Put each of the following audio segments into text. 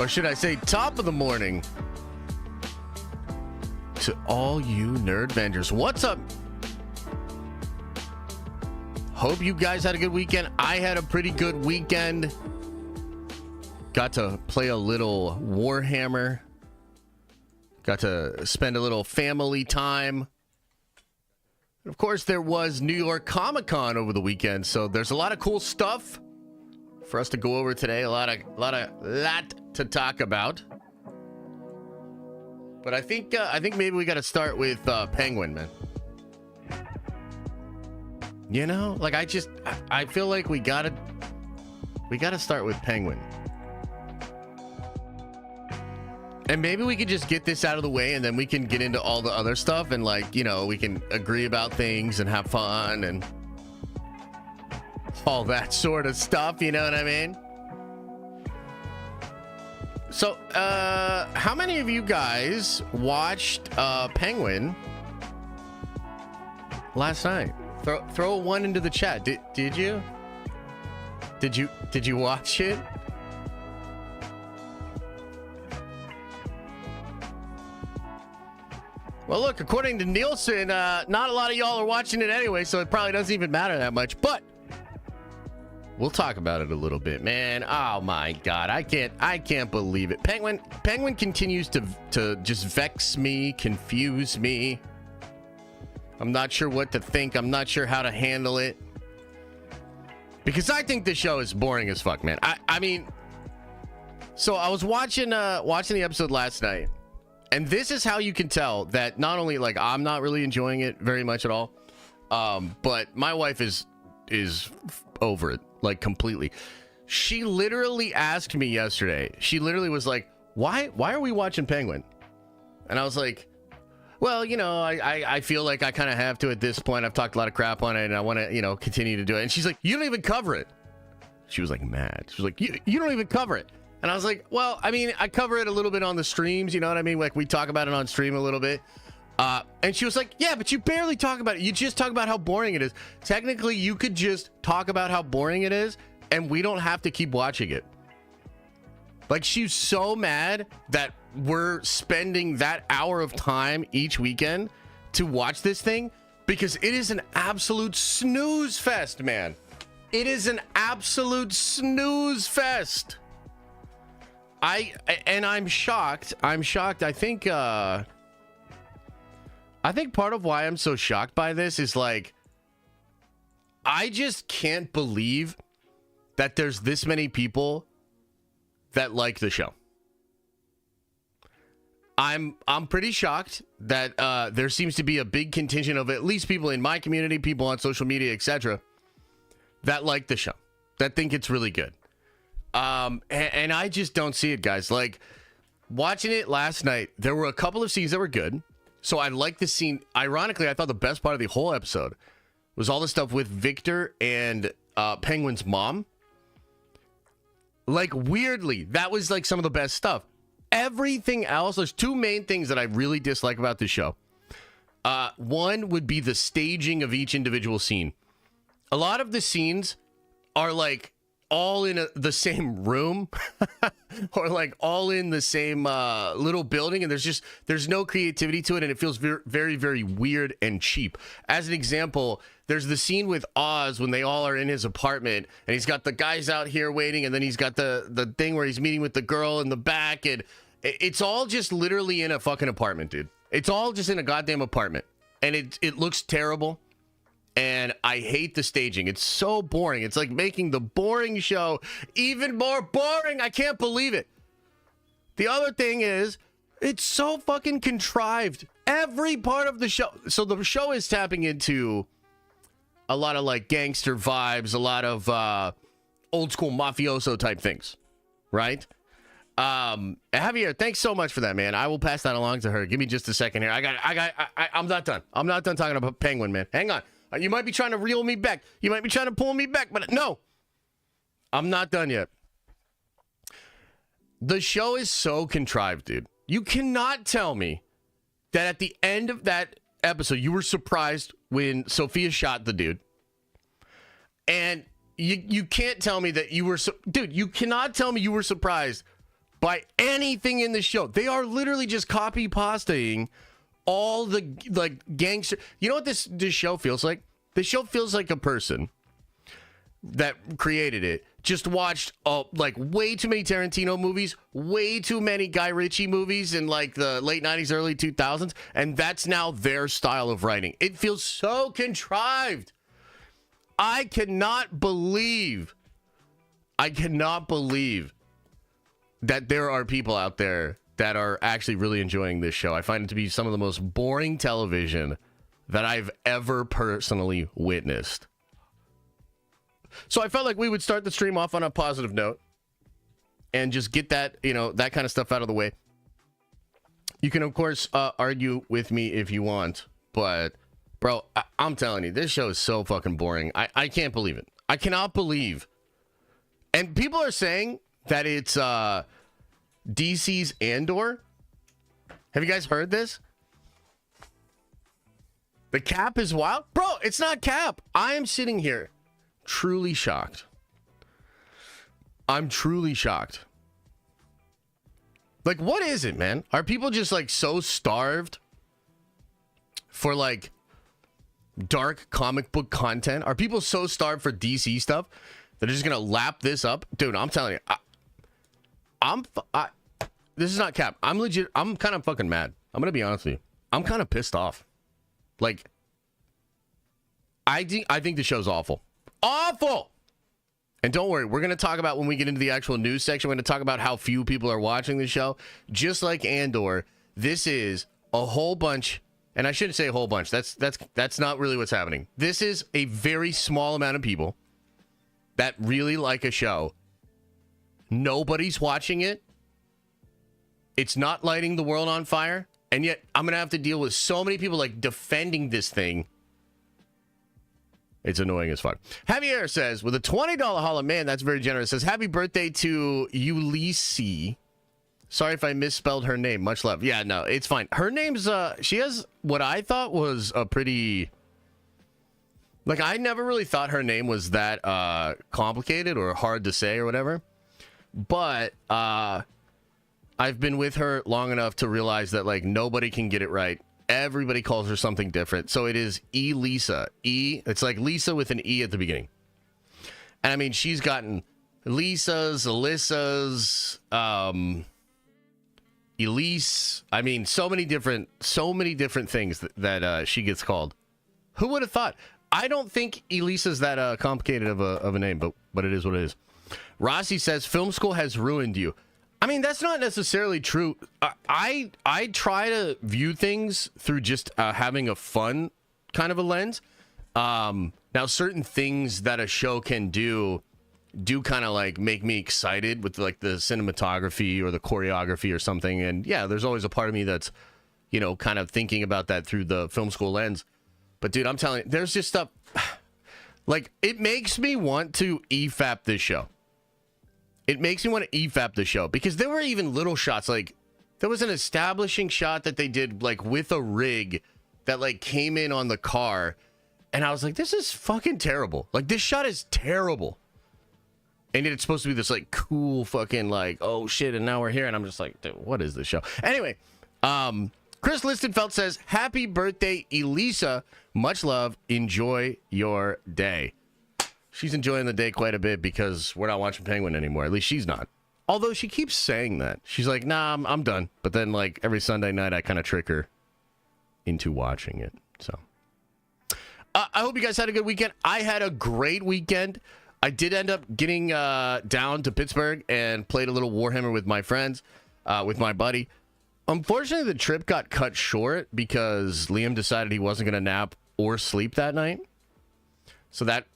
Or should I say top of the morning to all you nerd Avengers. What's up? Hope you guys had a good weekend. I had a pretty good weekend. Got to play a little Warhammer. Got to spend a little family time. And of course, there was New York Comic Con over the weekend, so there's a lot of cool stuff for us to go over today. A lot to talk about. But I think maybe we got to start with Penguin, man. You know, like I feel like we gotta start with Penguin. And maybe we could just get this out of the way and then we can get into all the other stuff and, like, you know, we can agree about things and have fun and all that sort of stuff, you know what I mean? So, how many of you guys watched Penguin last night? Throw a one into the chat. Did you? Did you watch it? Well, look, according to Nielsen, not a lot of y'all are watching it anyway, so it probably doesn't even matter that much. But we'll talk about it a little bit, man. Oh my God, I can't believe it. Penguin continues to just vex me, confuse me. I'm not sure what to think. I'm not sure how to handle it. Because I think this show is boring as fuck, man. I mean, so I was watching the episode last night. And this is how you can tell that not only, like, I'm not really enjoying it very much at all, but my wife is over it, like, completely. She literally asked me yesterday. She literally was like, why are we watching Penguin? And I was like, well, you know, I feel like I kind of have to at this point. I've talked a lot of crap on it, and I want to, you know, continue to do it. And she's like, you don't even cover it. She was like mad. She was like, you don't even cover it. And I was like, well, I mean, I cover it a little bit on the streams, you know what I mean? Like, we talk about it on stream a little bit. And she was like, yeah, but you barely talk about it. You just talk about how boring it is. Technically, you could just talk about how boring it is, and we don't have to keep watching it. Like, she's so mad that we're spending that hour of time each weekend to watch this thing because it is an absolute snooze fest, man. It is an absolute snooze fest. I'm shocked. I think part of why I'm so shocked by this is, like, I just can't believe that there's this many people that like the show. I'm pretty shocked that there seems to be a big contingent of at least people in my community, people on social media, etc., that like the show, that think it's really good. And I just don't see it, guys. Like, watching it last night, there were a couple of scenes that were good. So I liked the scene. Ironically, I thought the best part of the whole episode was all the stuff with Victor and Penguin's mom. Like, weirdly, that was like some of the best stuff. Everything else, there's two main things that I really dislike about this show. One would be the staging of each individual scene. A lot of the scenes are like all in the same room or like all in the same little building, and there's no creativity to it, and it feels very, very, very weird and cheap. As an example, there's the scene with Oz when they all are in his apartment, and he's got the guys out here waiting, and then he's got the thing where he's meeting with the girl in the back, and it's all just literally in a fucking apartment, dude. It's all just in a goddamn apartment, and it looks terrible. And I hate the staging. It's so boring. It's like making the boring show even more boring. I can't believe it. The other thing is, it's so fucking contrived. Every part of the show. So the show is tapping into a lot of, like, gangster vibes, a lot of old school mafioso type things, right? Javier, thanks so much for that, man. I will pass that along to her. Give me just a second here. I'm not done. I'm not done talking about Penguin, man. Hang on. You might be trying to reel me back. You might be trying to pull me back, but no, I'm not done yet. The show is so contrived, dude. You cannot tell me that at the end of that episode, you were surprised when Sophia shot the dude. And you can't tell me that you were... Dude, you cannot tell me you were surprised by anything in the show. They are literally just copy pasting all the like gangster. You know what this show feels like? This show feels like a person that created it just watched like way too many Tarantino movies, way too many Guy Ritchie movies in like the late 90s, early 2000s, and that's now their style of writing. It feels so contrived. I cannot believe that there are people out there that are actually really enjoying this show. I find it to be some of the most boring television that I've ever personally witnessed. So I felt like we would start the stream off on a positive note and just get that, that kind of stuff out of the way. You can, of course, argue with me if you want, but, bro, I'm telling you, this show is so fucking boring. I can't believe it. I cannot believe. And people are saying that it's DC's Andor. Have you guys heard this? The Cap is wild? Bro, it's not Cap. I am sitting here truly shocked. I'm truly shocked. Like, what is it, man? Are people just like so starved for like dark comic book content? Are people so starved for DC stuff that they're just gonna lap this up? Dude, I'm telling you, this is not Cap. I'm legit. I'm kind of fucking mad. I'm gonna be honest with you. I'm kind of pissed off. Like, I think the show's awful. Awful. And don't worry, we're going to talk about when we get into the actual news section. We're going to talk about how few people are watching the show. Just like Andor, this is a whole bunch, and I shouldn't say a whole bunch. That's not really what's happening. This is a very small amount of people that really like a show. Nobody's watching it. It's not lighting the world on fire. And yet I'm going to have to deal with so many people like defending this thing. It's annoying as fuck. Javier says, with a $20 holla, man, that's very generous. Says, happy birthday to Ulysses. Sorry if I misspelled her name. Much love. Yeah, no, it's fine. Her name's, she has what I thought was a pretty, like, I never really thought her name was that complicated or hard to say or whatever. But I've been with her long enough to realize that, like, nobody can get it right. Everybody calls her something different. So it is Elisa. It's like Lisa with an E at the beginning. And I mean, she's gotten Lisas, Alyssa's, Elise. I mean, so many different things that she gets called. Who would have thought? I don't think Elisa's that complicated of a name, but it is what it is. Rossi says, film school has ruined you. I mean, that's not necessarily true. I try to view things through just having a fun kind of a lens. Now, certain things that a show can do kind of like make me excited with like the cinematography or the choreography or something. And yeah, there's always a part of me that's, kind of thinking about that through the film school lens. But dude, I'm telling you, there's just stuff like it makes me want to EFAP this show. It makes me want to EFAP the show because there were even little shots. Like there was an establishing shot that they did like with a rig that like came in on the car. And I was like, this is fucking terrible. Like this shot is terrible. And it's supposed to be this like cool fucking like, oh shit. And now we're here. And I'm just like, dude, what is this show? Anyway, Chris Listenfeld says, happy birthday, Elisa. Much love. Enjoy your day. She's enjoying the day quite a bit because we're not watching Penguin anymore. At least she's not. Although she keeps saying that. She's like, nah, I'm done. But then like every Sunday night, I kind of trick her into watching it. So I hope you guys had a good weekend. I had a great weekend. I did end up getting down to Pittsburgh and played a little Warhammer with my friends, with my buddy. Unfortunately, the trip got cut short because Liam decided he wasn't going to nap or sleep that night. So that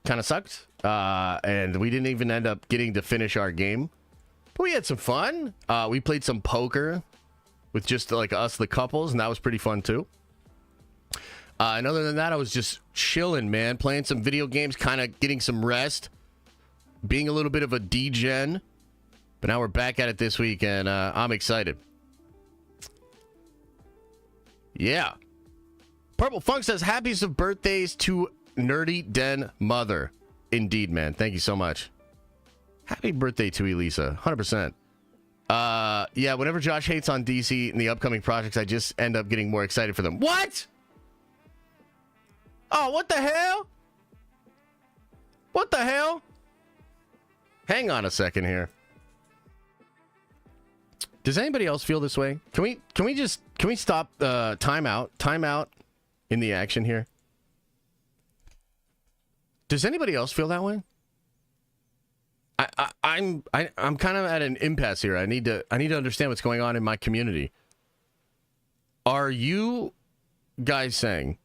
kind of sucked. And we didn't even end up getting to finish our game. But we had some fun. We played some poker with just like us, the couples, and that was pretty fun too. And other than that, I was just chilling, man, playing some video games, kind of getting some rest, being a little bit of a degen. But now we're back at it this week, and I'm excited. Yeah. Purple Funk says, happiest of birthdays to Nerdy Den Mother. Indeed, man. Thank you so much. Happy birthday to Elisa. 100%. Yeah, whenever Josh hates on DC and the upcoming projects, I just end up getting more excited for them. What? Oh, what the hell? What the hell? Hang on a second here. Does anybody else feel this way? Can we stop time out in the action here? Does anybody else feel that way? I'm kind of at an impasse here. I need to understand what's going on in my community. Are you guys saying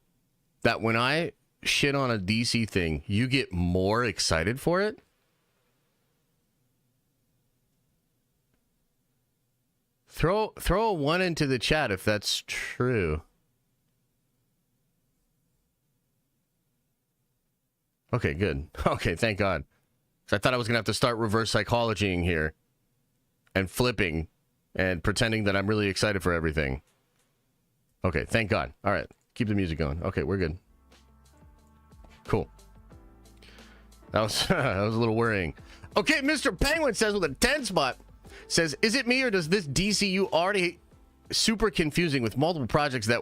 that when I shit on a DC thing, you get more excited for it? Throw a 1 into the chat if that's true. Okay, good. Okay, thank God. So I thought I was going to have to start reverse psychologying here and flipping and pretending that I'm really excited for everything. Okay, thank God. All right, keep the music going. Okay, we're good. Cool. That was that was a little worrying. Okay, Mr. Penguin says with a 10 spot, says, is it me or does this DCU already super confusing with multiple projects that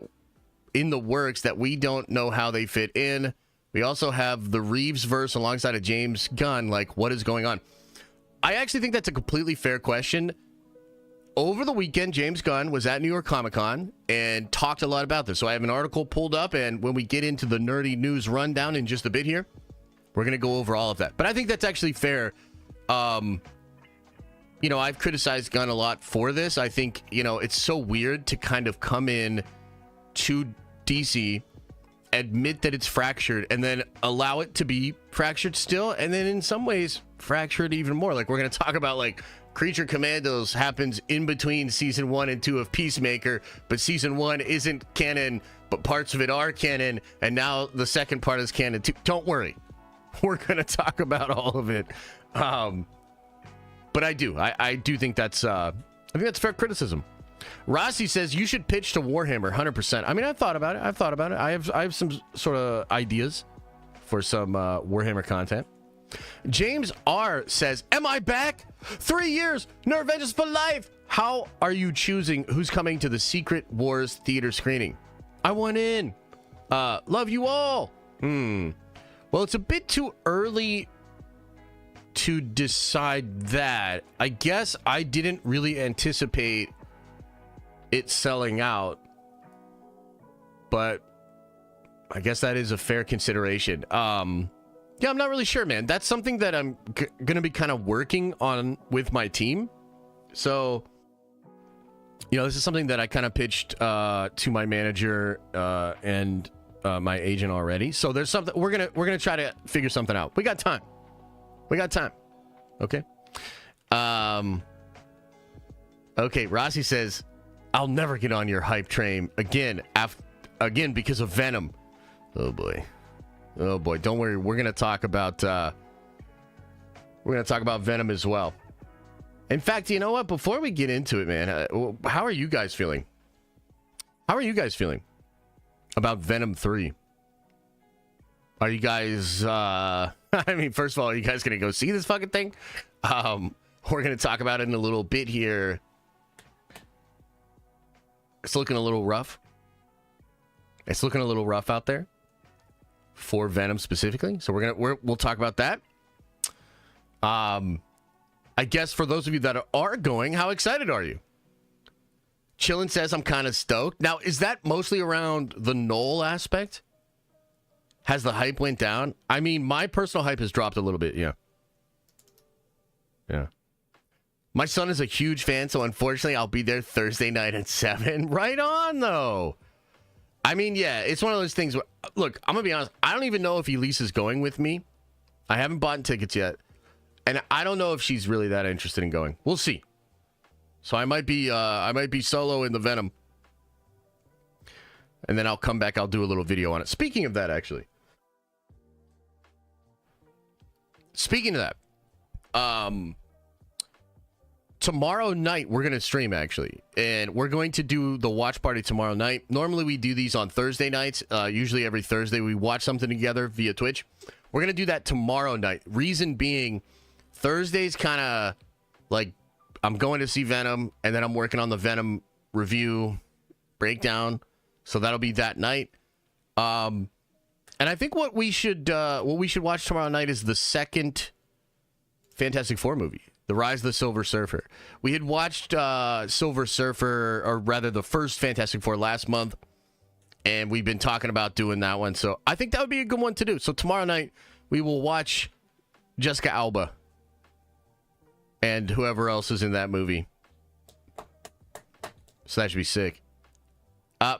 in the works that we don't know how they fit in? We also have the Reeves verse alongside of James Gunn. Like, what is going on? I actually think that's a completely fair question. Over the weekend, James Gunn was at New York Comic Con and talked a lot about this. So I have an article pulled up, and when we get into the nerdy news rundown in just a bit here, we're going to go over all of that. But I think that's actually fair. You know, I've criticized Gunn a lot for this. I think, you know, it's so weird to kind of come in to DC, admit that it's fractured, and then allow it to be fractured still, and then in some ways fractured even more. Like, we're going to talk about, like, Creature Commandos happens in between season 1 and 2 of Peacemaker, but season 1 isn't canon, but parts of it are canon, and now the second part is canon too. Don't worry. We're going to talk about all of it. But I do think that's fair criticism. Rossi says you should pitch to Warhammer 100%. I mean, I've thought about it. I have some sort of ideas for some Warhammer content. James R says, am I back? 3 years, no Avengers for life. How are you choosing who's coming to the Secret Wars theater screening? I want in. Love you all. Well, it's a bit too early to decide that. I guess I didn't really anticipate it selling out, but I guess that is a fair consideration. Yeah, I'm not really sure, man. That's something that I'm gonna be kind of working on with my team. So, you know, this is something that I kind of pitched to my manager and my agent already. So there's something we're gonna try to figure something out. We got time. Okay. Okay, Rossi says, I'll never get on your hype train again because of Venom. Oh boy. Don't worry. We're going to talk about Venom as well. In fact, you know what? Before we get into it, man, how are you guys feeling? About Venom 3? Are you guys I mean, first of all, are you guys going to go see this fucking thing? We're going to talk about it in a little bit here. It's looking a little rough. It's looking a little rough out there for Venom specifically. So we'll talk about that. I guess for those of you that are going, how excited are you? Chillin says I'm kind of stoked. Now, is that mostly around the Knoll aspect? Has the hype went down? I mean, my personal hype has dropped a little bit. Yeah. My son is a huge fan, so unfortunately I'll be there Thursday night at 7. Right on, though. I mean, yeah, it's one of those things where, look, I'm going to be honest. I don't even know if Elise is going with me. I haven't bought tickets yet. And I don't know if she's really that interested in going. We'll see. So I might be solo in the Venom. And then I'll come back. I'll do a little video on it. Speaking of that, actually. Speaking of that, tomorrow night we're going to stream, actually. And we're going to do the watch party tomorrow night. Normally we do these on Thursday nights. Usually every Thursday we watch something together via Twitch. We're going to do that tomorrow night. Reason being, Thursday's kind of like I'm going to see Venom, and then I'm working on the Venom review breakdown. So that'll be that night. And I think what we should watch tomorrow night is the second Fantastic Four movie, The Rise of the Silver Surfer. We had watched Silver Surfer, or rather the first Fantastic Four last month, and we've been talking about doing that one. So I think that would be a good one to do. So tomorrow night, we will watch Jessica Alba and whoever else is in that movie. So that should be sick.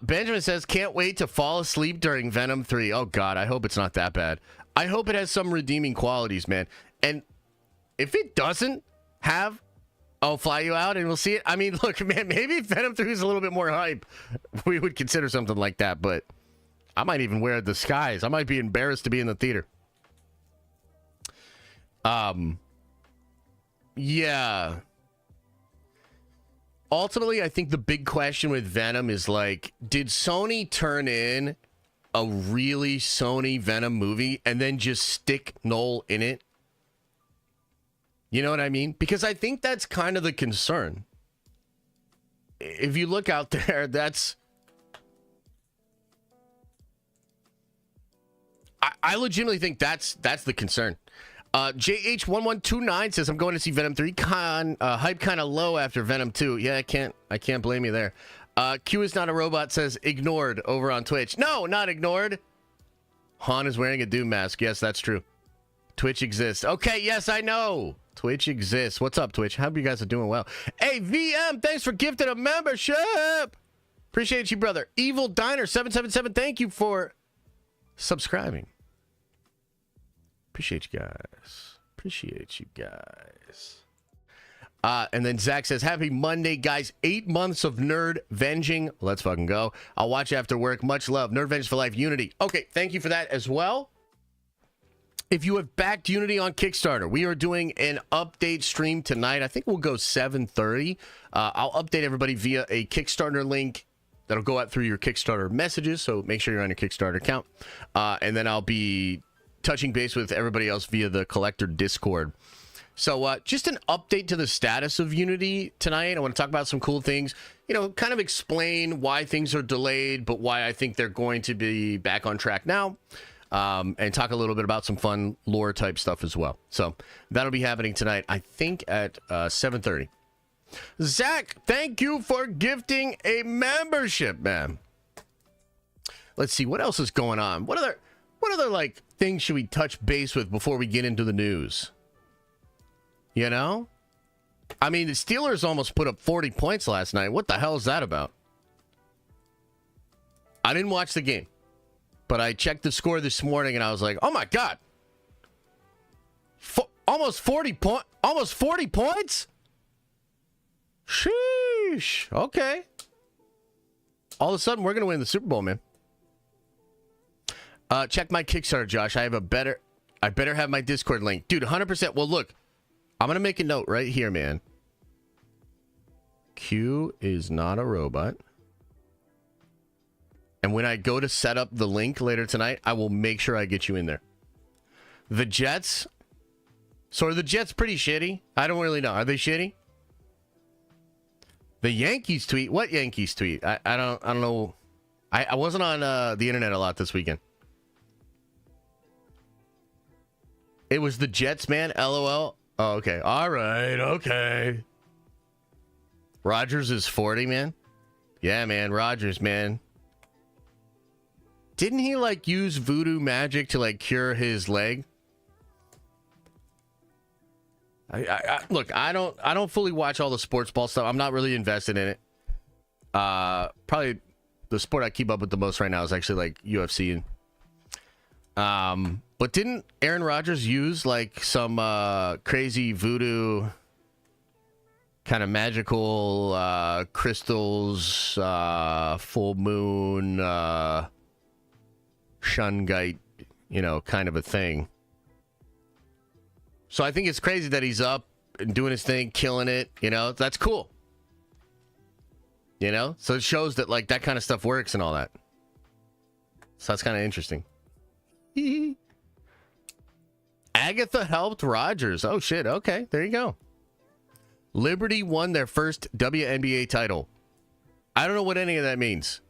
Benjamin says, can't wait to fall asleep during Venom 3. Oh, God, I hope it's not that bad. I hope it has some redeeming qualities, man. And if it doesn't have, I'll fly you out and we'll see it. I mean, look, man, maybe if Venom 3 is a little bit more hype, we would consider something like that. But I might even wear a disguise. I might be embarrassed to be in the theater. Yeah. Ultimately, I think the big question with Venom is, like, did Sony turn in a really Sony Venom movie and then just stick Noel in it? You know what I mean? Because I think that's kind of the concern. If you look out there, that's... I legitimately think that's the concern. JH1129 says, I'm going to see Venom 3. Hype kind of low after Venom 2. Yeah, I can't blame you there. Q is not a robot says, ignored over on Twitch. No, not ignored. Han is wearing a Doom mask. Yes, that's true. Twitch exists. Okay, yes, I know. Twitch exists. What's up, Twitch? Hope you guys are doing well. Hey, VM, thanks for gifting a membership. Appreciate you, brother. Evil Diner 777, thank you for subscribing. Appreciate you guys. Appreciate you guys. And then Zach says, happy Monday, guys. 8 months of nerd venging. Let's fucking go. I'll watch after work. Much love. Nerd Venge for Life Unity. Okay, thank you for that as well. If you have backed Unity on Kickstarter, we are doing an update stream tonight. I think we'll go 7:30. I'll update everybody via a Kickstarter link that'll go out through your Kickstarter messages. So make sure you're on your Kickstarter account. And then I'll be touching base with everybody else via the collector Discord. So just an update to the status of Unity tonight. I want to talk about some cool things, you know, kind of explain why things are delayed, but why I think they're going to be back on track now, and talk a little bit about some fun lore type stuff as well. So that'll be happening tonight, I think at 7:30. Zach, thank you for gifting a membership, man. Let's see what else is going on. What other like things should we touch base with before we get into the news? You know? I mean, the Steelers almost put up 40 points last night. What the hell is that about? I didn't watch the game, but I checked the score this morning and I was like, oh my God. Almost 40 points? Sheesh. Okay. All of a sudden, we're going to win the Super Bowl, man. Check my Kickstarter, Josh. I better have my Discord link. Dude, 100%. Well, look, I'm going to make a note right here, man. Q is not a robot. And when I go to set up the link later tonight, I will make sure I get you in there. The Jets. So are the Jets pretty shitty? I don't really know. Are they shitty? The Yankees tweet. What Yankees tweet? I don't know. I wasn't on the internet a lot this weekend. It was the Jets, man. LOL. Oh, okay. All right. Okay. Rodgers is 40, man. Yeah, man. Rodgers, man. Didn't he like use voodoo magic to like cure his leg? Look, I don't fully watch all the sports ball stuff. I'm not really invested in it. Probably the sport I keep up with the most right now is actually like UFC. But didn't Aaron Rodgers use like some crazy voodoo kind of magical crystals, full moon, shungite, you know, kind of a thing? So I think it's crazy that he's up and doing his thing, killing it. You know, that's cool. You know, so it shows that like that kind of stuff works and all that. So that's kind of interesting. Agatha helped Rodgers. Oh shit. Okay, there you go. Liberty won their first WNBA title. I don't know what any of that means.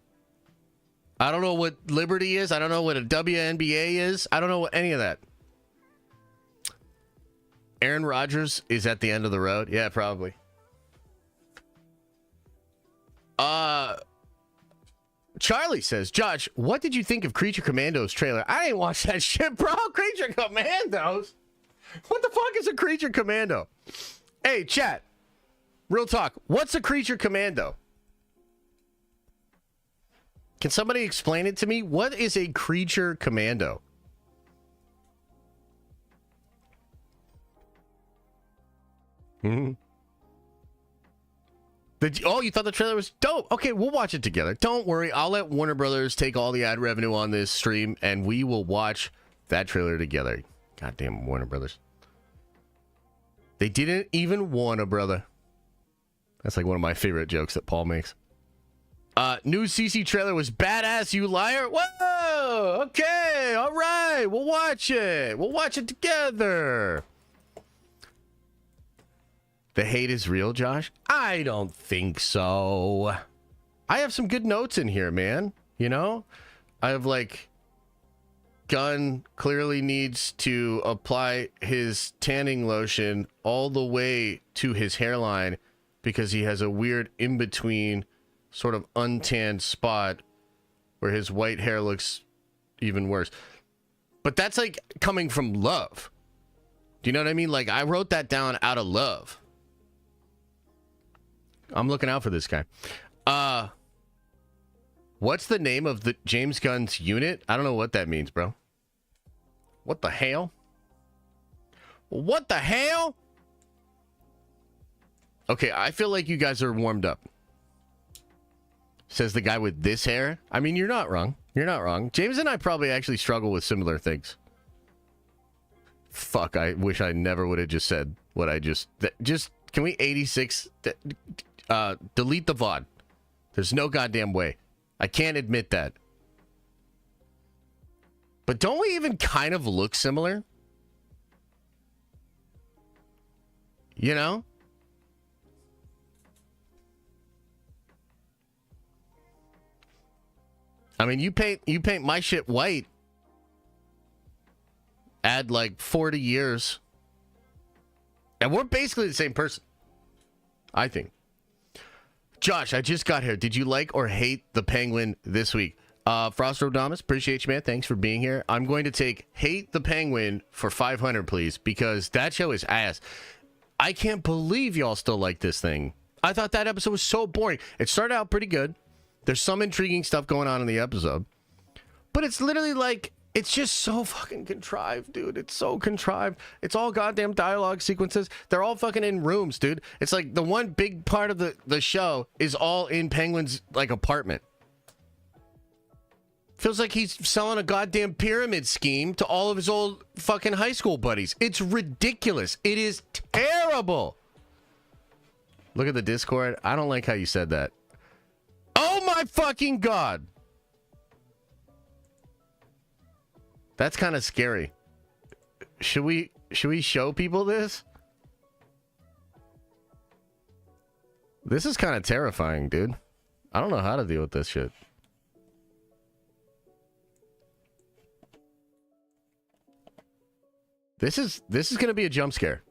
I don't know what Liberty is. I don't know what a WNBA is. I don't know what any of that. Aaron Rodgers is at the end of the road. Yeah, probably. Charlie says, Josh, what did you think of Creature Commandos trailer? I didn't watch that shit, bro. Creature Commandos? What the fuck is a Creature Commando? Hey, chat. Real talk. What's a Creature Commando? Can somebody explain it to me? What is a Creature Commando? Hmm. Oh, you thought the trailer was dope? Okay, we'll watch it together. Don't worry. I'll let Warner Brothers take all the ad revenue on this stream, and we will watch that trailer together. Goddamn Warner Brothers. They didn't even want a brother. That's like one of my favorite jokes that Paul makes. New CC trailer was badass, you liar. Whoa! Okay, all right. We'll watch it. We'll watch it together. The hate is real, Josh? I don't think so. I have some good notes in here, man. You know? I have like, Gunn clearly needs to apply his tanning lotion all the way to his hairline because he has a weird in-between sort of untanned spot where his white hair looks even worse. But that's like coming from love. Do you know what I mean? Like, I wrote that down out of love. I'm looking out for this guy. What's the name of the James Gunn's unit? I don't know what that means, bro. What the hell? What the hell? Okay, I feel like you guys are warmed up. Says the guy with this hair. I mean, you're not wrong. You're not wrong. James and I probably actually struggle with similar things. Fuck, I wish I never would have just said what I just... Can we 86... delete the VOD. There's no goddamn way. I can't admit that. But don't we even kind of look similar? You know? I mean, you paint my shit white. Add like 40 years. And we're basically the same person. I think. Josh, I just got here. Did you like or hate the Penguin this week? Frostrodamus, appreciate you, man. Thanks for being here. I'm going to take Hate the Penguin for 500, please, because that show is ass. I can't believe y'all still like this thing. I thought that episode was so boring. It started out pretty good. There's some intriguing stuff going on in the episode. But it's literally like, it's just so fucking contrived, dude. It's so contrived. It's all goddamn dialogue sequences. They're all fucking in rooms, dude. It's like the one big part of the show is all in Penguin's like apartment. Feels like he's selling a goddamn pyramid scheme to all of his old fucking high school buddies. It's ridiculous. It is terrible. Look at the Discord. I don't like how you said that. Oh my fucking God. That's kind of scary. Should we show people this? This is kind of terrifying, dude. I don't know how to deal with this shit. This is going to be a jump scare.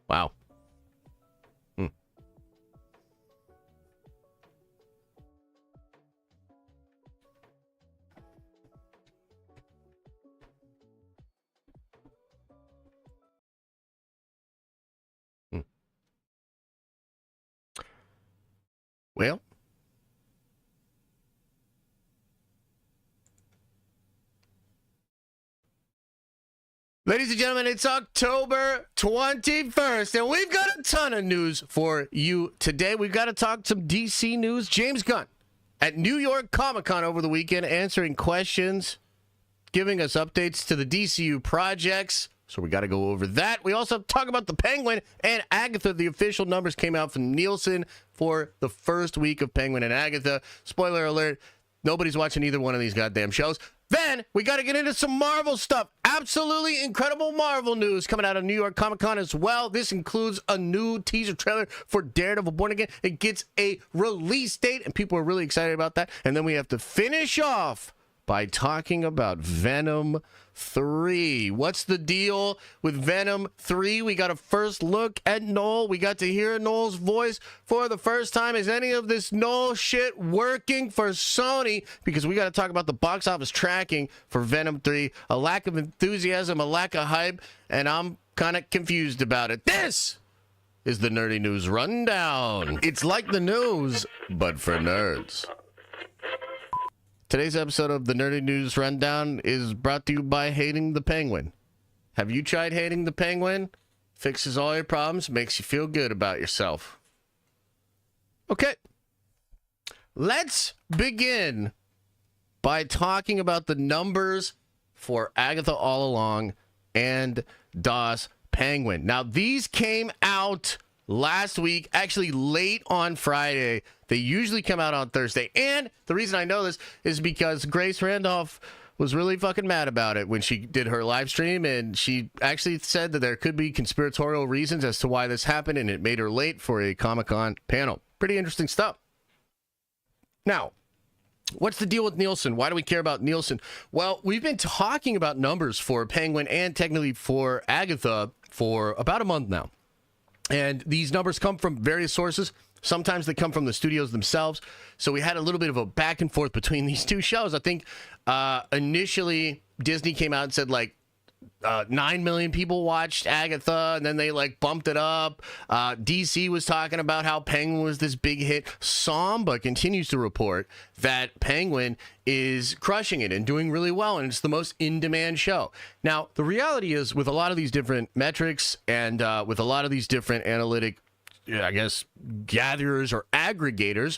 Wow. Well, ladies and gentlemen, it's October 21st, and we've got a ton of news for you today. We've got to talk some DC news. James Gunn at New York Comic-Con over the weekend, answering questions, giving us updates to the DCU projects. So we got to go over that. We also talk about the Penguin and Agatha. The official numbers came out from Nielsen for the first week of Penguin and Agatha. Spoiler alert, nobody's watching either one of these goddamn shows. Then we got to get into some Marvel stuff. Absolutely incredible Marvel news coming out of New York Comic-Con as well. This includes a new teaser trailer for Daredevil Born Again. It gets a release date, and people are really excited about that. And then we have to finish off by talking about Venom 3. What's the deal with Venom 3? We got a first look at Noel. We got to hear Noel's voice for the first time. Is any of this Noel shit working for Sony? Because we got to talk about the box office tracking for Venom 3. A lack of enthusiasm, a lack of hype, and I'm kind of confused about it. This is the Nerdy News Rundown. It's like the news, but for nerds. Today's episode of the Nerdy News Rundown is brought to you by hating the Penguin. Have you tried hating the Penguin? Fixes all your problems, makes you feel good about yourself. Okay. Let's begin by talking about the numbers for Agatha All Along and Das Penguin. Now, these came out last week, actually late on Friday. They usually come out on Thursday. And the reason I know this is because Grace Randolph was really fucking mad about it when she did her live stream, and she actually said that there could be conspiratorial reasons as to why this happened, and it made her late for a Comic-Con panel. Pretty interesting stuff. Now, what's the deal with Nielsen? Why do we care about Nielsen? Well, we've been talking about numbers for Penguin and technically for Agatha for about a month now. And these numbers come from various sources. Sometimes they come from the studios themselves. So we had a little bit of a back and forth between these two shows. I think initially Disney came out and said 9 million people watched Agatha, and then they bumped it up. DC was talking about how Penguin was this big hit. Samba continues to report that Penguin is crushing it and doing really well, and it's the most in-demand show. Now, the reality is, with a lot of these different metrics and with a lot of these different analytic, gatherers or aggregators,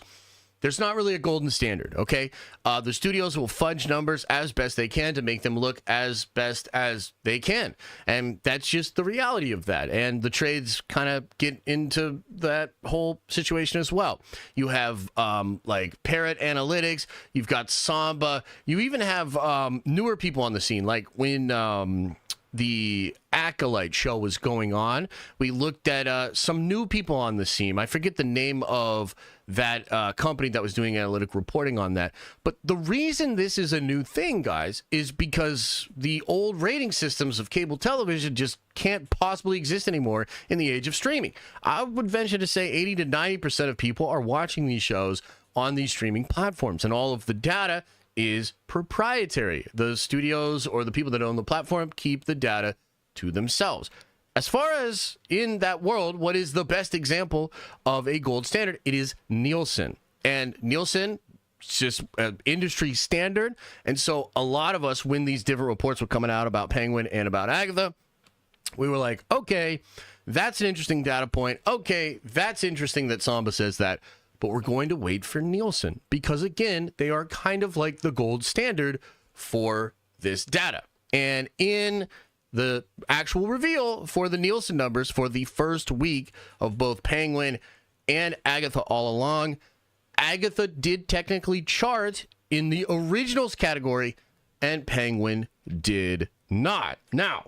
there's not really a golden standard, okay? The studios will fudge numbers as best they can to make them look as best as they can. And that's just the reality of that. And the trades kind of get into that whole situation as well. You have Parrot Analytics, you've got Samba, you even have newer people on the scene, like when the Acolyte show was going on. We looked at some new people on the scene. I forget the name of that company that was doing analytic reporting on that. But the reason this is a new thing, guys, is because the old rating systems of cable television just can't possibly exist anymore in the age of streaming. I would venture to say 80 to 90% of people are watching these shows on these streaming platforms, and all of the data is proprietary. The studios or the people that own the platform keep the data to themselves. As far as in that world, what is the best example of a gold standard? It is Nielsen. And Nielsen is just an industry standard. And so a lot of us, when these different reports were coming out about Penguin and about Agatha, we were like, okay, that's an interesting data point. Okay, that's interesting that Samba says that. But we're going to wait for Nielsen because, again, they are kind of like the gold standard for this data. And in the actual reveal for the Nielsen numbers for the first week of both Penguin and Agatha All Along, Agatha did technically chart in the originals category, and Penguin did not. Now,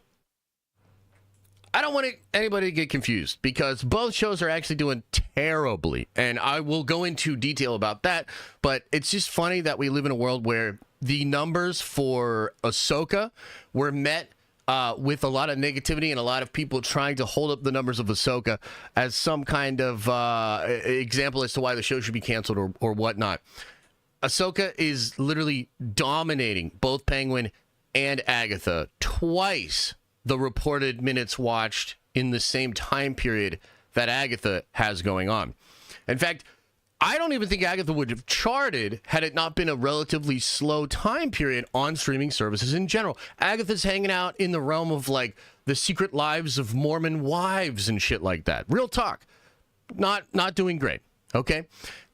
I don't want anybody to get confused because both shows are actually doing terribly, and I will go into detail about that, but it's just funny that we live in a world where the numbers for Ahsoka were met with a lot of negativity and a lot of people trying to hold up the numbers of Ahsoka as some kind of example as to why the show should be canceled or whatnot. Ahsoka is literally dominating both Penguin and Agatha. Twice the reported minutes watched in the same time period that Agatha has going on. In fact, I don't even think Agatha would have charted had it not been a relatively slow time period on streaming services in general. Agatha's hanging out in the realm of the secret lives of Mormon wives and shit like that. Real talk. Not doing great. Okay.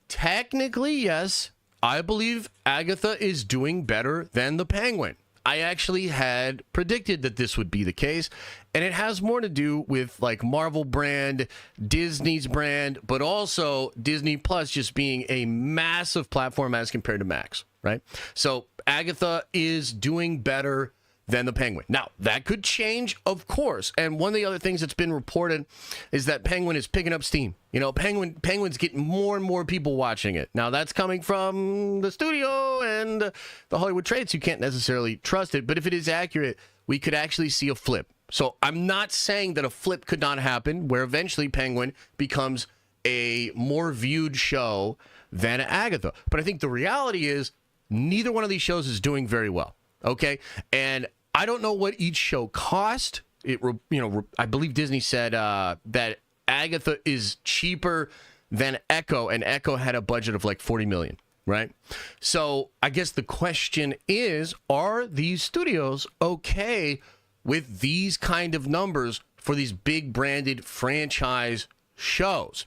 Technically, yes, I believe Agatha is doing better than the Penguin. I actually had predicted that this would be the case, and it has more to do with like Marvel brand, Disney's brand, but also Disney Plus just being a massive platform as compared to Max, right? So Agatha is doing better than the Penguin. Now, that could change, of course. And one of the other things that's been reported is that Penguin is picking up steam. You know, Penguin's getting more and more people watching it. Now, that's coming from the studio and the Hollywood trades. You can't necessarily trust it. But if it is accurate, we could actually see a flip. So I'm not saying that a flip could not happen where eventually Penguin becomes a more viewed show than Agatha. But I think the reality is neither one of these shows is doing very well. Okay, and I don't know what each show cost. I believe Disney said that Agatha is cheaper than Echo, and Echo had a budget of like $40 million, right? So I guess the question is, are these studios okay with these kind of numbers for these big branded franchise shows?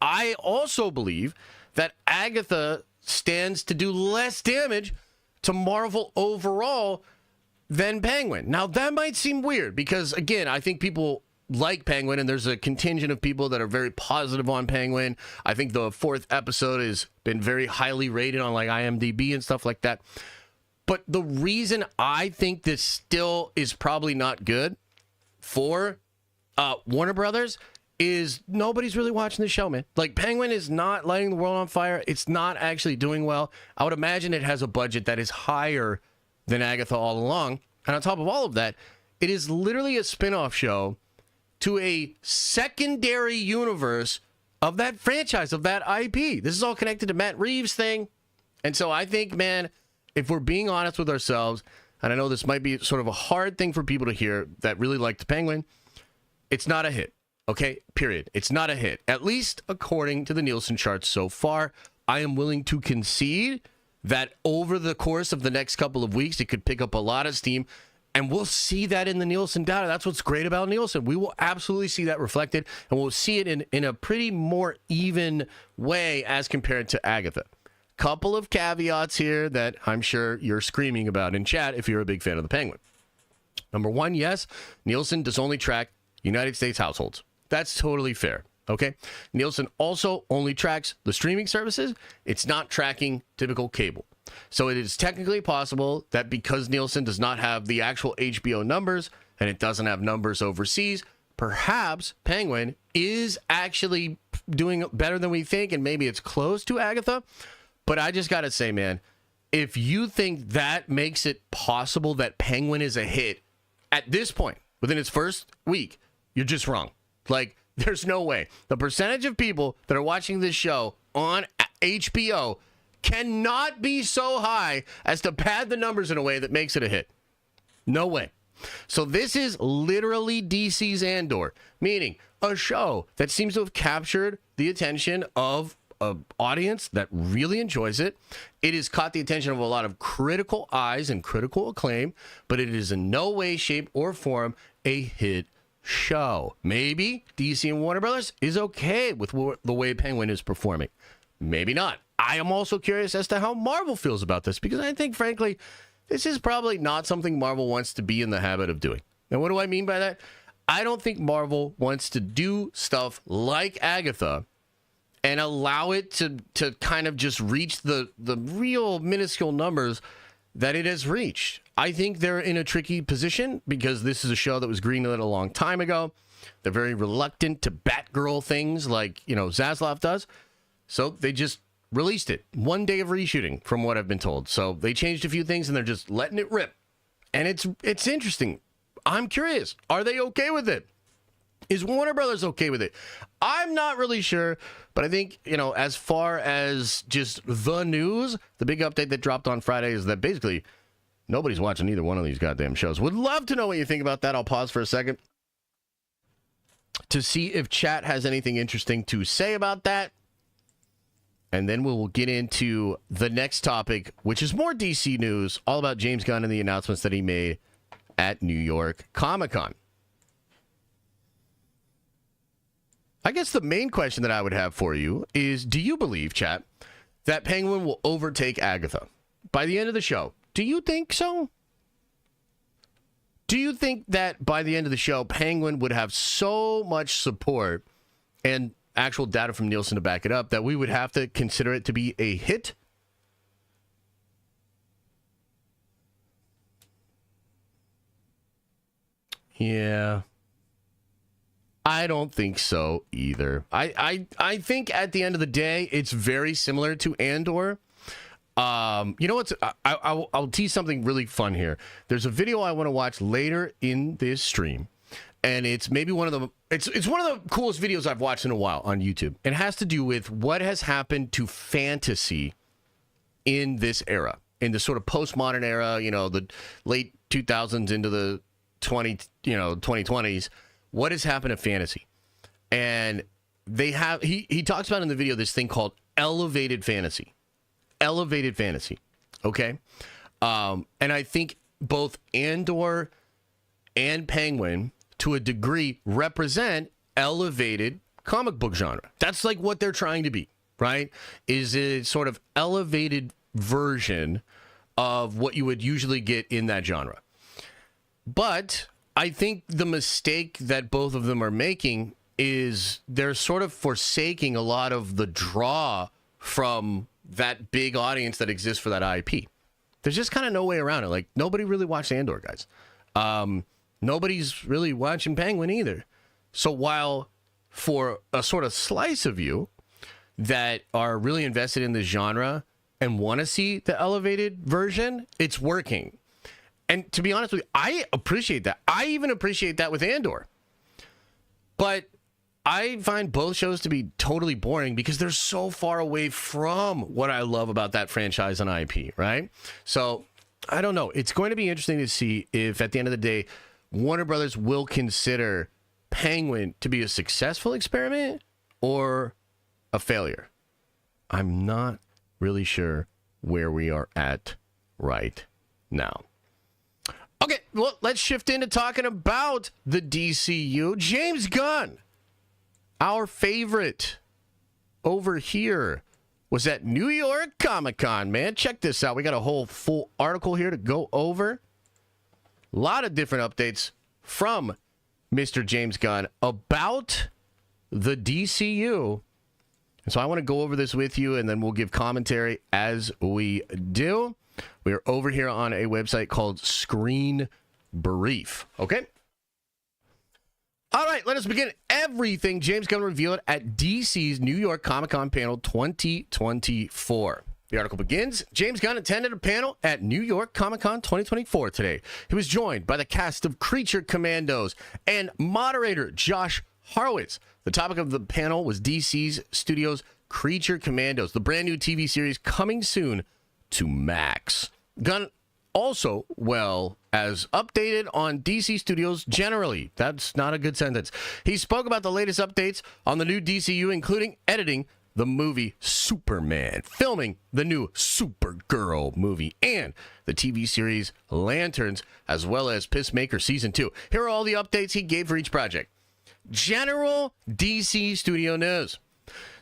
I also believe that Agatha stands to do less damage to Marvel overall than Penguin. Now, that might seem weird because, again, I think people like Penguin, and there's a contingent of people that are very positive on Penguin. I think the 4th episode has been very highly rated on like IMDb and stuff like that. But the reason I think this still is probably not good for Warner Brothers is nobody's really watching the show, man. Like, Penguin is not lighting the world on fire. It's not actually doing well. I would imagine it has a budget that is higher than Agatha all along. And on top of all of that, it is literally a spin-off show to a secondary universe of that franchise, of that IP. This is all connected to Matt Reeves' thing. And so I think, man, if we're being honest with ourselves, and I know this might be sort of a hard thing for people to hear that really like the Penguin, it's not a hit. Okay, period. It's not a hit, at least according to the Nielsen charts so far. I am willing to concede that over the course of the next couple of weeks, it could pick up a lot of steam, and we'll see that in the Nielsen data. That's what's great about Nielsen. We will absolutely see that reflected, and we'll see it in a pretty more even way as compared to Agatha. Couple of caveats here that I'm sure you're screaming about in chat if you're a big fan of the Penguin. Number one, yes, Nielsen does only track United States households. That's totally fair, okay? Nielsen also only tracks the streaming services. It's not tracking typical cable. So it is technically possible that because Nielsen does not have the actual HBO numbers and it doesn't have numbers overseas, perhaps Penguin is actually doing better than we think, and maybe it's close to Agatha. But I just got to say, man, if you think that makes it possible that Penguin is a hit at this point, within its first week, you're just wrong. Like, there's no way. The percentage of people that are watching this show on HBO cannot be so high as to pad the numbers in a way that makes it a hit. No way. So this is literally DC's Andor, meaning a show that seems to have captured the attention of an audience that really enjoys it. It has caught the attention of a lot of critical eyes and critical acclaim, but it is in no way, shape, or form a hit show. Maybe DC and Warner Brothers is okay with the way Penguin is performing. Maybe not. I am also curious as to how Marvel feels about this, because I think, frankly, this is probably not something Marvel wants to be in the habit of doing. Now, what do I mean by that? I don't think Marvel wants to do stuff like Agatha and allow it to kind of just reach the real minuscule numbers that it has reached. I think they're in a tricky position because this is a show that was greenlit a long time ago. They're very reluctant to Batgirl things like, Zaslav does. So they just released it. 1 day of reshooting, from what I've been told. So they changed a few things and they're just letting it rip. And it's interesting. I'm curious. Are they okay with it? Is Warner Brothers okay with it? I'm not really sure, but I think, as far as just the news, the big update that dropped on Friday is that basically nobody's watching either one of these goddamn shows. Would love to know what you think about that. I'll pause for a second to see if chat has anything interesting to say about that. And then we will get into the next topic, which is more DC news, all about James Gunn and the announcements that he made at New York Comic-Con. I guess the main question that I would have for you is, do you believe, chat, that Penguin will overtake Agatha by the end of the show. Do you think so? Do you think that by the end of the show, Penguin would have so much support and actual data from Nielsen to back it up that we would have to consider it to be a hit? Yeah. I don't think so either. I think at the end of the day, it's very similar to Andor. You know what's? I'll tease something really fun here. There's a video I want to watch later in this stream, and it's maybe one of the it's one of the coolest videos I've watched in a while on YouTube. It has to do with what has happened to fantasy in this era, in the sort of postmodern era. You know, the late 2000s into the 2020s. What has happened to fantasy? And they have he talks about in the video this thing called elevated fantasy. Elevated fantasy. Okay? And I think both Andor and Penguin, to a degree, represent elevated comic book genre. That's like what they're trying to be, right? Is a sort of elevated version of what you would usually get in that genre. But I think the mistake that both of them are making is they're sort of forsaking a lot of the draw from that big audience that exists for that IP. There's just kind of no way around it. Like, nobody really watched Andor, guys. Nobody's really watching Penguin either. So while for a sort of slice of you that are really invested in the genre and want to see the elevated version, it's working. And to be honest with you, I appreciate that. I even appreciate that with Andor. But I find both shows to be totally boring because they're so far away from what I love about that franchise and IP, right? So, I don't know. It's going to be interesting to see if, at the end of the day, Warner Brothers will consider Penguin to be a successful experiment or a failure. I'm not really sure where we are at right now. Okay, well, let's shift into talking about the DCU. James Gunn, our favorite over here, was at New York Comic-Con, man. Check this out. We got a whole full article here to go over. A lot of different updates from Mr. James Gunn about the DCU. And so I want to go over this with you, and then we'll give commentary as we do. We are over here on a website called Screen Brief. Okay? All right, let us begin. Everything James Gunn revealed at DC's New York Comic-Con panel 2024. The article begins. James Gunn attended a panel at New York Comic-Con 2024 today. He was joined by the cast of Creature Commandos and moderator Josh Horowitz. The topic of the panel was DC's Studios' Creature Commandos, the brand new TV series coming soon to Max. Gunn also, well, as updated on DC Studios generally. That's not a good sentence. He spoke about the latest updates on the new DCU, including editing the movie Superman, filming the new Supergirl movie, and the TV series Lanterns, as well as Peacemaker Season 2. Here are all the updates he gave for each project. General DC Studio news.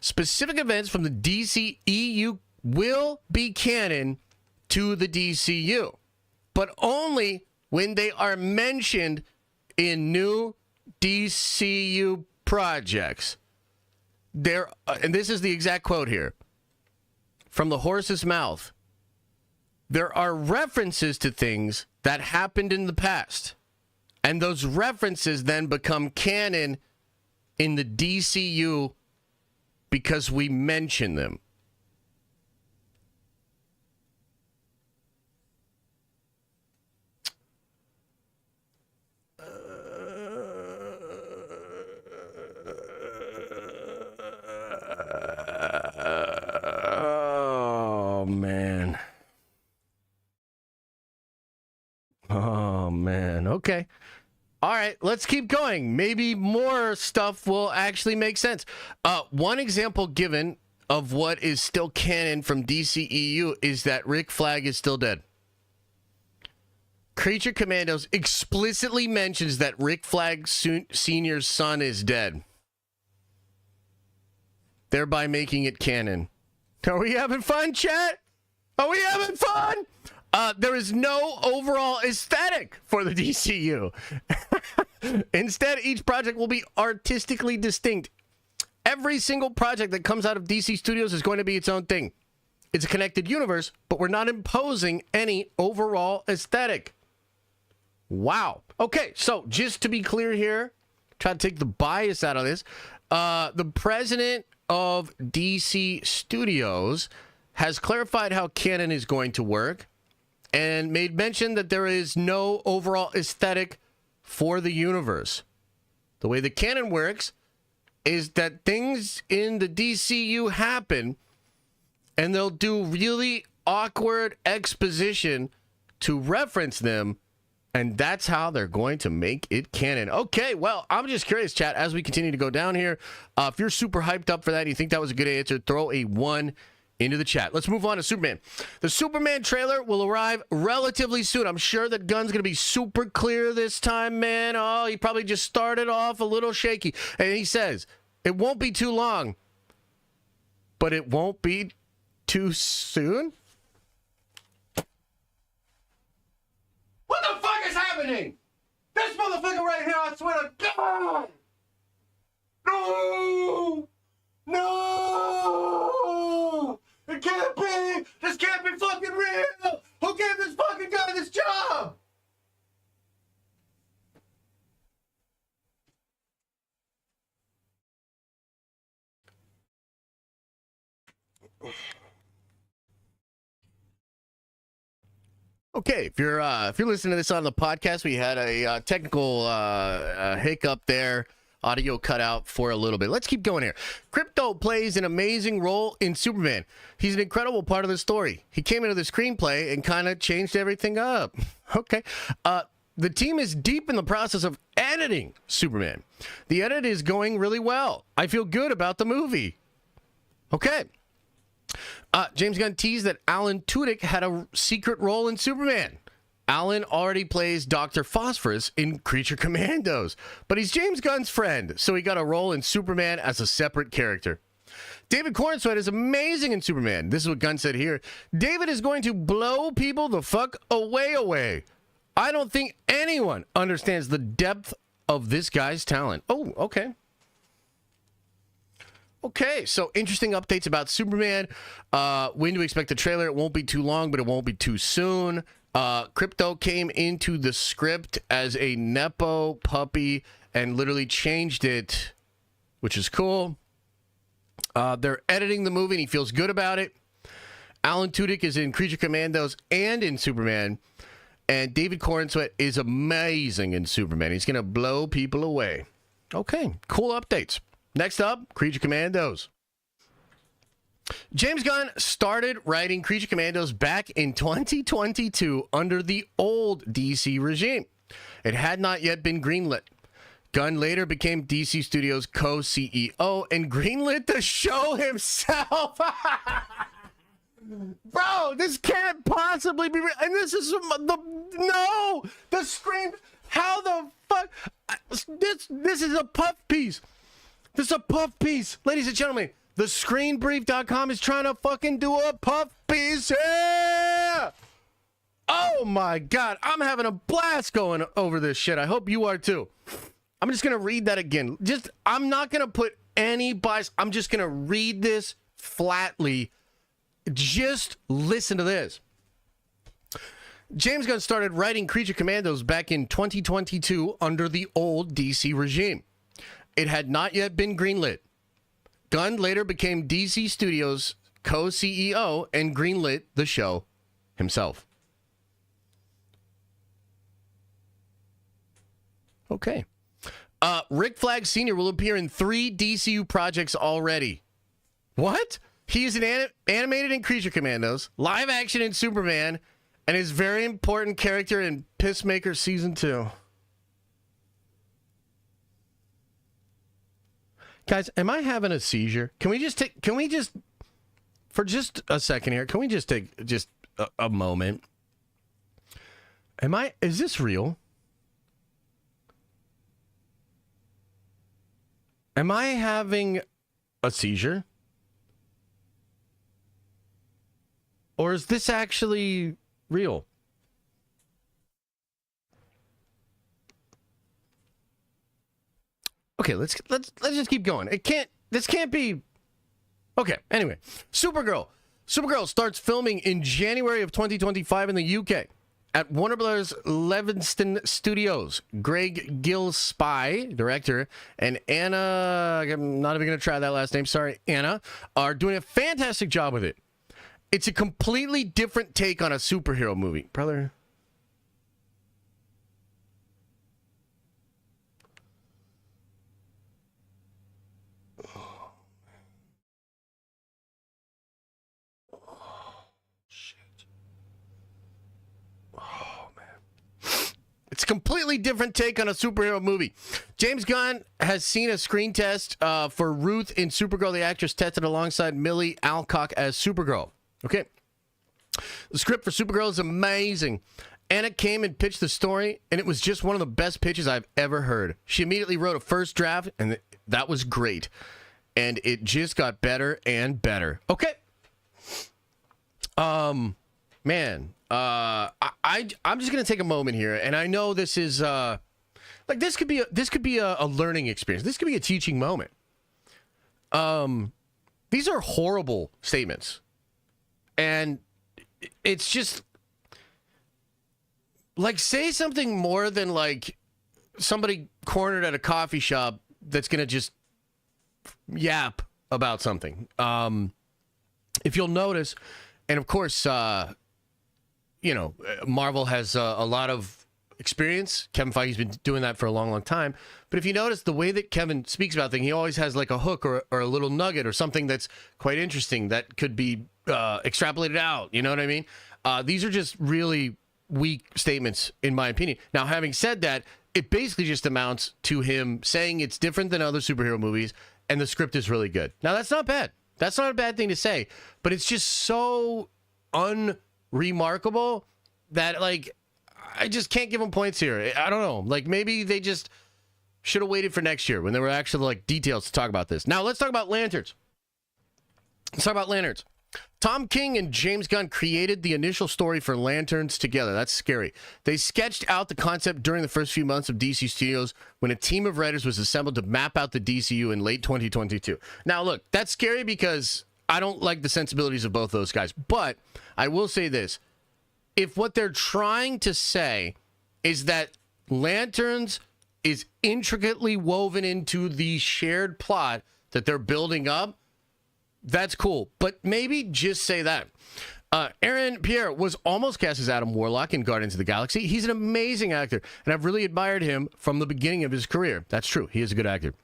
Specific events from the DCEU will be canon to the DCU, but only when they are mentioned in new DCU projects. There, and this is the exact quote here from the horse's mouth. There are references to things that happened in the past, and those references then become canon in the DCU because we mention them. Oh, man. Oh, man. Okay. All right, let's keep going. Maybe more stuff will actually make sense. One example given of what is still canon from DCEU is that Rick Flag is still dead. Creature Commandos explicitly mentions that Rick Flag Sr.'s son is dead, thereby making it canon. Are we having fun, chat? Are we having fun? There is no overall aesthetic for the DCU. Instead, each project will be artistically distinct. Every single project that comes out of DC Studios is going to be its own thing. It's a connected universe, but we're not imposing any overall aesthetic. Wow. Okay, so just to be clear here, try to take the bias out of this. The president of DC Studios has clarified how canon is going to work and made mention that there is no overall aesthetic for the universe. The way the canon works is that things in the DCU happen and they'll do really awkward exposition to reference them, and that's how they're going to make it canon. Okay, well, I'm just curious, chat, as we continue to go down here, if you're super hyped up for that and you think that was a good answer, throw a 1 into the chat. Let's move on to Superman. The Superman trailer will arrive relatively soon. I'm sure that Gunn's going to be super clear this time, man. Oh, he probably just started off a little shaky. And he says, it won't be too long, but it won't be too soon? What the fuck is happening? This motherfucker right here, I swear to God! No! No! It can't be! This can't be fucking real! Who gave this fucking guy this job? Okay, if you're listening to this on the podcast, we had a technical hiccup there. Audio cut out for a little bit. Let's keep going here. Crypto plays an amazing role in Superman. He's an incredible part of the story. He came into the screenplay and kind of changed everything up. Okay. The team is deep in the process of editing Superman. The edit is going really well. I feel good about the movie. Okay. James Gunn teased that Alan Tudyk had a secret role in Superman. Alan already plays Dr. Phosphorus in Creature Commandos, but he's James Gunn's friend, so he got a role in Superman as a separate character. David Cornsweet is amazing in Superman. This is what Gunn said here. David is going to blow people the fuck away. I don't think anyone understands the depth of this guy's talent. Oh, okay. Okay, so interesting updates about Superman. When do we expect the trailer? It won't be too long, but it won't be too soon. Crypto came into the script as a Nepo puppy and literally changed it, which is cool. They're editing the movie and he feels good about it. Alan Tudyk is in Creature Commandos and in Superman. And David Cornsweet is amazing in Superman. He's going to blow people away. Okay, cool updates. Next up, Creature Commandos. James Gunn started writing Creature Commandos back in 2022 under the old DC regime. It had not yet been greenlit. Gunn later became DC Studios co-CEO and greenlit the show himself. Bro, this can't possibly be real. And this is the screen. How the fuck? This is a puff piece. This is a puff piece. Ladies and gentlemen, the screenbrief.com is trying to fucking do a puff piece. Yeah! Oh my God. I'm having a blast going over this shit. I hope you are too. I'm just going to read that again. I'm not going to put any bias. I'm just going to read this flatly. Just listen to this. James Gunn started writing Creature Commandos back in 2022 under the old DC regime. It had not yet been greenlit. Gunn later became DC Studios co-CEO and greenlit the show himself. Okay. Rick Flag Sr. will appear in 3 DCU projects already. What? He is animated in Creature Commandos, live action in Superman, and is very important character in Peacemaker Season 2. Guys, am I having a seizure? Can we just, for just a second here, can we just take just a moment? Is this real? Am I having a seizure? Or is this actually real? Okay, let's just keep going. This can't be. Okay, anyway. Supergirl starts filming in January of 2025 in the UK at Warner Brothers Levingston Studios. Greg Gillespie, director, and Anna, I'm not even going to try that last name, sorry, Anna, are doing a fantastic job with it. It's a completely different take on a superhero movie. Brother. It's a completely different take on a superhero movie. James Gunn has seen a screen test for Ruth in Supergirl. The actress tested alongside Millie Alcock as Supergirl. Okay. The script for Supergirl is amazing. Anna came and pitched the story, and it was just one of the best pitches I've ever heard. She immediately wrote a first draft, and that was great. And it just got better and better. Okay. Man, I'm just gonna take a moment here, and I know this is like this could be a learning experience. This could be a teaching moment. These are horrible statements, and it's just like, say something more than like somebody cornered at a coffee shop that's gonna just yap about something. If you'll notice, and of course, you know, Marvel has a lot of experience. Kevin Feige's been doing that for a long, long time. But if you notice the way that Kevin speaks about things, he always has like a hook or a little nugget or something that's quite interesting that could be extrapolated out. You know what I mean? These are just really weak statements, in my opinion. Now, having said that, it basically just amounts to him saying it's different than other superhero movies and the script is really good. Now, that's not bad. That's not a bad thing to say. But it's just so unremarkable that, like, I just can't give them points here. I don't know. Like, maybe they just should have waited for next year when there were actually, like, details to talk about this. Now, let's talk about Lanterns. Tom King and James Gunn created the initial story for Lanterns together. That's scary. They sketched out the concept during the first few months of DC Studios when a team of writers was assembled to map out the DCU in late 2022. Now, look, that's scary because I don't like the sensibilities of both those guys. But I will say this. If what they're trying to say is that Lanterns is intricately woven into the shared plot that they're building up, that's cool. But maybe just say that. Aaron Pierre was almost cast as Adam Warlock in Guardians of the Galaxy. He's an amazing actor, and I've really admired him from the beginning of his career. That's true. He is a good actor.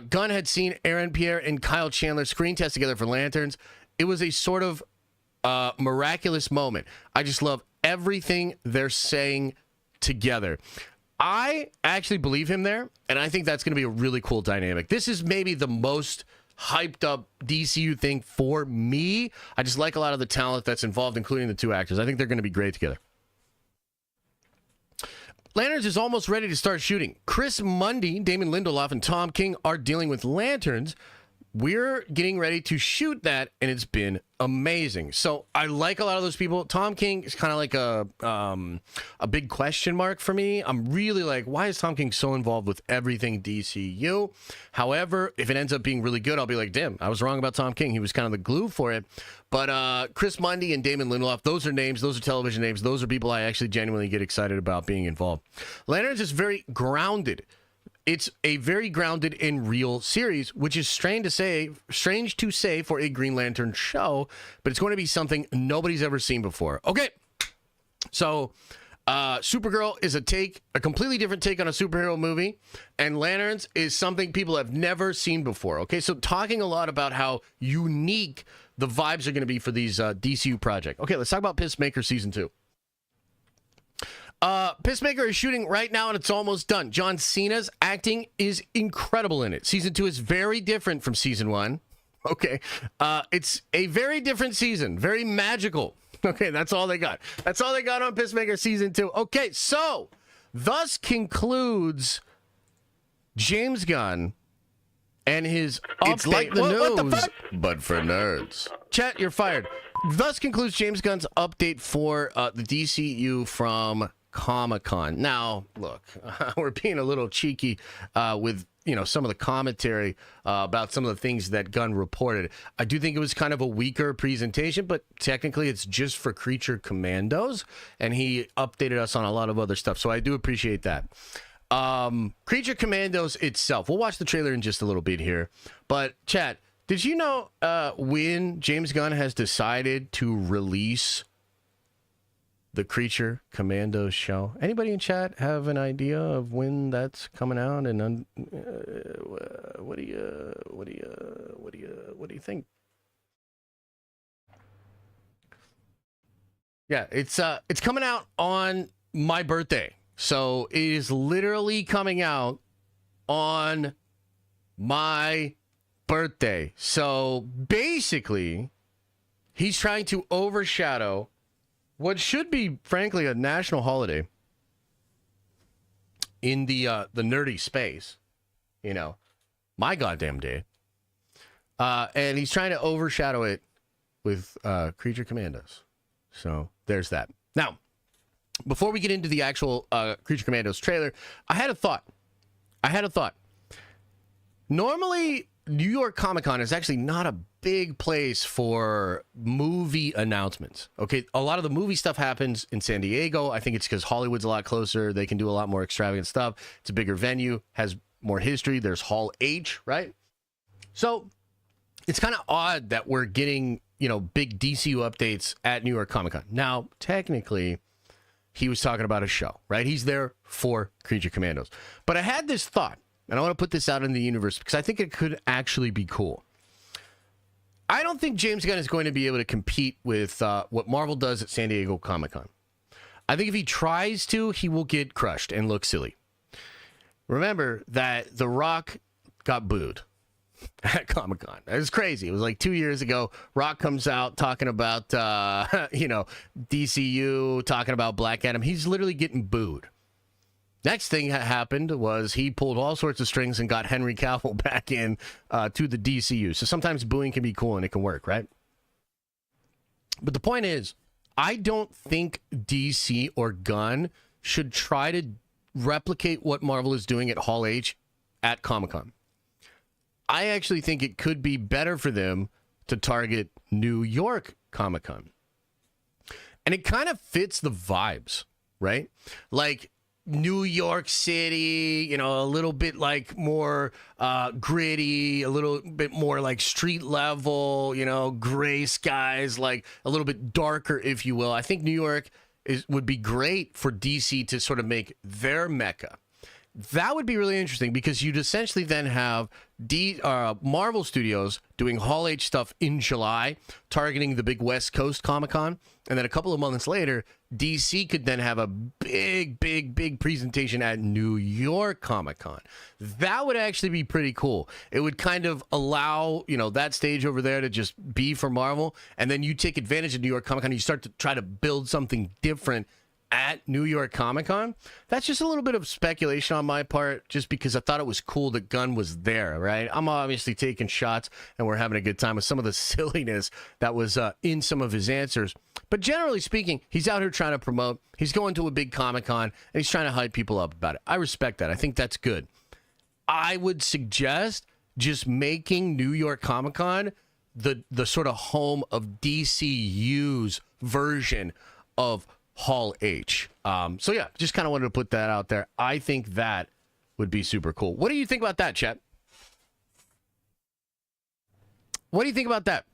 Gunn had seen Aaron Pierre and Kyle Chandler screen test together for Lanterns. It was a sort of miraculous moment. I just love everything they're saying together. I actually believe him there, and I think that's going to be a really cool dynamic. This is maybe the most hyped up DCU thing for me. I just like a lot of the talent that's involved, including the two actors. I think they're going to be great together. Lanterns is almost ready to start shooting. Chris Mundy, Damon Lindelof, and Tom King are dealing with Lanterns. We're getting ready to shoot that, and it's been amazing. So I like a lot of those people. Tom King is kind of like a big question mark for me. I'm really like, why is Tom King so involved with everything DCU? However, if it ends up being really good, I'll be like, damn, I was wrong about Tom King. He was kind of the glue for it. But Chris Mundy and Damon Lindelof, those are names. Those are television names. Those are people I actually genuinely get excited about being involved. Lanterns is very grounded. It's a very grounded in real series, which is strange to say for a Green Lantern show, but it's going to be something nobody's ever seen before. Okay, so Supergirl is a completely different take on a superhero movie, and Lanterns is something people have never seen before. Okay, so talking a lot about how unique the vibes are going to be for these DCU projects. Okay, let's talk about Peacemaker Season 2. Peacemaker is shooting right now, and it's almost done. John Cena's acting is incredible in it. Season 2 is very different from Season 1. Okay. It's a very different season. Very magical. Okay, that's all they got. That's all they got on Peacemaker Season 2. Okay, so thus concludes James Gunn and his update. It's like the news, but for nerds. Chat, you're fired. thus concludes James Gunn's update for the DCU from Comic-Con. Now, look, we're being a little cheeky with some of the commentary about some of the things that Gunn reported. I do think it was kind of a weaker presentation, but technically it's just for Creature Commandos, and he updated us on a lot of other stuff, so I do appreciate that. Creature Commandos itself, we'll watch the trailer in just a little bit here, but chat, did you know when James Gunn has decided to release the Creature Commandos show? Anybody in chat have an idea of when that's coming out? And what do you think? Yeah, it's coming out on my birthday. So it is literally coming out on my birthday. So basically, he's trying to overshadow what should be, frankly, a national holiday in the nerdy space. My goddamn day. And he's trying to overshadow it with Creature Commandos. So there's that. Now, before we get into the actual Creature Commandos trailer, I had a thought. Normally, New York Comic-Con is actually not a big place for movie announcements. Okay, a lot of the movie stuff happens in San Diego. I think it's because Hollywood's a lot closer. They can do a lot more extravagant stuff. It's a bigger venue, has more history. There's Hall H, right? So it's kind of odd that we're getting, big DCU updates at New York Comic-Con. Now, technically, he was talking about a show, right? He's there for Creature Commandos. But I had this thought, and I want to put this out in the universe because I think it could actually be cool. I don't think James Gunn is going to be able to compete with what Marvel does at San Diego Comic-Con. I think if he tries to, he will get crushed and look silly. Remember that The Rock got booed at Comic-Con. It was crazy. It was like 2 years ago. Rock comes out talking about, DCU, talking about Black Adam. He's literally getting booed. Next thing that happened was he pulled all sorts of strings and got Henry Cavill back in to the DCU. So sometimes booing can be cool and it can work, right? But the point is, I don't think DC or Gunn should try to replicate what Marvel is doing at Hall H at Comic-Con. I actually think it could be better for them to target New York Comic-Con. And it kind of fits the vibes, right? Like New York City, a little bit like more gritty, a little bit more like street level, gray skies, like a little bit darker, if you will. I think New York would be great for DC to sort of make their mecca. That would be really interesting because you'd essentially then have Marvel Studios doing Hall H stuff in July, targeting the big West Coast Comic-Con. And then a couple of months later, DC could then have a big presentation at New York Comic-Con. That would actually be pretty cool. It would kind of allow, that stage over there to just be for Marvel. And then you take advantage of New York Comic-Con. You start to try to build something different at New York Comic-Con. That's just a little bit of speculation on my part, just because I thought it was cool that Gunn was there, right? I'm obviously taking shots, and we're having a good time with some of the silliness that was in some of his answers. But generally speaking, he's out here trying to promote. He's going to a big Comic-Con, and he's trying to hype people up about it. I respect that. I think that's good. I would suggest just making New York Comic-Con the sort of home of DCU's version of Hall H. So yeah, just kind of wanted to put that out there. I think that would be super cool. What do you think about that, chat? What do you think about that?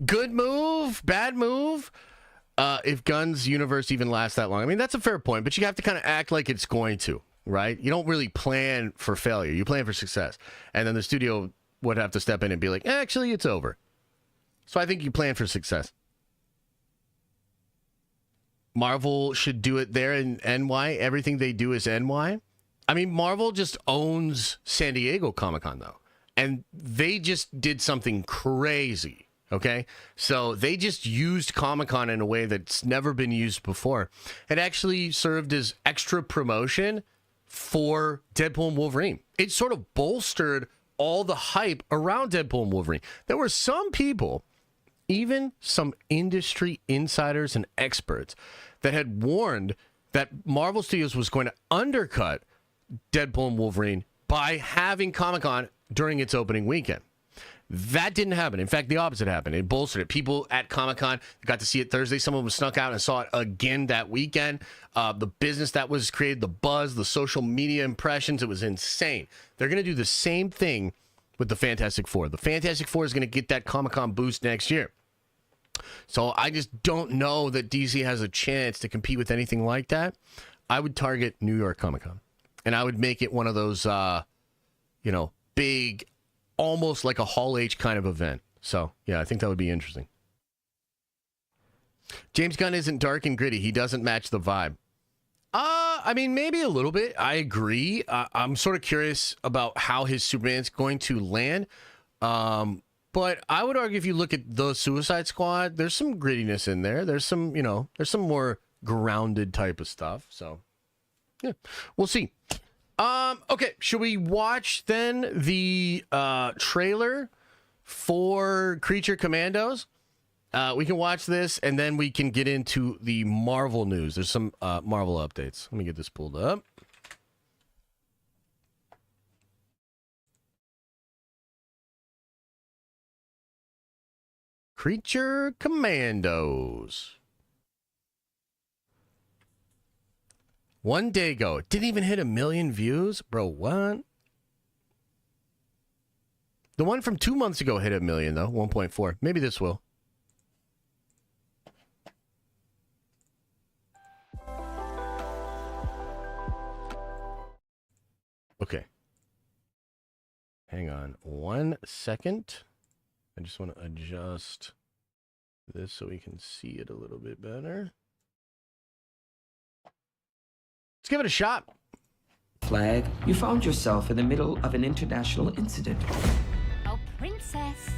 Good move? Bad move? If Gunn's universe even lasts that long. I mean, that's a fair point, but you have to kind of act like it's going to, right? You don't really plan for failure. You plan for success. And then the studio would have to step in and be like, actually, it's over. So I think you plan for success. Marvel should do it there in NY. Everything they do is NY. I mean, Marvel just owns San Diego Comic-Con, though. And they just did something crazy, okay? So they just used Comic-Con in a way that's never been used before. It actually served as extra promotion for Deadpool and Wolverine. It sort of bolstered all the hype around Deadpool and Wolverine. There were some people even some industry insiders and experts that had warned that Marvel Studios was going to undercut Deadpool and Wolverine by having Comic-Con during its opening weekend. That didn't happen. In fact, the opposite happened. It bolstered it. People at Comic-Con got to see it Thursday. Some of them snuck out and saw it again that weekend. The business that was created, the buzz, the social media impressions, it was insane. They're going to do the same thing with the Fantastic Four. The Fantastic Four is going to get that Comic-Con boost next year. So I just don't know that DC has a chance to compete with anything like that. I would target New York Comic-Con. And I would make it one of those, big, almost like a Hall H kind of event. So, yeah, I think that would be interesting. James Gunn isn't dark and gritty. He doesn't match the vibe. I mean, maybe a little bit. I agree. I'm sort of curious about how his Superman's going to land. But I would argue if you look at the Suicide Squad, there's some grittiness in there. There's some, there's some more grounded type of stuff. So, yeah, we'll see. Okay, should we watch then the trailer for Creature Commandos? We can watch this, and then we can get into the Marvel news. There's some Marvel updates. Let me get this pulled up. Creature Commandos. One day ago, it didn't even hit 1 million views. Bro, what? The one from 2 months ago hit 1 million, though. 1.4. Maybe this will. Okay. Hang on 1 second. I just want to adjust this so we can see it a little bit better. Let's give it a shot. Flag, you found yourself in the middle of an international incident. Oh, princess.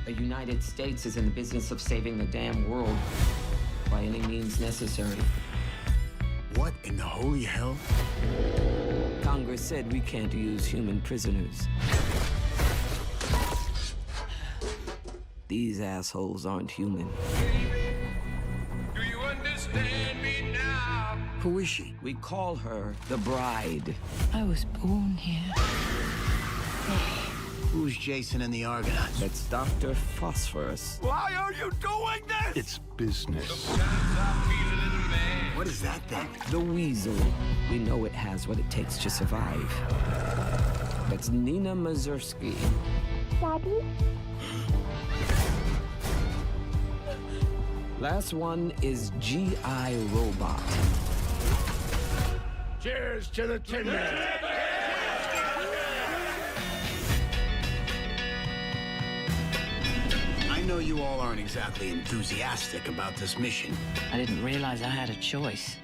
The United States is in the business of saving the damn world by any means necessary. What in the holy hell? Congress said we can't use human prisoners. These assholes aren't human. Do you understand me now? Who is she? We call her the Bride. I was born here. Who's Jason and the Argonauts? That's Dr. Phosphorus. Why are you doing this? It's business. What is that thing? The Weasel. We know it has what it takes to survive. That's Nina Mazursky. Daddy? Last one is G.I. Robot. Cheers to the Tin Man. I know you all aren't exactly enthusiastic about this mission. I didn't realize I had a choice.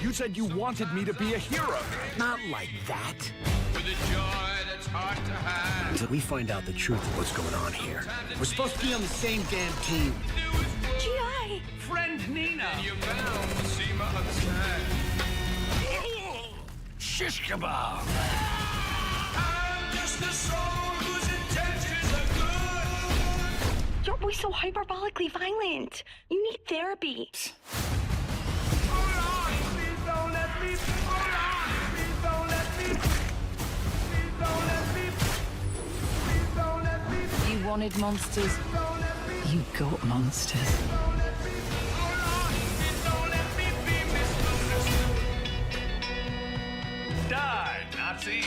You said you wanted me to be a hero. Not like that. With a joy that's hard to hide. Until we find out the truth of what's going on here. We're supposed to be on the same damn team. G.I. Friend Nina. You're bound to see my other side. Shish kebab. I'm just a soul whose intentions are good. You're always so hyperbolically violent. You need therapy. Hold on, please don't let me. Hold on, please don't let me. Please don't let me. Please don't let me. You wanted monsters. Don't let me. You got monsters. Don't let me. Hold on, please don't let me be misunderstood. Die, Nazi.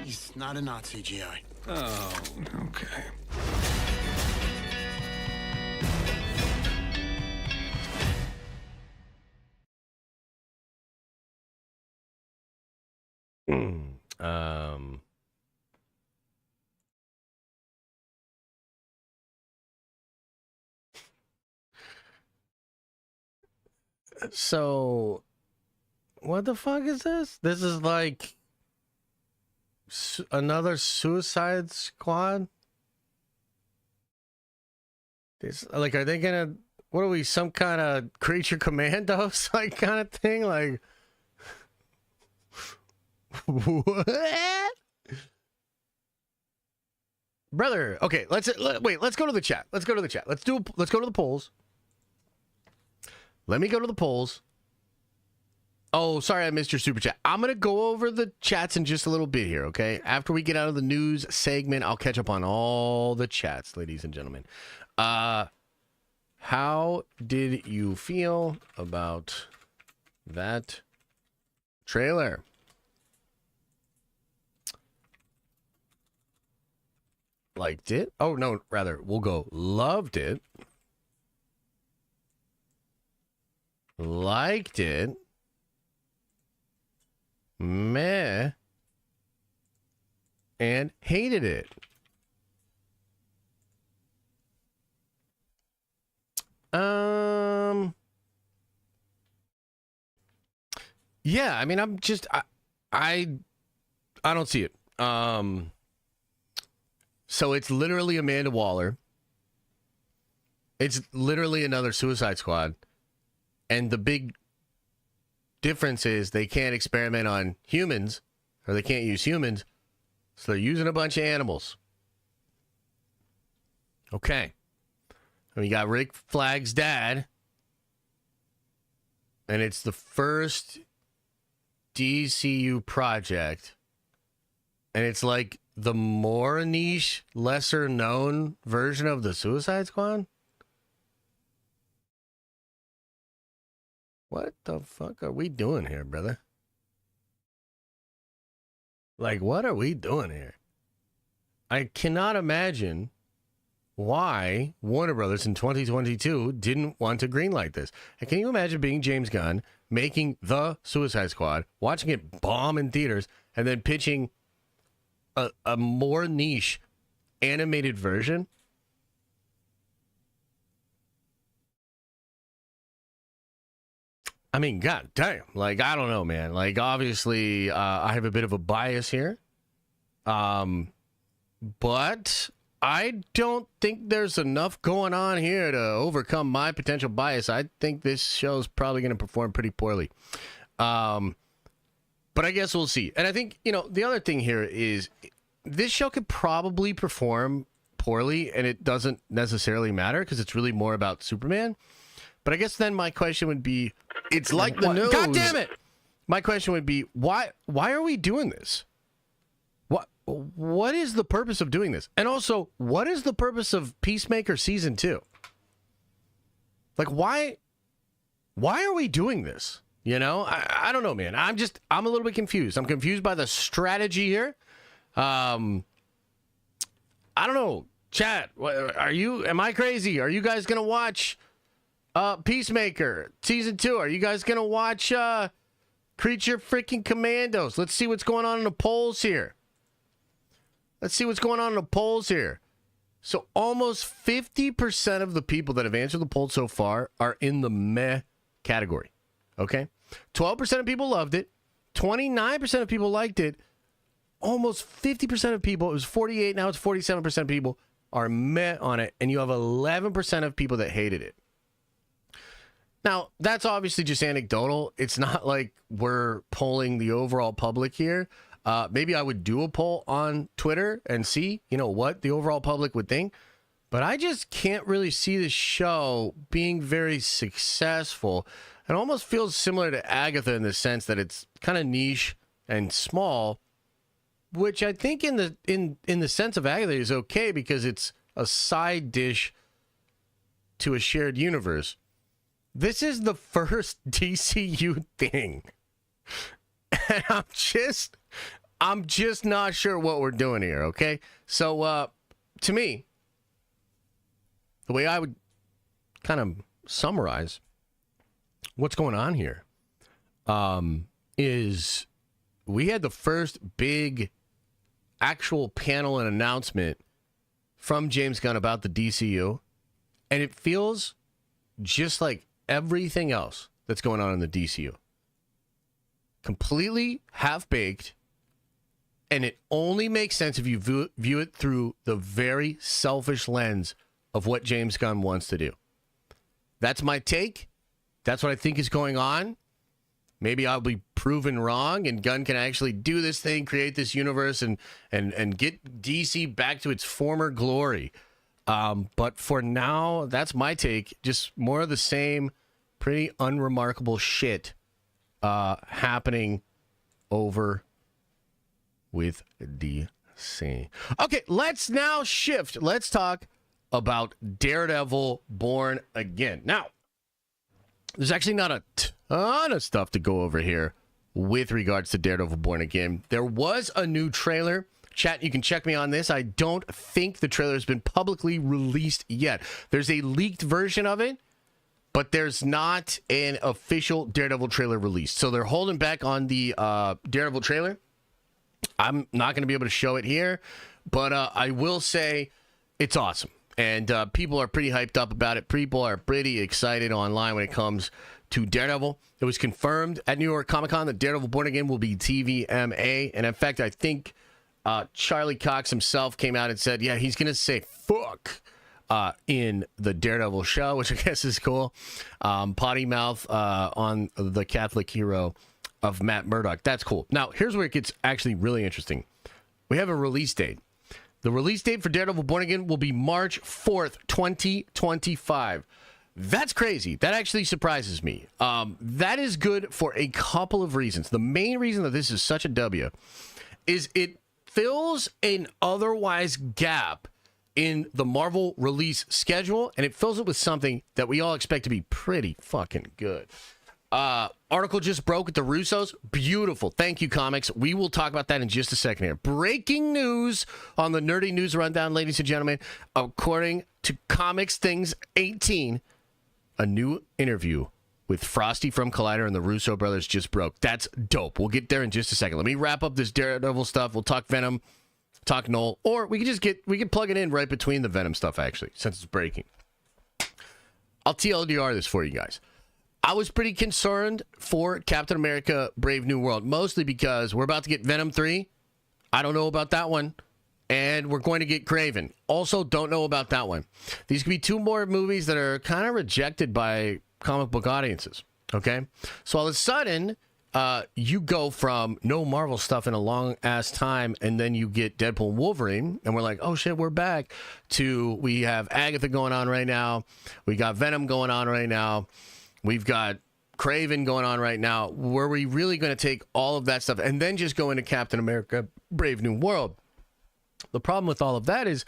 He's not a Nazi, G.I. Oh, okay. So, what the fuck is this? This is like another Suicide Squad? This, like, are they gonna, what are we, some kind of Creature Commandos, like, kind of thing? Like, what? brother. Okay, let's go to the chat. Let's go to the polls. Let me go to the polls. Oh, sorry, I missed your super chat. I'm going to go over the chats in just a little bit here, okay? After we get out of the news segment, I'll catch up on all the chats, ladies and gentlemen. How did you feel about that trailer? Liked it? Oh, no, rather, we'll go loved it. Liked it. Meh. And hated it. Yeah, I mean, I don't see it. So it's literally Amanda Waller. It's literally another Suicide Squad. And the big difference is they can't experiment on humans, or they can't use humans, so they're using a bunch of animals. Okay. And we got Rick Flag's dad, and it's the first DCU project, and it's like the more niche, lesser known version of the Suicide Squad. What the fuck are we doing here, brother? Like, what are we doing here? I cannot imagine why Warner Brothers in 2022 didn't want to greenlight this. And can you imagine being James Gunn, making the Suicide Squad, watching it bomb in theaters, and then pitching a more niche animated version? I mean, god damn. Like, I don't know, man. Like, obviously, I have a bit of a bias here. But I don't think there's enough going on here to overcome my potential bias. I think this show's probably going to perform pretty poorly. But I guess we'll see. And I think, the other thing here is this show could probably perform poorly, and it doesn't necessarily matter because it's really more about Superman. But I guess then my question would be, it's like the news. God damn it! My question would be, why are we doing this? What is the purpose of doing this? And also, what is the purpose of Peacemaker Season 2? Like, why are we doing this? I don't know, man. I'm a little bit confused. I'm confused by the strategy here. I don't know. Chat, am I crazy? Are you guys going to watch Peacemaker Season 2? Are you guys going to watch Creature freaking Commandos? Let's see what's going on in the polls here. So almost 50% of the people that have answered the poll so far are in the meh category. Okay? 12% of people loved it. 29% of people liked it. Almost 50% of people, it was 48, now it's 47% of people are meh on it. And you have 11% of people that hated it. Now, that's obviously just anecdotal. It's not like we're polling the overall public here. Maybe I would do a poll on Twitter and see, what the overall public would think. But I just can't really see the show being very successful. It almost feels similar to Agatha in the sense that it's kind of niche and small, which I think in the sense of Agatha is okay because it's a side dish to a shared universe. This is the first DCU thing. And I'm just not sure what we're doing here, okay? So, to me, the way I would kind of summarize what's going on here is we had the first big actual panel and announcement from James Gunn about the DCU, and it feels just like everything else that's going on in the DCU. Completely half-baked, and it only makes sense if you view it through the very selfish lens of what James Gunn wants to do. That's my take. That's what I think is going on. Maybe I'll be proven wrong, and Gunn can actually do this thing, create this universe, and get DC back to its former glory. But for now, that's my take. Just more of the same, pretty unremarkable shit happening over with DC. Okay, let's now shift. Let's talk about Daredevil Born Again. Now, there's actually not a ton of stuff to go over here with regards to Daredevil Born Again. There was a new trailer. Chat, you can check me on this. I don't think the trailer has been publicly released yet. There's a leaked version of it, but there's not an official Daredevil trailer released. So they're holding back on the Daredevil trailer. I'm not going to be able to show it here, but I will say it's awesome. And people are pretty hyped up about it. People are pretty excited online when it comes to Daredevil. It was confirmed at New York Comic Con that Daredevil Born Again will be TVMA. And in fact, I think Charlie Cox himself came out and said, yeah, he's going to say fuck in the Daredevil show, which I guess is cool. Potty mouth on the Catholic hero of Matt Murdock. That's cool. Now, here's where it gets actually really interesting. We have a release date. The release date for Daredevil Born Again will be March 4th, 2025. That's crazy. That actually surprises me. That is good for a couple of reasons. The main reason that this is such a W is it fills an otherwise gap in the Marvel release schedule, and it fills it with something that we all expect to be pretty fucking good. Article just broke with the Russos. Beautiful. Thank you, comics. We will talk about that in just a second here. Breaking news on the Nerdy News Rundown, ladies and gentlemen. According to Comics Things 18, a new interview with Frosty from Collider and the Russo brothers just broke. That's dope. We'll get there in just a second. Let me wrap up this Daredevil stuff. We'll talk Venom, talk Knoll, or we can plug it in right between the Venom stuff, actually, since it's breaking. I'll TLDR this for you guys. I was pretty concerned for Captain America Brave New World, mostly because we're about to get Venom 3. I don't know about that one. And we're going to get Kraven. Also, don't know about that one. These could be two more movies that are kind of rejected by comic book audiences. Okay? So all of a sudden, you go from no Marvel stuff in a long-ass time, and then you get Deadpool and Wolverine, and we're like, oh, shit, we're back, to we have Agatha going on right now. We got Venom going on right now. We've got Kraven going on right now. Were we really going to take all of that stuff and then just go into Captain America Brave New World? The problem with all of that is,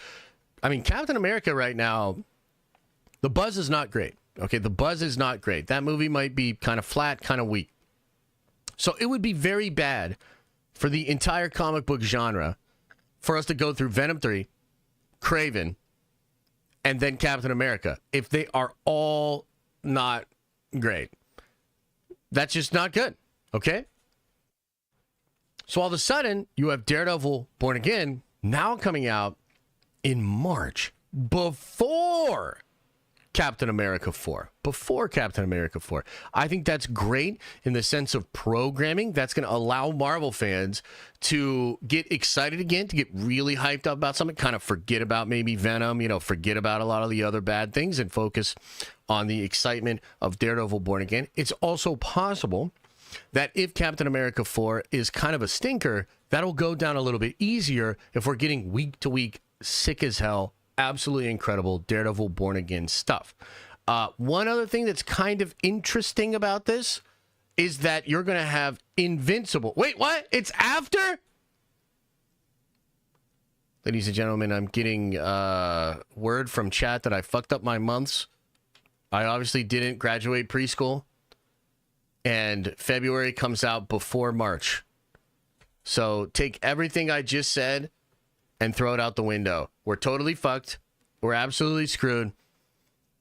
I mean, Captain America right now, the buzz is not great. Okay, the buzz is not great. That movie might be kind of flat, kind of weak. So it would be very bad for the entire comic book genre for us to go through Venom 3, Kraven, and then Captain America if they are all not great. That's just not good, okay? So all of a sudden, you have Daredevil Born Again now coming out in March before Captain America 4. Before Captain America 4. I think that's great in the sense of programming. That's going to allow Marvel fans to get excited again, to get really hyped up about something, kind of forget about maybe Venom, forget about a lot of the other bad things and focus on the excitement of Daredevil Born Again. It's also possible that if Captain America 4 is kind of a stinker, that'll go down a little bit easier if we're getting week to week, sick as hell, absolutely incredible Daredevil Born Again stuff. One other thing that's kind of interesting about this is that you're going to have Invincible. Wait, what? It's after? Ladies and gentlemen, I'm getting word from chat that I fucked up my months. I obviously didn't graduate preschool. And February comes out before March. So take everything I just said and throw it out the window. We're totally fucked. We're absolutely screwed.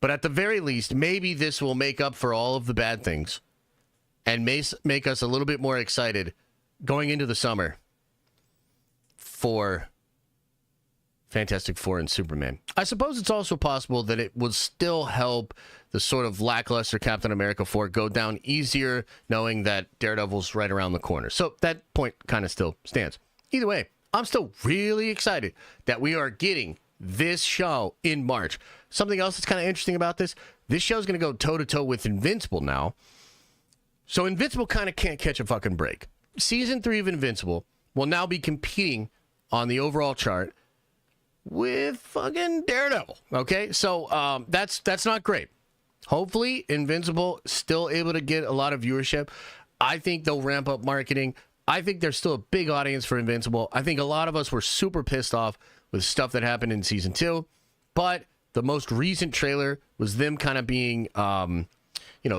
But at the very least, maybe this will make up for all of the bad things and make us a little bit more excited going into the summer for Fantastic Four and Superman. I suppose it's also possible that it will still help the sort of lackluster Captain America 4 go down easier, knowing that Daredevil's right around the corner. So that point kind of still stands. Either way, I'm still really excited that we are getting this show in March. Something else that's kind of interesting about this show is going to go toe-to-toe with Invincible now. So Invincible kind of can't catch a fucking break. Season 3 of Invincible will now be competing on the overall chart with fucking Daredevil. Okay, so that's not great. Hopefully, Invincible still able to get a lot of viewership. I think they'll ramp up marketing. I think there's still a big audience for Invincible. I think a lot of us were super pissed off with stuff that happened in season 2, but the most recent trailer was them kind of being,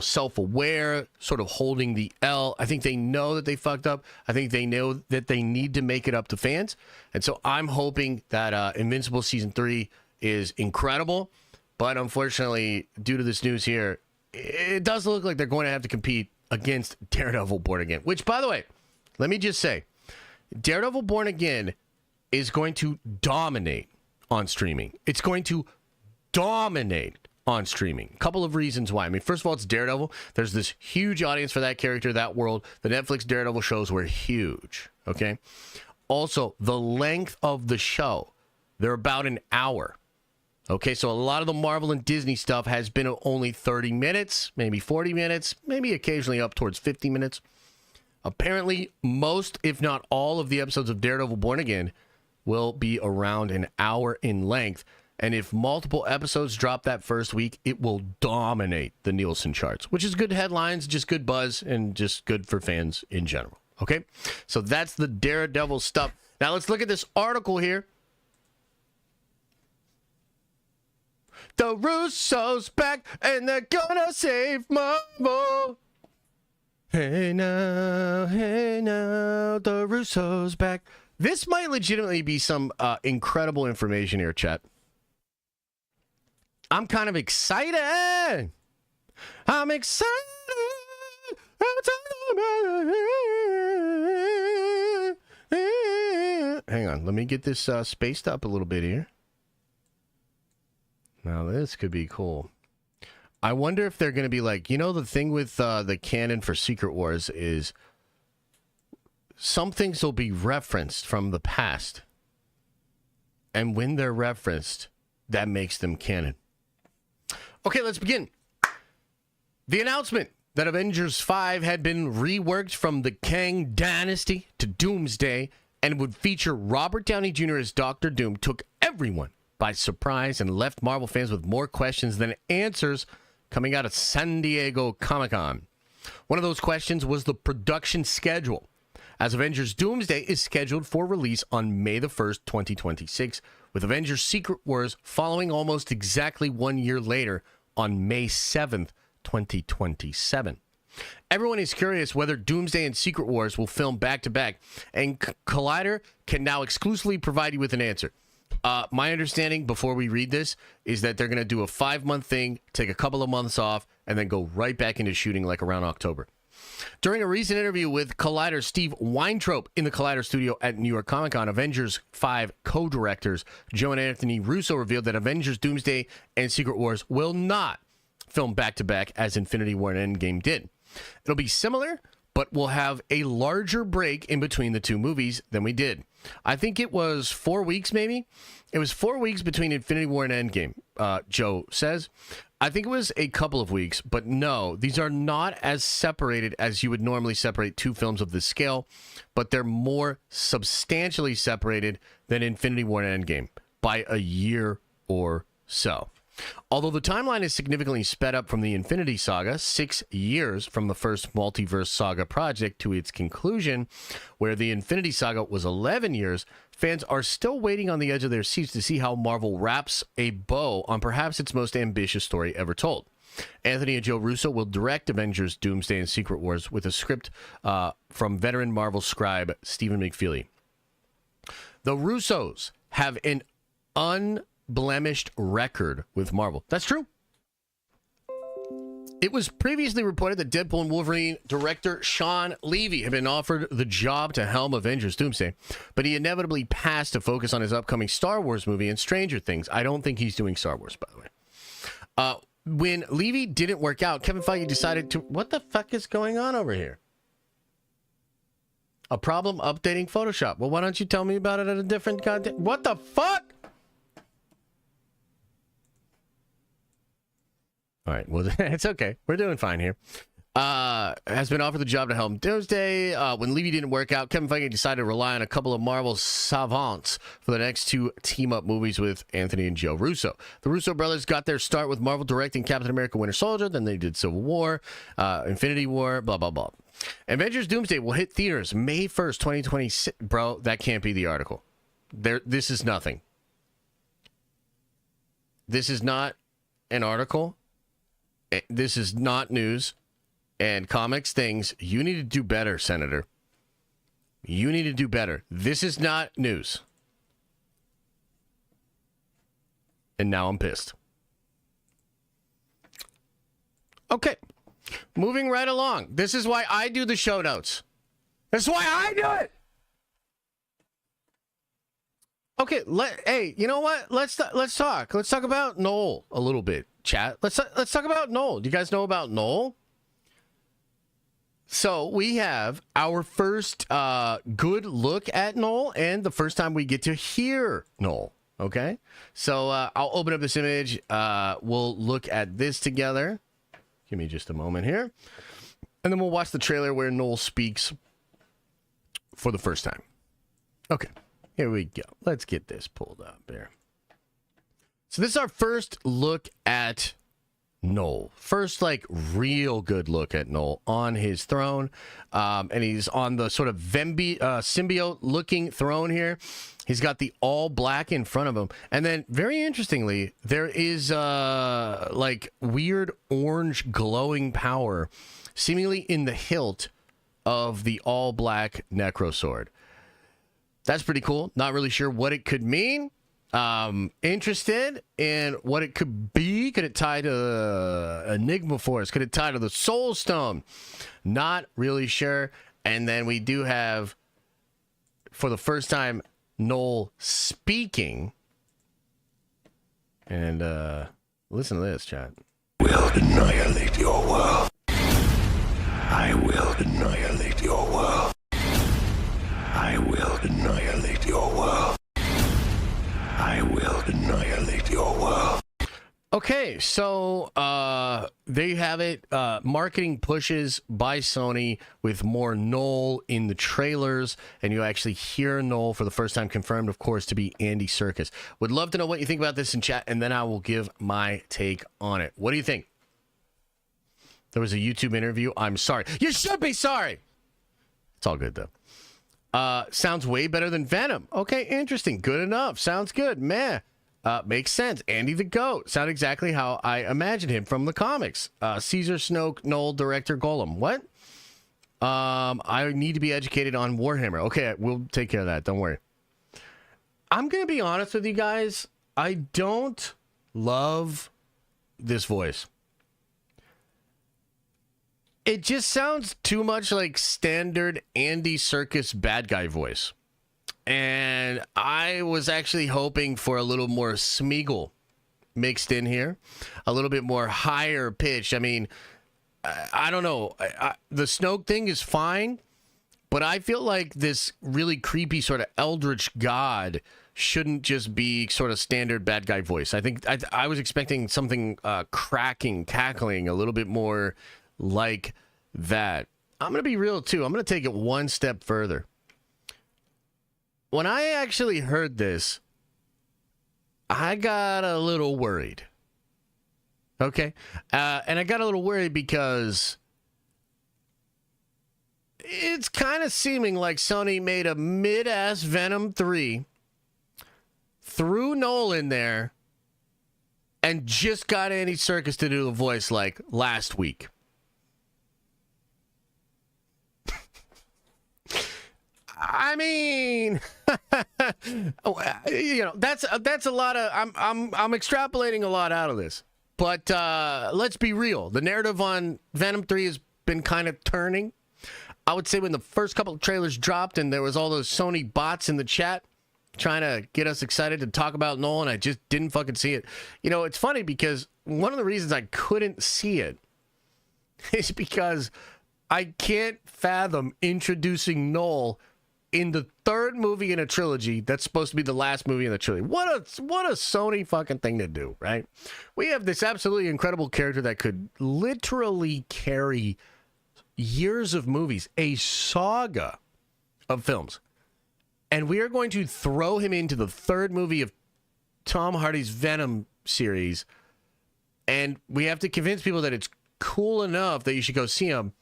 self-aware, sort of holding the L. I think they know that they fucked up. I think they know that they need to make it up to fans. And so I'm hoping that Invincible Season 3 is incredible. But unfortunately, due to this news here, it does look like they're going to have to compete against Daredevil Born Again. Which, by the way, let me just say, Daredevil Born Again is going to dominate on streaming. It's going to dominate on streaming. A couple of reasons why. I mean, first of all, it's Daredevil. There's this huge audience for that character, that world. The Netflix Daredevil shows were huge, okay? Also, the length of the show. They're about an hour. Okay, so a lot of the Marvel and Disney stuff has been only 30 minutes, maybe 40 minutes, maybe occasionally up towards 50 minutes. Apparently, most, if not all, of the episodes of Daredevil Born Again will be around an hour in length. And if multiple episodes drop that first week, it will dominate the Nielsen charts, which is good headlines, just good buzz, and just good for fans in general. Okay? So that's the Daredevil stuff. Now let's look at this article here. The Russos back, and they're gonna save Marvel. Hey now, the Russos back. This might legitimately be some incredible information here, chat. I'm kind of excited. I'm excited. Hang on, let me get this spaced up a little bit here. Now this could be cool. I wonder if they're going to be like, the thing with the canon for Secret Wars is some things will be referenced from the past. And when they're referenced, that makes them canon. Okay, let's begin. The announcement that Avengers 5 had been reworked from the Kang Dynasty to Doomsday and would feature Robert Downey Jr. as Dr. Doom took everyone by surprise and left Marvel fans with more questions than answers coming out of San Diego Comic-Con. One of those questions was the production schedule, as Avengers Doomsday is scheduled for release on May the 1st, 2026, with Avengers Secret Wars following almost exactly 1 year later on May 7th, 2027. Everyone is curious whether Doomsday and Secret Wars will film back-to-back, and Collider can now exclusively provide you with an answer. My understanding before we read this is that they're going to do a 5-month thing, take a couple of months off, and then go right back into shooting like around October. During a recent interview with Collider's Steve Weintraub in the Collider studio at New York Comic-Con, Avengers 5 co-directors Joe and Anthony Russo revealed that Avengers Doomsday and Secret Wars will not film back-to-back as Infinity War and Endgame did. It'll be similar, but we'll have a larger break in between the two movies than we did. I think it was 4 weeks, maybe. It was 4 weeks between Infinity War and Endgame, Joe says. I think it was a couple of weeks, but no, these are not as separated as you would normally separate two films of this scale, but they're more substantially separated than Infinity War and Endgame by a year or so. Although the timeline is significantly sped up from the Infinity Saga, 6 years from the first Multiverse Saga project to its conclusion, where the Infinity Saga was 11 years, fans are still waiting on the edge of their seats to see how Marvel wraps a bow on perhaps its most ambitious story ever told. Anthony and Joe Russo will direct Avengers Doomsday and Secret Wars with a script from veteran Marvel scribe Stephen McFeely. The Russos have an unblemished record with Marvel. That's true. It was previously reported that Deadpool and Wolverine director Sean Levy had been offered the job to helm Avengers Doomsday, but he inevitably passed to focus on his upcoming Star Wars movie and Stranger Things. I don't think he's doing Star Wars, by the way. When Levy didn't work out, Kevin Feige decided to... What the fuck is going on over here? A problem updating Photoshop. Well, why don't you tell me about it at a different content? What the fuck? All right, well, it's okay. We're doing fine here. has been offered the job to helm Doomsday. When Levy didn't work out, Kevin Feige decided to rely on a couple of Marvel savants for the next 2 team-up movies with Anthony and Joe Russo. The Russo brothers got their start with Marvel directing Captain America Winter Soldier, then they did Civil War, Infinity War, blah, blah, blah. Avengers Doomsday will hit theaters May 1st, 2026. Bro, that can't be the article. This is nothing. This is not an article. This is not news. And comics things, you need to do better, Senator. You need to do better. This is not news. And now I'm pissed. Okay. Moving right along. This is why I do the show notes. This is why I do it. Okay, hey, you know what? Let's talk. Let's talk about Noel a little bit, chat. Let's talk about Noel. Do you guys know about Noel? So we have our first good look at Noel and the first time we get to hear Noel. Okay, so I'll open up this image. We'll look at this together. Give me just a moment here, and then we'll watch the trailer where Noel speaks for the first time. Okay. Here we go. Let's get this pulled up here. So this is our first look at Noel. First, like, real good look at Noel on his throne. And he's on the sort of symbiote-looking throne here. He's got the all black in front of him. And then, very interestingly, there is, like, weird orange glowing power seemingly in the hilt of the all black Necrosword. That's pretty cool. Not really sure what it could mean. Interested in what it could be. Could it tie to Enigma Force? Could it tie to the Soul Stone? Not really sure. And then we do have, for the first time, Noel speaking. And listen to this, chat. Will annihilate your world. I will annihilate your world. I will annihilate your world. I will annihilate your world. Okay, so there you have it. Marketing pushes by Sony with more Noel in the trailers, and you actually hear Noel for the first time, confirmed, of course, to be Andy Serkis. Would love to know what you think about this in chat, and then I will give my take on it. What do you think? There was a YouTube interview. I'm sorry. You should be sorry. It's all good, though. Sounds way better than Venom. Okay, interesting. Good enough. Sounds good. Meh. Makes sense. Andy the Goat. Sound exactly how I imagined him from the comics. Caesar Snoke, Noel, director, Golem. What? I need to be educated on Warhammer. Okay, we'll take care of that. Don't worry. I'm going to be honest with you guys. I don't love this voice. It just sounds too much like standard Andy Serkis bad guy voice. And I was actually hoping for a little more Smeagol mixed in here. A little bit more higher pitch. I mean, I don't know. The Snoke thing is fine. But I feel like this really creepy sort of eldritch god shouldn't just be sort of standard bad guy voice. I think I was expecting something cracking, cackling, a little bit more like that. I'm going to be real, too. I'm going to take it one step further. When I actually heard this, I got a little worried. Okay? And I got a little worried because it's kind of seeming like Sony made a mid-ass Venom 3, threw Noel in there, and just got Andy Serkis to do the voice like last week. I mean, you know, that's a lot of, I'm extrapolating a lot out of this, but let's be real. The narrative on Venom 3 has been kind of turning. I would say when the first couple of trailers dropped and there was all those Sony bots in the chat trying to get us excited to talk about Nolan, I just didn't fucking see it. You know, it's funny because one of the reasons I couldn't see it is because I can't fathom introducing Noel in the third movie in a trilogy that's supposed to be the last movie in the trilogy. What a Sony fucking thing to do, right? We have this absolutely incredible character that could literally carry years of movies, a saga of films. And we are going to throw him into the third movie of Tom Hardy's Venom series. And we have to convince people that it's cool enough that you should go see him,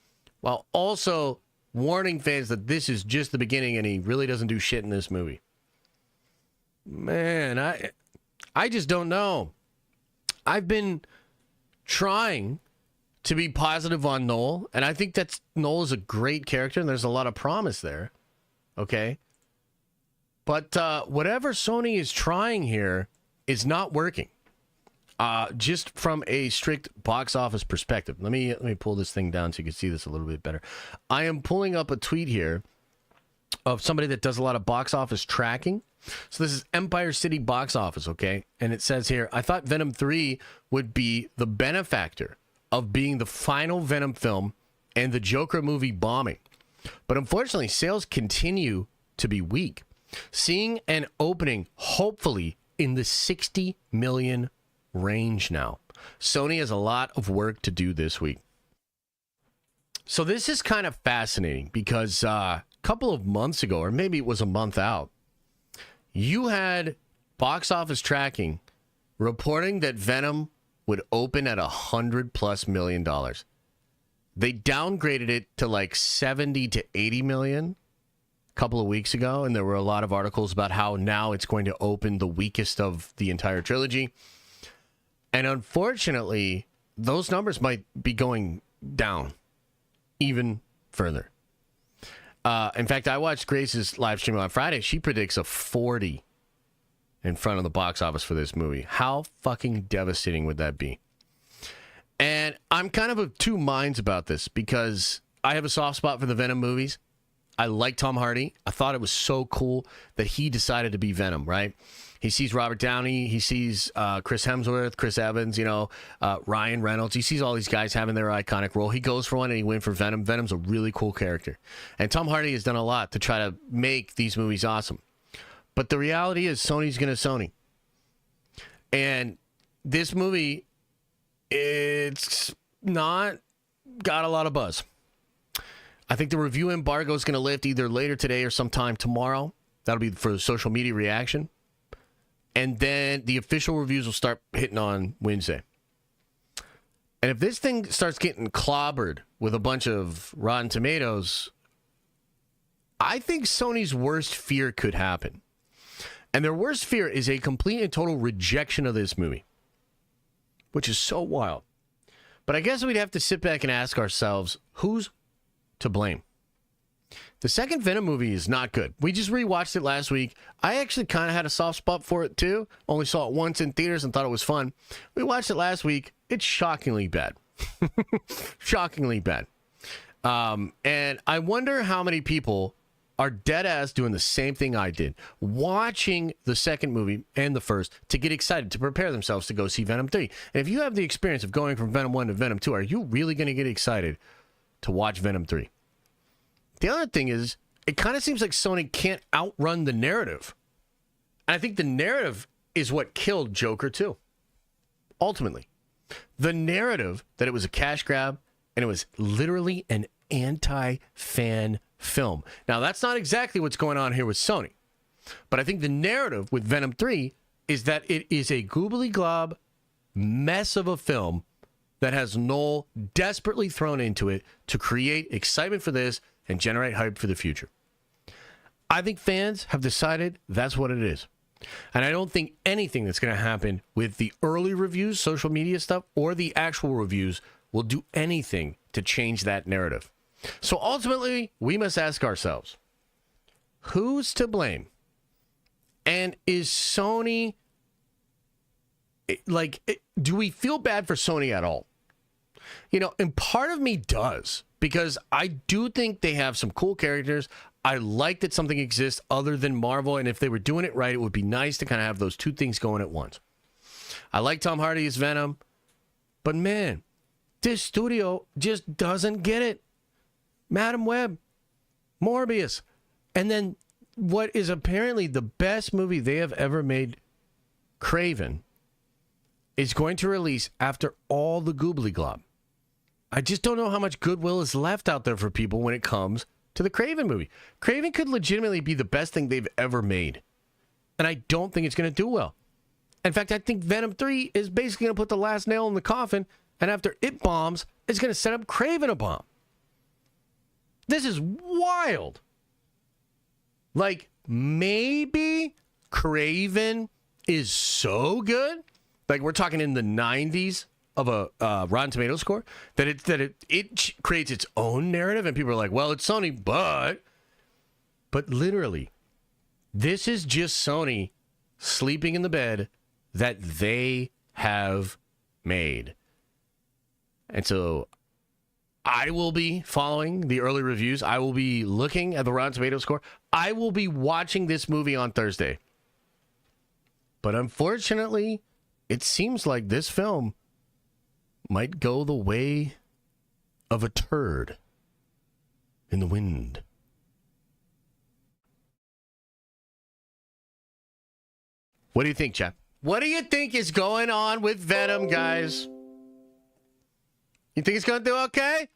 while also warning fans that this is just the beginning and he really doesn't do shit in this movie. Man, I just don't know. I've been trying to be positive on Noel, and I think Noel is a great character, and there's a lot of promise there. Okay? But whatever Sony is trying here is not working. Just from a strict box office perspective. Let me pull this thing down so you can see this a little bit better. I am pulling up a tweet here of somebody that does a lot of box office tracking. So this is Empire City Box Office, okay? And it says here, I thought Venom 3 would be the benefactor of being the final Venom film and the Joker movie bombing. But unfortunately, sales continue to be weak. Seeing an opening, hopefully, in the 60 million range now. Sony has a lot of work to do this week. So this is kind of fascinating because a couple of months ago, or maybe it was a month out, you had box office tracking reporting that Venom would open at $100+ million. They downgraded it to like 70 to 80 million a couple of weeks ago, and there were a lot of articles about how now it's going to open the weakest of the entire trilogy. And unfortunately, those numbers might be going down even further. In fact, I watched Grace's live stream on Friday. She predicts a 40 in front of the box office for this movie. How fucking devastating would that be? And I'm kind of of two minds about this because I have a soft spot for the Venom movies. I like Tom Hardy. I thought it was so cool that he decided to be Venom, right? He sees Robert Downey. He sees Chris Hemsworth, Chris Evans, Ryan Reynolds. He sees all these guys having their iconic role. He goes for one and he went for Venom. Venom's a really cool character. And Tom Hardy has done a lot to try to make these movies awesome. But the reality is Sony's going to Sony. And this movie, it's not got a lot of buzz. I think the review embargo is going to lift either later today or sometime tomorrow. That'll be for the social media reaction. And then the official reviews will start hitting on Wednesday. And if this thing starts getting clobbered with a bunch of Rotten Tomatoes, I think Sony's worst fear could happen. And their worst fear is a complete and total rejection of this movie, which is so wild. But I guess we'd have to sit back and ask ourselves, who's to blame? The second Venom movie is not good. We just rewatched it last week. I actually kind of had a soft spot for it too. Only saw it once in theaters and thought it was fun. We watched it last week. It's shockingly bad. Shockingly bad. And I wonder how many people are dead ass doing the same thing I did, watching the second movie and the first to get excited, to prepare themselves to go see Venom 3. And if you have the experience of going from Venom 1 to Venom 2, are you really going to get excited to watch Venom 3? The other thing is, it kind of seems like Sony can't outrun the narrative. And I think the narrative is what killed Joker 2. Ultimately. The narrative that it was a cash grab and it was literally an anti-fan film. Now, that's not exactly what's going on here with Sony. But I think the narrative with Venom 3 is that it is a goobly glob mess of a film that has Noel desperately thrown into it to create excitement for this and generate hype for the future. I think fans have decided that's what it is. And I don't think anything that's going to happen with the early reviews, social media stuff, or the actual reviews will do anything to change that narrative. So ultimately, we must ask ourselves, who's to blame? And is Sony, do we feel bad for Sony at all? And part of me does, because I do think they have some cool characters. I like that something exists other than Marvel, and if they were doing it right, it would be nice to kind of have those two things going at once. I like Tom Hardy as Venom, but man, this studio just doesn't get it. Madam Web, Morbius, and then what is apparently the best movie they have ever made, Craven, is going to release after all the goobly glob. I just don't know how much goodwill is left out there for people when it comes to the Kraven movie. Kraven could legitimately be the best thing they've ever made. And I don't think it's going to do well. In fact, I think Venom 3 is basically going to put the last nail in the coffin. And after it bombs, it's going to set up Kraven a bomb. This is wild. Like, maybe Kraven is so good. Like, we're talking in the 90s of a Rotten Tomatoes score, that it creates its own narrative, and people are like, well, it's Sony, but literally, this is just Sony sleeping in the bed that they have made. And so I will be following the early reviews. I will be looking at the Rotten Tomatoes score. I will be watching this movie on Thursday. But unfortunately, it seems like this film might go the way of a turd in the wind. What do you think, Chap? What do you think is going on with Venom, guys? You think it's going to do okay?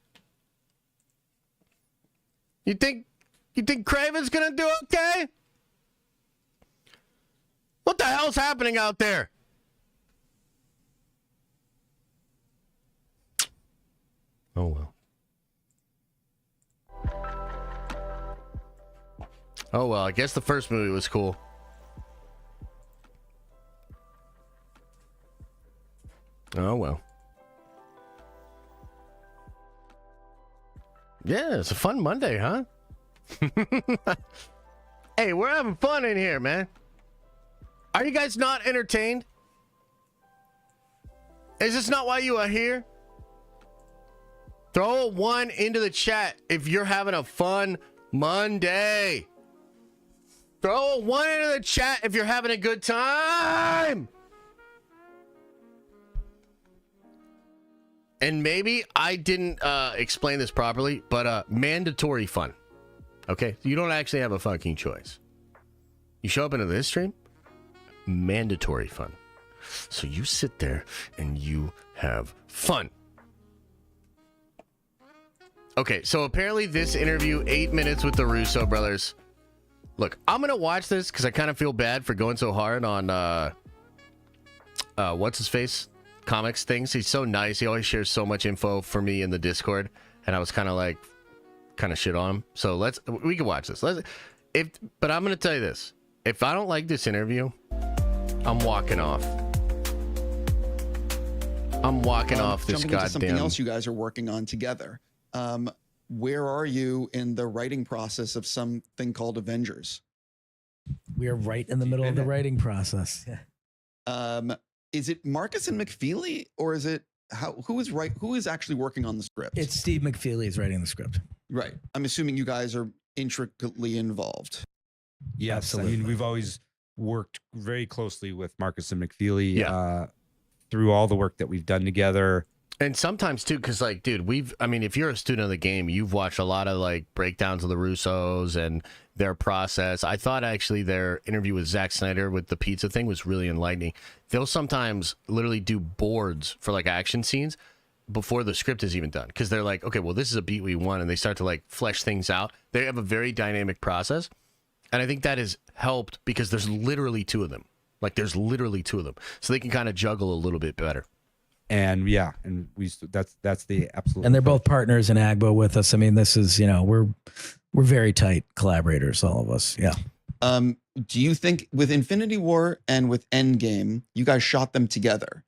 You think Kraven's going to do okay? What the hell's happening out there? Oh, well. Oh, well, I guess the first movie was cool. Oh, well. Yeah, it's a fun Monday, huh? Hey, we're having fun in here, man. Are you guys not entertained? Is this not why you are here? Throw a 1 into the chat if you're having a fun Monday. Throw a 1 into the chat if you're having a good time. And maybe I didn't explain this properly, but mandatory fun. Okay? You don't actually have a fucking choice. You show up into this stream, mandatory fun. So you sit there and you have fun. Okay, so apparently this interview, 8 minutes with the Russo brothers. Look, I'm going to watch this because I kind of feel bad for going so hard on, what's-his-face? Comics things. He's so nice. He always shares so much info for me in the Discord. And I was kind of like, shit on him. So we can watch this. But I'm going to tell you this. If I don't like this interview, I'm walking off. I'm walking off this jumping into something goddamn... else you guys are working on together. Where are you in the writing process of something called Avengers? We are right in the middle of the writing process. Yeah. Is it Marcus and McFeely, or is it who is actually working on the script? It's Steve McFeely is writing the script. Right. I'm assuming you guys are intricately involved. Yes, Absolutely. I mean, we've always worked very closely with Marcus and McFeely through all the work that we've done together. And sometimes too, because like, dude, if you're a student of the game, you've watched a lot of like breakdowns of the Russos and their process. I thought actually their interview with Zack Snyder with the pizza thing was really enlightening. They'll sometimes literally do boards for like action scenes before the script is even done, because they're like, okay, well, this is a beat we want, and they start to like flesh things out. They have a very dynamic process, and I think that has helped because there's literally 2 of them. Like, there's literally 2 of them, so they can kind of juggle a little bit better. And yeah, and that's the absolute. And they're both partners in Agbo with us. I mean, this is, we're very tight collaborators, all of us. Yeah. Do you think with Infinity War and with Endgame, you guys shot them together?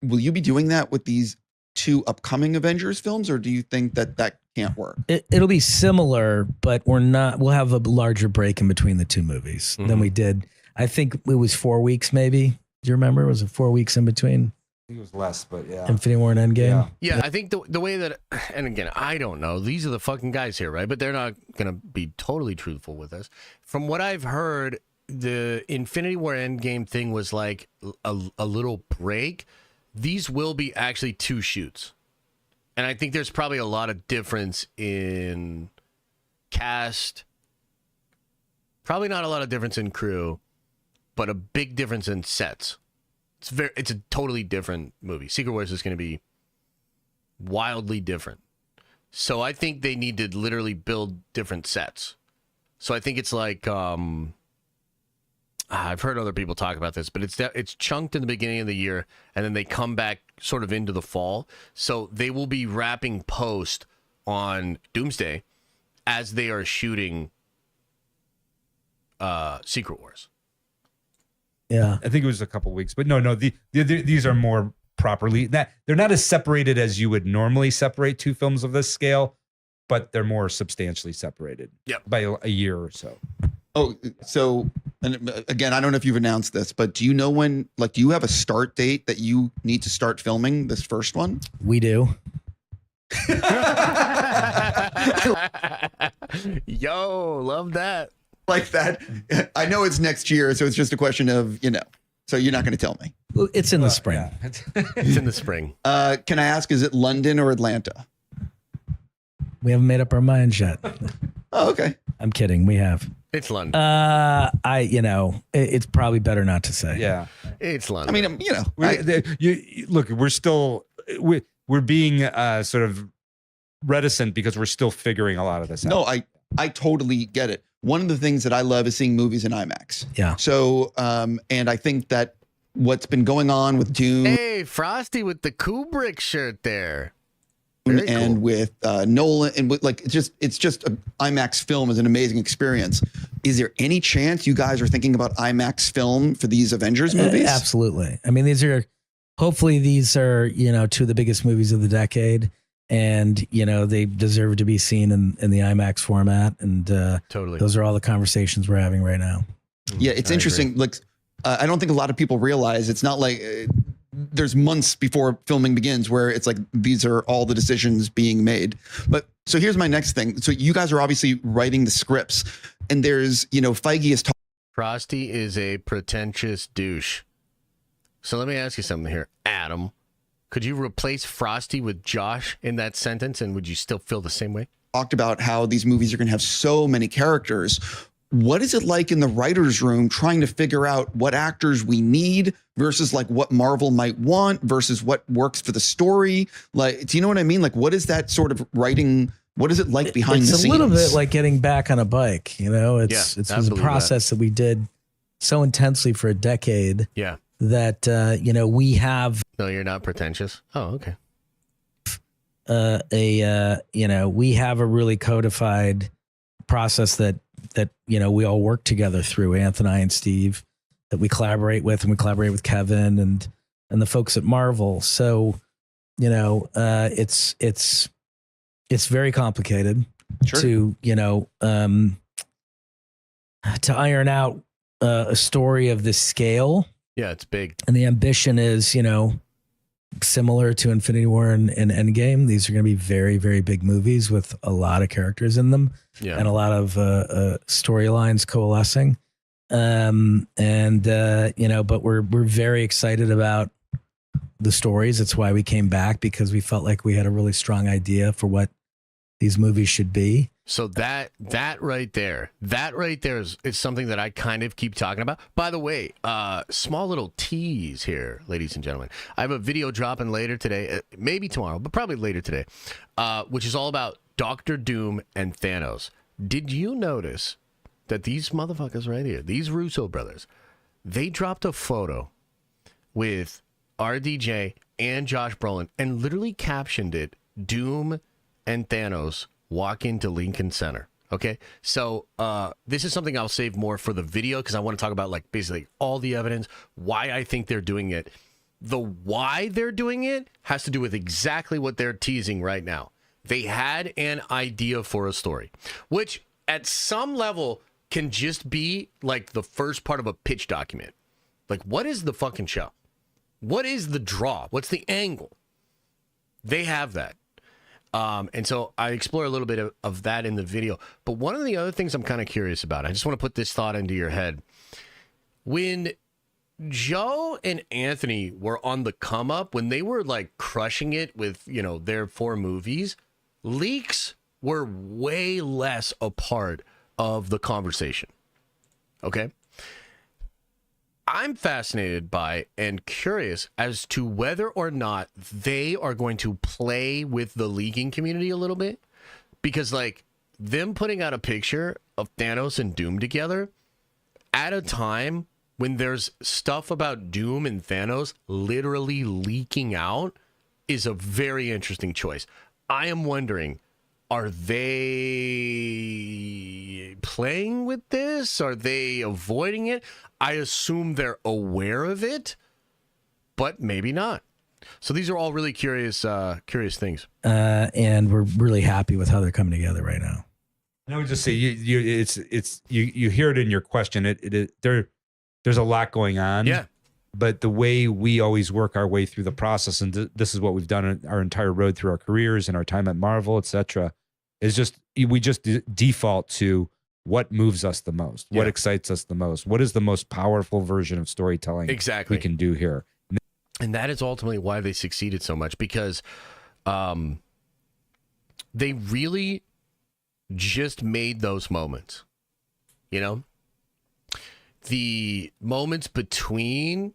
Will you be doing that with these 2 upcoming Avengers films, or do you think that can't work? It'll be similar, but we'll have a larger break in between the 2 movies than we did. I think it was 4 weeks, maybe. Do you remember? Was it 4 weeks in between? I think it was less, but yeah. Infinity War and Endgame? Yeah, I think the way that, and again, I don't know. These are the fucking guys here, right? But they're not going to be totally truthful with us. From what I've heard, the Infinity War Endgame thing was like a little break. These will be actually 2 shoots. And I think there's probably a lot of difference in cast. Probably not a lot of difference in crew, but a big difference in sets. It's a totally different movie. Secret Wars is going to be wildly different. So I think they need to literally build different sets. So I think it's like I've heard other people talk about this, but it's chunked in the beginning of the year, and then they come back sort of into the fall. So they will be wrapping post on Doomsday as they are shooting Secret Wars. Yeah, I think it was a couple weeks, but no, these are more properly that they're not as separated as you would normally separate two films of this scale, but they're more substantially separated. By a year or so. Oh, so, and again, I don't know if you've announced this, but do you know when, like, do you have a start date that you need to start filming this first one? We do. Yo, love that. Like that. I know it's next year, so it's just a question of, so you're not going to tell me. Well, it's in the spring. Yeah. It's in the spring. Can I ask, is it London or Atlanta? We haven't made up our minds yet. Oh, okay. I'm kidding. We have. It's London. It's probably better not to say. Yeah. It's London. I mean, Look, we're still we're being sort of reticent because we're still figuring a lot of this out. No, I totally get it. One of the things that I love is seeing movies in IMAX. Yeah. So, and I think that what's been going on with Dune Hey, Frosty with the Kubrick shirt there. Very and cool. with Nolan and with, like, it's just an IMAX film is an amazing experience. Is there any chance you guys are thinking about IMAX film for these Avengers movies? Absolutely. I mean, hopefully these are, two of the biggest movies of the decade, and, they deserve to be seen in the IMAX format. And Totally. those are all the conversations we're having right now. Yeah, it's interesting. Like, I don't think a lot of people realize it's not like there's months before filming begins where it's like these are all the decisions being made. But so here's my next thing. So you guys are obviously writing the scripts, and there's, Feige is talking. Frosty is a pretentious douche. So let me ask you something here, Adam. Could you replace Frosty with Josh in that sentence, and would you still feel the same way? Talked about how these movies are going to have so many characters. What is it like in the writer's room trying to figure out what actors we need versus like what Marvel might want versus what works for the story? Like, do you know what I mean? Like, what is that sort of writing? What is it like behind the scenes? It's a little bit like getting back on a bike. It was a believe process that we did so intensely for a decade. Yeah. That, we have. No, you're not pretentious. Oh, okay. We have a really codified process that we all work together through, Anthony and Steve, that we collaborate with, and we collaborate with Kevin and the folks at Marvel. So, it's very complicated to iron out a story of this scale. Yeah, it's big. And the ambition is, similar to Infinity War and Endgame. These are going to be very, very big movies with a lot of characters in them and a lot of storylines coalescing. But we're very excited about the stories. It's why we came back, because we felt like we had a really strong idea for what these movies should be. So that right there is something that I kind of keep talking about. By the way, small little tease here, ladies and gentlemen. I have a video dropping later today, maybe tomorrow, but probably later today, which is all about Doctor Doom and Thanos. Did you notice that these motherfuckers right here, these Russo brothers, they dropped a photo with RDJ and Josh Brolin and literally captioned it, Doom and Thanos walk into Lincoln Center. Okay, so this is something I'll save more for the video, because I want to talk about like basically all the evidence, why I think they're doing it. The why they're doing it has to do with exactly what they're teasing right now. They had an idea for a story, which at some level can just be like the first part of a pitch document. Like, what is the fucking show? What is the draw? What's the angle? They have that. And so I explore a little bit of that in the video. But one of the other things I'm kind of curious about, I just want to put this thought into your head. When Joe and Anthony were on the come up, when they were like crushing it with, their 4 movies, leaks were way less a part of the conversation. Okay? I'm fascinated by and curious as to whether or not they are going to play with the leaking community a little bit. Because, like, them putting out a picture of Thanos and Doom together at a time when there's stuff about Doom and Thanos literally leaking out is a very interesting choice. I am wondering, are they playing with this? Are they avoiding it? I assume they're aware of it, but maybe not. So these are all really curious things. And we're really happy with how they're coming together right now. And I would just say, you hear it in your question. There's a lot going on. Yeah. But the way we always work our way through the process, and this is what we've done our entire road through our careers and our time at Marvel, etc., is just we just default to what moves us the most, what excites us the most, what is the most powerful version of storytelling we can do here. And that is ultimately why they succeeded so much, because they really just made those moments. You know? The moments between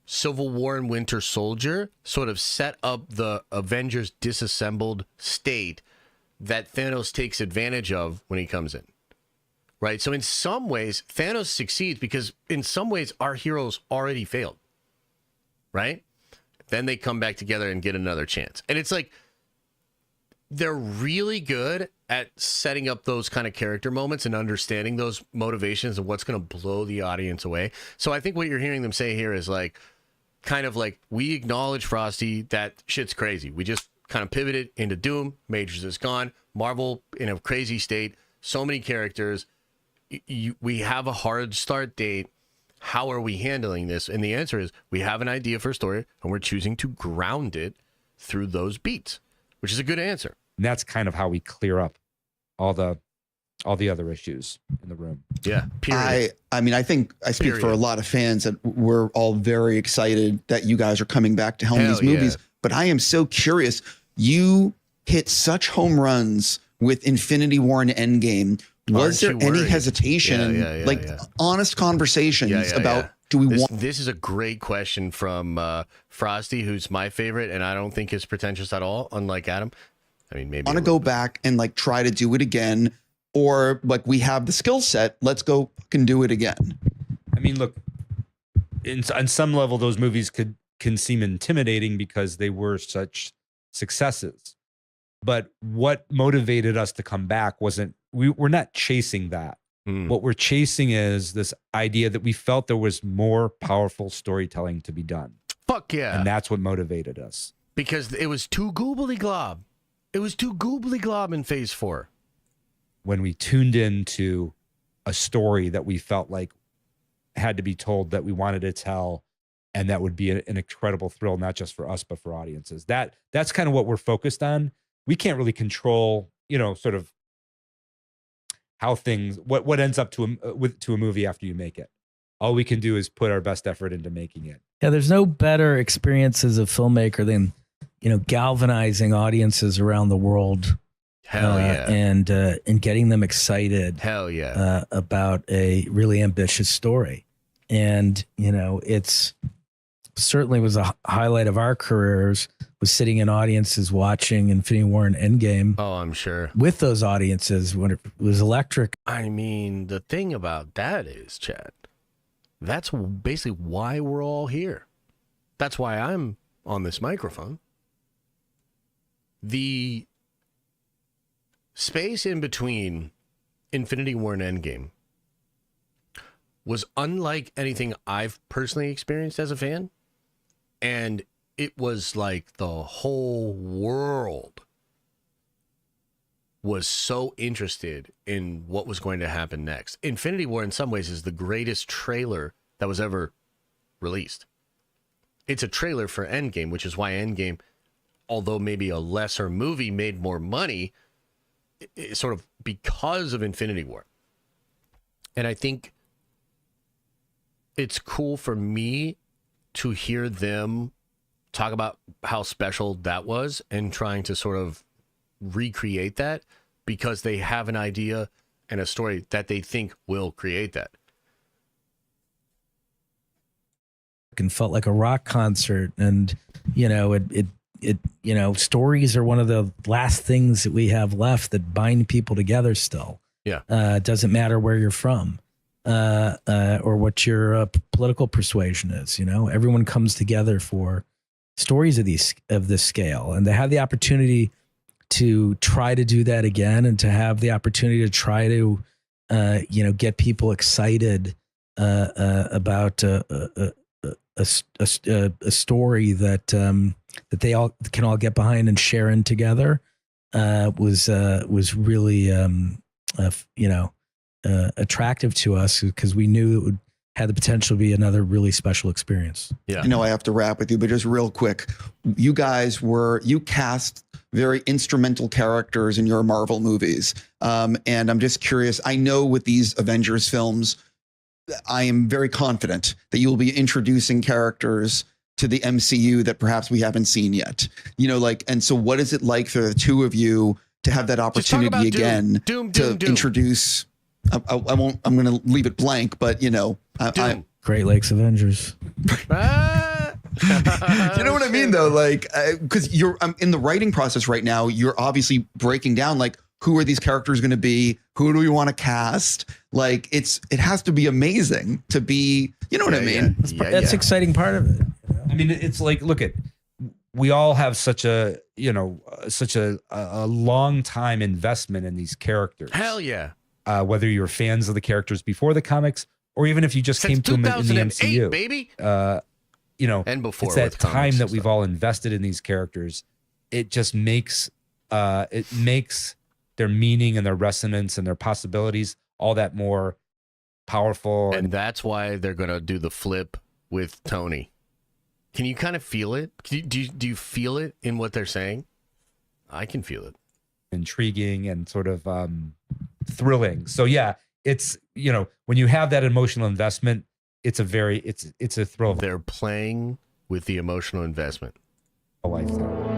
Civil War and Winter Soldier sort of set up the Avengers disassembled state that Thanos takes advantage of when he comes in. Right? So in some ways, Thanos succeeds because in some ways our heroes already failed. Right? Then they come back together and get another chance. And it's like they're really good at setting up those kind of character moments and understanding those motivations and what's going to blow the audience away. So I think what you're hearing them say here is like, kind of like, we acknowledge, Frosty, that shit's crazy. We just kind of pivoted into Doom. Majors is gone. Marvel in a crazy state. So many characters. We have a hard start date. How are we handling this? And the answer is we have an idea for a story and we're choosing to ground it through those beats, which is a good answer. And that's kind of how we clear up all the other issues in the room. Yeah. Period. I mean, I think I speak for a lot of fans that we're all very excited that you guys are coming back to helm these movies. But I am so curious. You hit such home runs with Infinity War and Endgame. Was there any hesitation, honest conversations about, do we want... This is a great question from Frosty, who's my favorite, and I don't think is pretentious at all, unlike Adam. I mean, maybe... want to go back and like try to do it again, or like we have the skill set, let's go and do it again. I mean, look, on some level, those movies can seem intimidating because they were such successes. But what motivated us to come back wasn't, we're not chasing that. What we're chasing is this idea that we felt there was more powerful storytelling to be done. Fuck yeah. And that's what motivated us. Because it was too goobly glob. It was too goobly glob in Phase 4. When we tuned into a story that we felt like had to be told, that we wanted to tell, and that would be an incredible thrill, not just for us, but for audiences. That's kind of what we're focused on. We can't really control, sort of how things, what ends up to a movie after you make it. All we can do is put our best effort into making it. Yeah, there's no better experience as a filmmaker than, galvanizing audiences around the world. Hell yeah. And getting them excited. Hell yeah. About a really ambitious story. And, it's certainly was a highlight of our careers, was sitting in audiences watching Infinity War and Endgame. Oh, I'm sure. With those audiences when it was electric. I mean, the thing about that is, Chad, that's basically why we're all here. That's why I'm on this microphone. The space in between Infinity War and Endgame was unlike anything I've personally experienced as a fan. And it was like the whole world was so interested in what was going to happen next. Infinity War, in some ways, is the greatest trailer that was ever released. It's a trailer for Endgame, which is why Endgame, although maybe a lesser movie, made more money, sort of because of Infinity War. And I think it's cool for me to hear them talk about how special that was and trying to sort of recreate that because they have an idea and a story that they think will create that. and felt like a rock concert. And, you know, stories are one of the last things that we have left that bind people together still. Yeah. It doesn't matter where you're from or what your political persuasion is. You know, everyone comes together for stories of this scale, and they have the opportunity to try to do that again, and to have the opportunity to try to, get people excited about a story that they all can all get behind and share in together. Was really attractive to us, because we knew it had the potential to be another really special experience. Yeah. I know I have to wrap with you, but just real quick, you cast very instrumental characters in your Marvel movies. And I'm just curious, I know with these Avengers films, I am very confident that you will be introducing characters to the MCU that perhaps we haven't seen yet. And so what is it like for the two of you to have that opportunity again Doom. introduce? I'm going to leave it blank, but Great Lakes Avengers. You know what I mean, though? Like, because I'm in the writing process right now, you're obviously breaking down, like, who are these characters going to be? Who do we want to cast? Like, it has to be amazing to be, you know what I mean? That's the exciting part of it. I mean, it's like, look at, we all have such a long time investment in these characters. Hell yeah. Whether you're fans of the characters before the comics, or even if you just came to them in the MCU, baby. And before, it's that time that we've all invested in these characters. It just makes their meaning and their resonance and their possibilities all that more powerful. And that's why they're going to do the flip with Tony. Can you kind of feel it? Do you feel it in what they're saying? I can feel it. Intriguing and sort of thrilling. So yeah, it's, when you have that emotional investment, it's a thrill. They're playing with the emotional investment. A lifetime.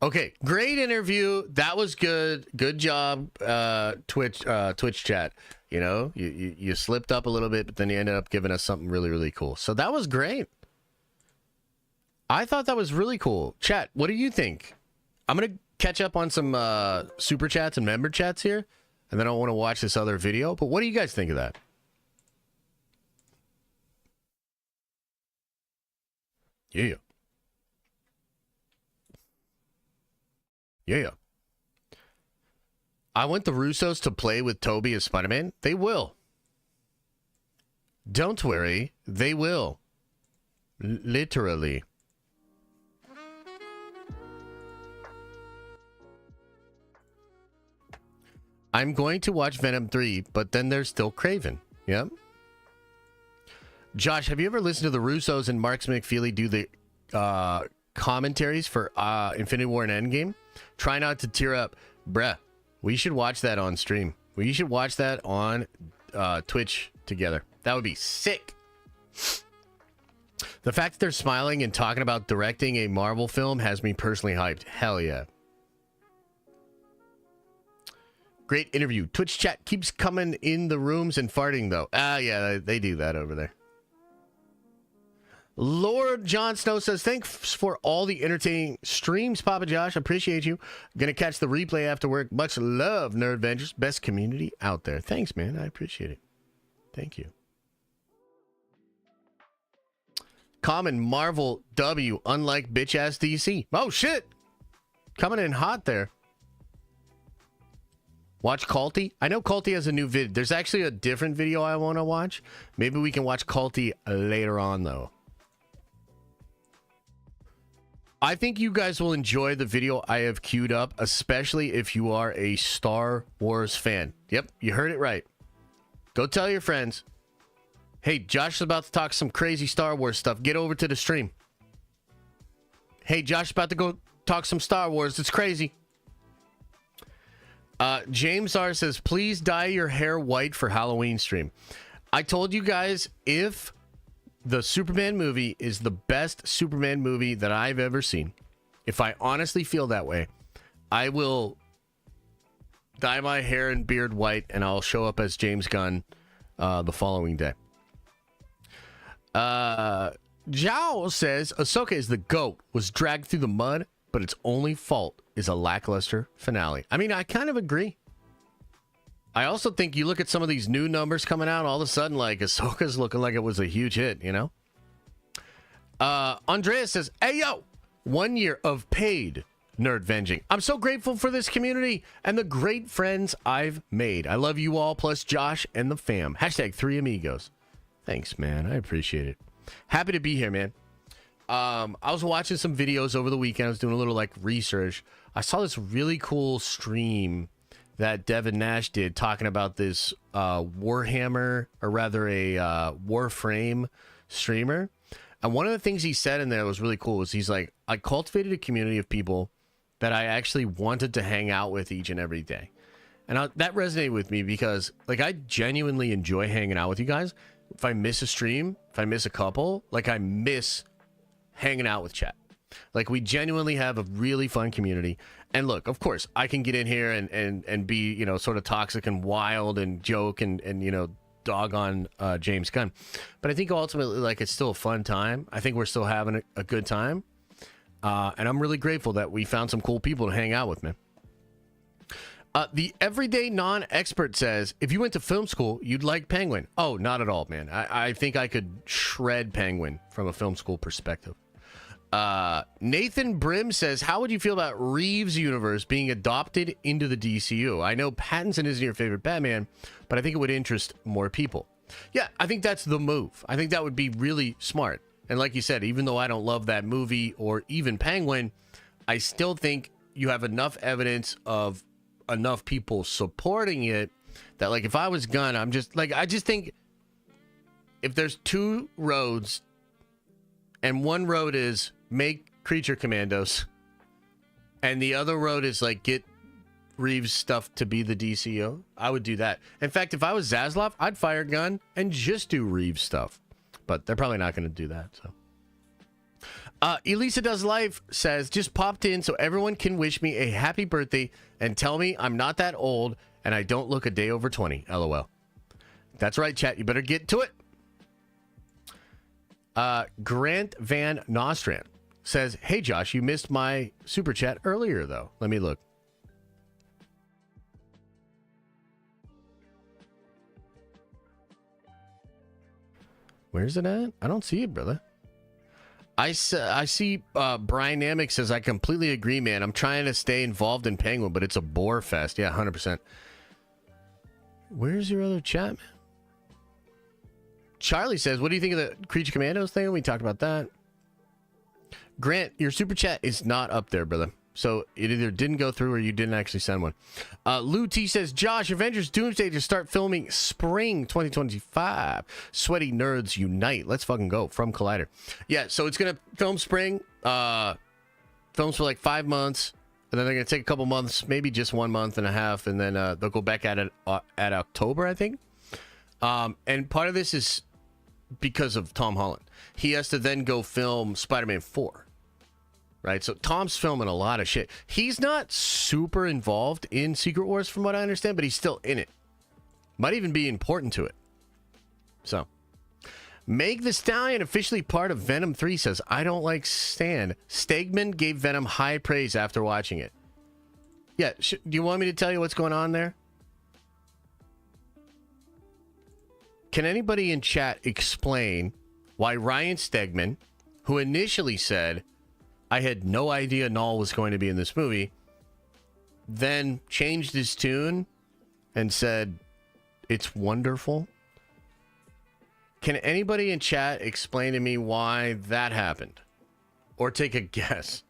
Okay, great interview. That was good. Good job, Twitch chat. You slipped up a little bit, but then you ended up giving us something really, really cool. So that was great. I thought that was really cool. Chat, what do you think? I'm going to catch up on some super chats and member chats here, and then I want to watch this other video. But what do you guys think of that? Yeah. Yeah. I want the Russos to play with Toby as Spider-Man. They will. Don't worry. They will. Literally. I'm going to watch Venom 3, but then there's still Kraven. Yep. Josh, have you ever listened to the Russos and Mark McFeely do the commentaries for Infinity War and Endgame? Try not to tear up. Bruh, we should watch that on stream. We should watch that on Twitch together. That would be sick. The fact that they're smiling and talking about directing a Marvel film has me personally hyped. Hell yeah. Great interview. Twitch chat keeps coming in the rooms and farting, though. Yeah, they do that over there. Lord Jon Snow says, thanks for all the entertaining streams, Papa Josh. Appreciate you. Gonna catch the replay after work. Much love, Nerd Vengers. Best community out there. Thanks, man. I appreciate it. Thank you. Common Marvel W, unlike bitch-ass DC. Oh, shit. Coming in hot there. Watch Culty. I know Culty has a new vid. There's actually a different video I want to watch. Maybe we can watch Culty later on, though. I think you guys will enjoy the video I have queued up, especially if you are a Star Wars fan. Yep, you heard it right. Go tell your friends. Hey, Josh is about to talk some crazy Star Wars stuff. Get over to the stream. Hey, Josh is about to go talk some Star Wars. It's crazy. James R says, please dye your hair white for Halloween stream. I told you guys, if the Superman movie is the best Superman movie that I've ever seen, if I honestly feel that way, I will dye my hair and beard white, and I'll show up as James Gunn the following day. Zhao says Ahsoka is the GOAT, was dragged through the mud, but its only fault is a lackluster finale. I mean, I kind of agree. I also think you look at some of these new numbers coming out, all of a sudden, like, Ahsoka's looking like it was a huge hit, you know? Andrea says, hey, yo, 1 year of paid nerd venging. I'm so grateful for this community and the great friends I've made. I love you all, plus Josh and the fam. Hashtag 3 amigos. Thanks, man. I appreciate it. Happy to be here, man. I was watching some videos over the weekend. I was doing a little, like, research. I saw this really cool stream that Devin Nash did talking about this Warhammer, or rather a Warframe streamer. And one of the things he said in there was really cool was he's like, I cultivated a community of people that I actually wanted to hang out with each and every day. And that resonated with me because, like, I genuinely enjoy hanging out with you guys. If I miss a stream, if I miss a couple, like, I miss hanging out with chat. Like, we genuinely have a really fun community. And look, of course, I can get in here and be, you know, sort of toxic and wild and joke and you know, dog on James Gunn. But I think ultimately, like, it's still a fun time. I think we're still having a good time. And I'm really grateful that we found some cool people to hang out with, man. The everyday non-expert says, if you went to film school, you'd like Penguin. Oh, not at all, man. I think I could shred Penguin from a film school perspective. Nathan Brim says, how would you feel about Reeves' universe being adopted into the DCU? I know Pattinson isn't your favorite Batman, but I think it would interest more people. Yeah, I think that's the move. I think that would be really smart. And like you said, even though I don't love that movie or even Penguin, I still think you have enough evidence of enough people supporting it that, like, if I was Gunn, I'm just like, I just think if there's two roads and one road is make Creature Commandos and the other road is, like, get Reeves stuff to be the DCU, I would do that. In fact, if I was Zaslav, I'd fire Gunn and just do Reeves stuff. But they're probably not going to do that. So, Elisa Does Life says, just popped in so everyone can wish me a happy birthday and tell me I'm not that old and I don't look a day over 20. LOL. That's right, chat. You better get to it. Grant Van Nostrand says, hey, Josh, you missed my super chat earlier, though. Let me look. Where's it at? I don't see it, brother. I see Brian Namek says, I completely agree, man. I'm trying to stay involved in Penguin, but it's a bore fest. Yeah, 100%. Where's your other chat, man? Charlie says, what do you think of the Creature Commandos thing? We talked about that. Grant, your super chat is not up there, brother. So it either didn't go through or you didn't actually send one. Lou T says, Josh, Avengers Doomsday to start filming spring 2025. Sweaty nerds unite. Let's fucking go. From Collider. Yeah, so it's going to film spring. Films for like 5 months. And then they're going to take a couple months, maybe just 1 month and a half. And then they'll go back at it at October, I think. And part of this is because of Tom Holland. He has to then go film Spider-Man 4. Right, so Tom's filming a lot of shit. He's not super involved in Secret Wars from what I understand, but he's still in it. Might even be important to it. So, Meg the Stallion, officially part of Venom 3, says, I don't like Stan. Stegman gave Venom high praise after watching it. Yeah, do you want me to tell you what's going on there? Can anybody in chat explain why Ryan Stegman, who initially said, I had no idea Null was going to be in this movie, then changed his tune and said, it's wonderful? Can anybody in chat explain to me why that happened? Or take a guess?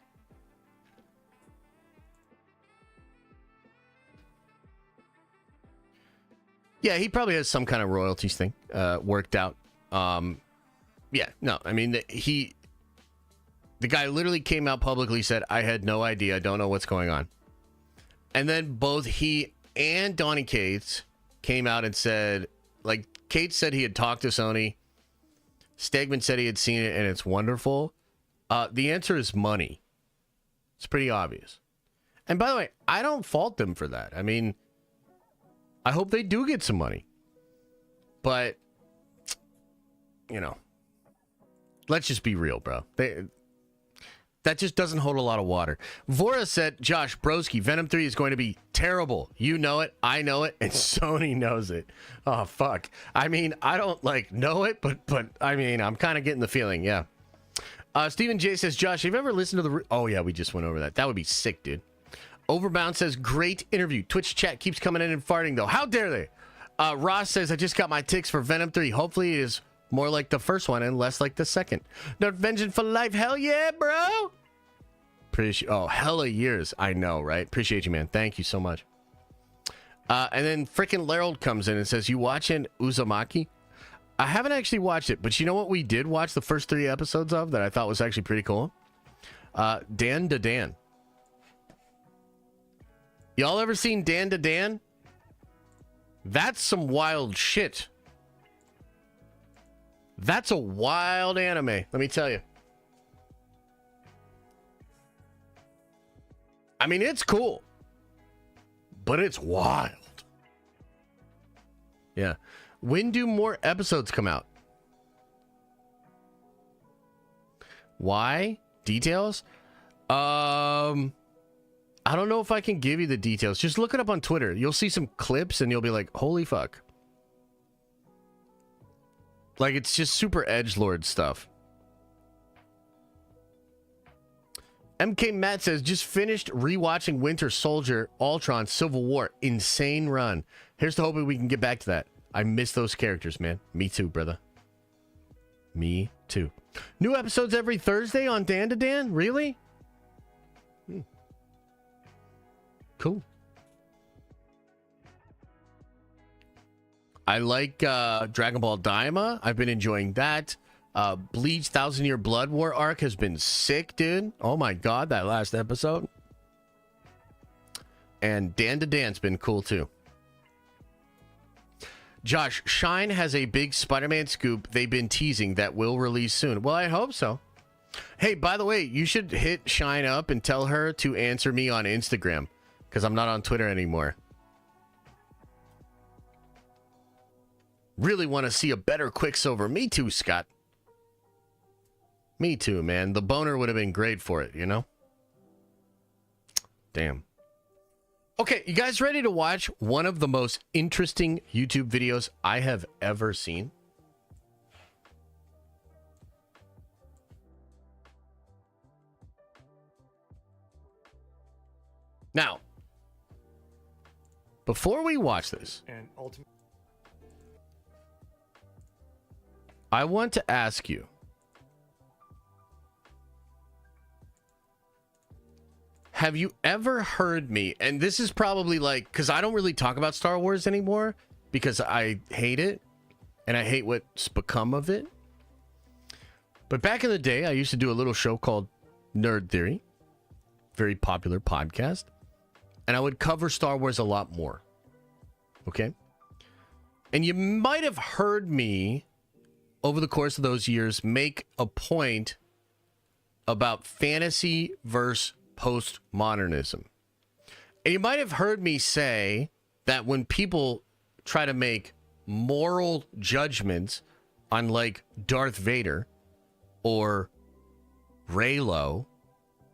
Yeah, he probably has some kind of royalties thing worked out. Yeah, no, I mean, the guy literally came out publicly, said, I had no idea. I don't know what's going on. And then both he and Donny Cates came out and said, like, Cates said he had talked to Sony. Stegman said he had seen it and it's wonderful. The answer is money. It's pretty obvious. And by the way, I don't fault them for that. I mean, I hope they do get some money. But, you know, Let's just be real, bro. That just doesn't hold a lot of water. Vora said, Josh Broski, Venom 3 is going to be terrible. You know it, I know it, and Sony knows it. Oh, fuck. I mean, I don't, know it, but I mean, I'm kind of getting the feeling, yeah. Stephen J says, Josh, have you ever listened to the... Oh, yeah, we just went over that. That would be sick, dude. Overbound says, great interview. Twitch chat keeps coming in and farting, though. How dare they? Ross says, I just got my ticks for Venom 3. Hopefully it is more like the first one and less like the second. Nerd Vengeance for life. Hell yeah, bro. Oh, hella years. I know, right? Appreciate you, man. Thank you so much. And then frickin' Larold comes in and says, you watching Uzumaki? I haven't actually watched it, but you know what we did watch the first 3 episodes of that I thought was actually pretty cool? Dan to Dan. Y'all ever seen Dan to Dan? That's some wild shit. That's a wild anime, let me tell you. I mean, it's cool, but it's wild. Yeah. When do more episodes come out? Why? Details? I don't know if I can give you the details. Just look it up on Twitter. You'll see some clips and you'll be like, holy fuck. Like, it's just super edgelord stuff. MK Matt says, just finished rewatching Winter Soldier, Ultron, Civil War. Insane run. Here's to hoping we can get back to that. I miss those characters, man. Me too, brother. Me too. New episodes every Thursday on Dan to Dan? Really? Cool. I like Dragon Ball Daima. I've been enjoying that. Bleach 1000 Year Blood War arc has been sick, dude. Oh my god, that last episode. And Dan to Dan's been cool too. Josh, Shine has a big Spider-Man scoop they've been teasing that will release soon. Well, I hope so. Hey, by the way, you should hit Shine up and tell her to answer me on Instagram, because I'm not on Twitter anymore. Really want to see a better Quicksilver. Me too, Scott. Me too, man. The boner would have been great for it, you know? Damn. Okay, you guys ready to watch one of the most interesting YouTube videos I have ever seen? Now, before we watch this, I want to ask you, have you ever heard me, and this is probably like, because I don't really talk about Star Wars anymore because I hate it and I hate what's become of it. But back in the day, I used to do a little show called Nerd Theory, very popular podcast, and I would cover Star Wars a lot more. Okay? And you might have heard me over the course of those years make a point about fantasy versus postmodernism. And you might have heard me say that when people try to make moral judgments on like Darth Vader or Reylo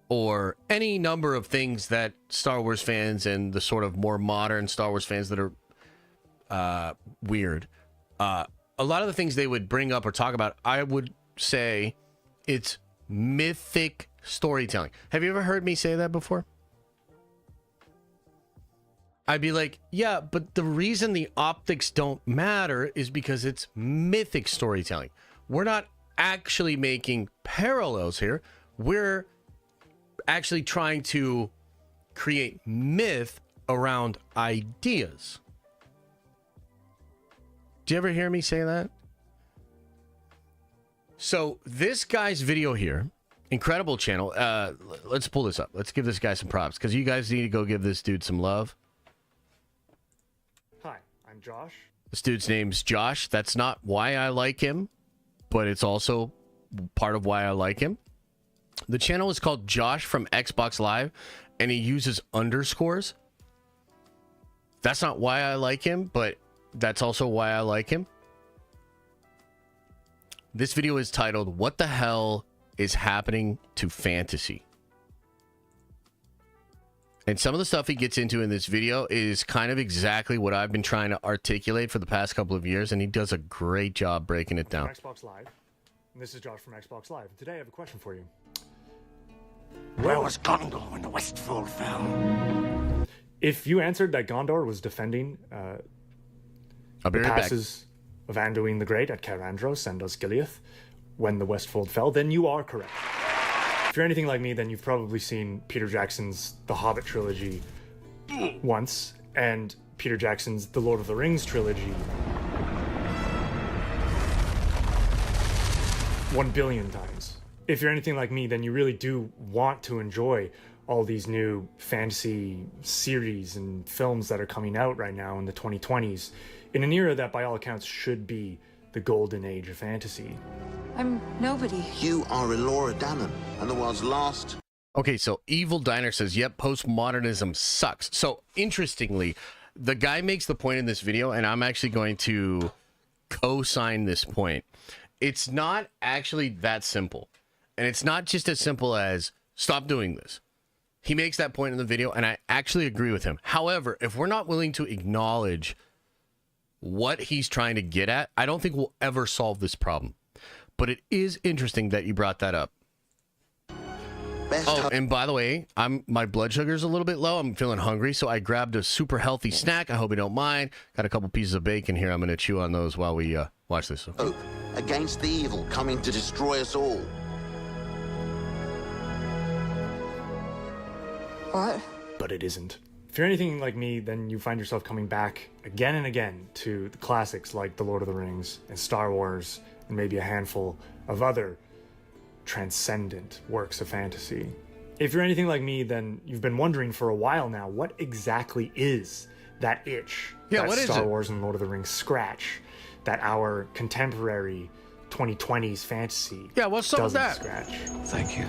or any number of things that Star Wars fans and the sort of more modern Star Wars fans that are weird, a lot of the things they would bring up or talk about, I would say it's mythic storytelling. Have you ever heard me say that before? I'd be like, yeah, but the reason the optics don't matter is because it's mythic storytelling. We're not actually making parallels here. We're actually trying to create myth around ideas. Do you ever hear me say that? So this guy's video here, incredible channel. Let's pull this up. Let's give this guy some props because you guys need to go give this dude some love. Hi, I'm Josh. This dude's name's Josh. That's not why I like him, but it's also part of why I like him. The channel is called Josh from Xbox Live, and he uses underscores. That's not why I like him, but that's also why I like him. This video is titled, "What the hell is happening to fantasy?" And some of the stuff he gets into in this video is kind of exactly what I've been trying to articulate for the past couple of years, and he does a great job breaking it down. Xbox Live. And this is Josh from Xbox Live. Today I have a question for you. Where was Gondor when the Westfold fell? If you answered that Gondor was defending I'll be the right back. passes of Anduin the Great at Carandros and Osgiliath when the Westfold fell, then you are correct. If you're anything like me, then you've probably seen Peter Jackson's The Hobbit trilogy once, and Peter Jackson's The Lord of the Rings trilogy 1 billion times. If you're anything like me, then you really do want to enjoy all these new fantasy series and films that are coming out right now in the 2020s, in an era that by all accounts should be the golden age of fantasy. I'm nobody. You are Elora Danan, and the world's last. Okay, so Evil Diner says, yep, postmodernism sucks. So interestingly, the guy makes the point in this video, and I'm actually going to co-sign this point. It's not actually that simple. And it's not just as simple as stop doing this. He makes that point in the video, and I actually agree with him. However, if we're not willing to acknowledge what he's trying to get at, I don't think we'll ever solve this problem. But it is interesting that you brought that up. Oh, and by the way, my blood sugar's a little bit low. I'm feeling hungry, so I grabbed a super healthy snack. I hope you don't mind. Got a couple pieces of bacon here. I'm going to chew on those while we watch this. Okay? Against the evil coming to destroy us all. What? But it isn't. If you're anything like me, then you find yourself coming back again and again to the classics like The Lord of the Rings and Star Wars and maybe a handful of other transcendent works of fantasy. If you're anything like me, then you've been wondering for a while now, what exactly is that itch that what is Star it? Wars and Lord of the Rings scratch that our contemporary 2020s fantasy what's up with doesn't that? scratch? Thank you.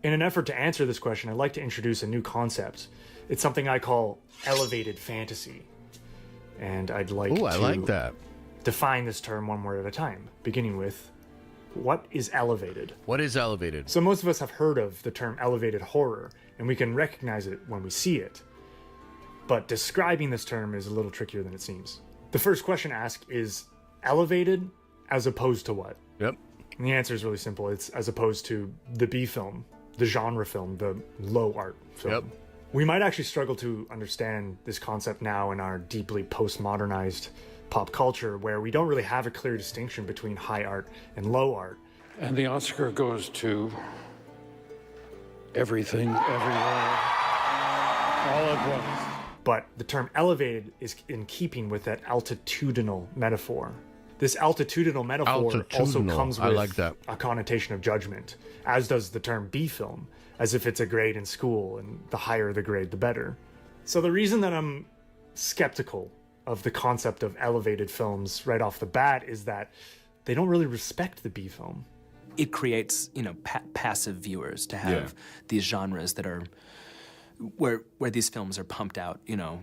In an effort to answer this question, I'd like to introduce a new concept. It's something I call elevated fantasy. And I'd like Ooh, I like that. define this term one word at a time, beginning with, what is elevated? What is elevated? So most of us have heard of the term elevated horror, and we can recognize it when we see it. But describing this term is a little trickier than it seems. The first question asked is, elevated as opposed to what? Yep. And the answer is really simple. It's as opposed to the B film, the genre film, the low art film. Yep. We might actually struggle to understand this concept now in our deeply postmodernized pop culture, where we don't really have a clear distinction between high art and low art. And the Oscar goes to Everything, Everywhere, All at Once. But the term elevated is in keeping with that altitudinal metaphor. This altitudinal metaphor also comes with a connotation of judgment, as does the term B film, as if it's a grade in school, and the higher the grade, the better. So the reason that I'm skeptical of the concept of elevated films right off the bat is that they don't really respect the B film. It creates, passive viewers to have these genres that are where these films are pumped out,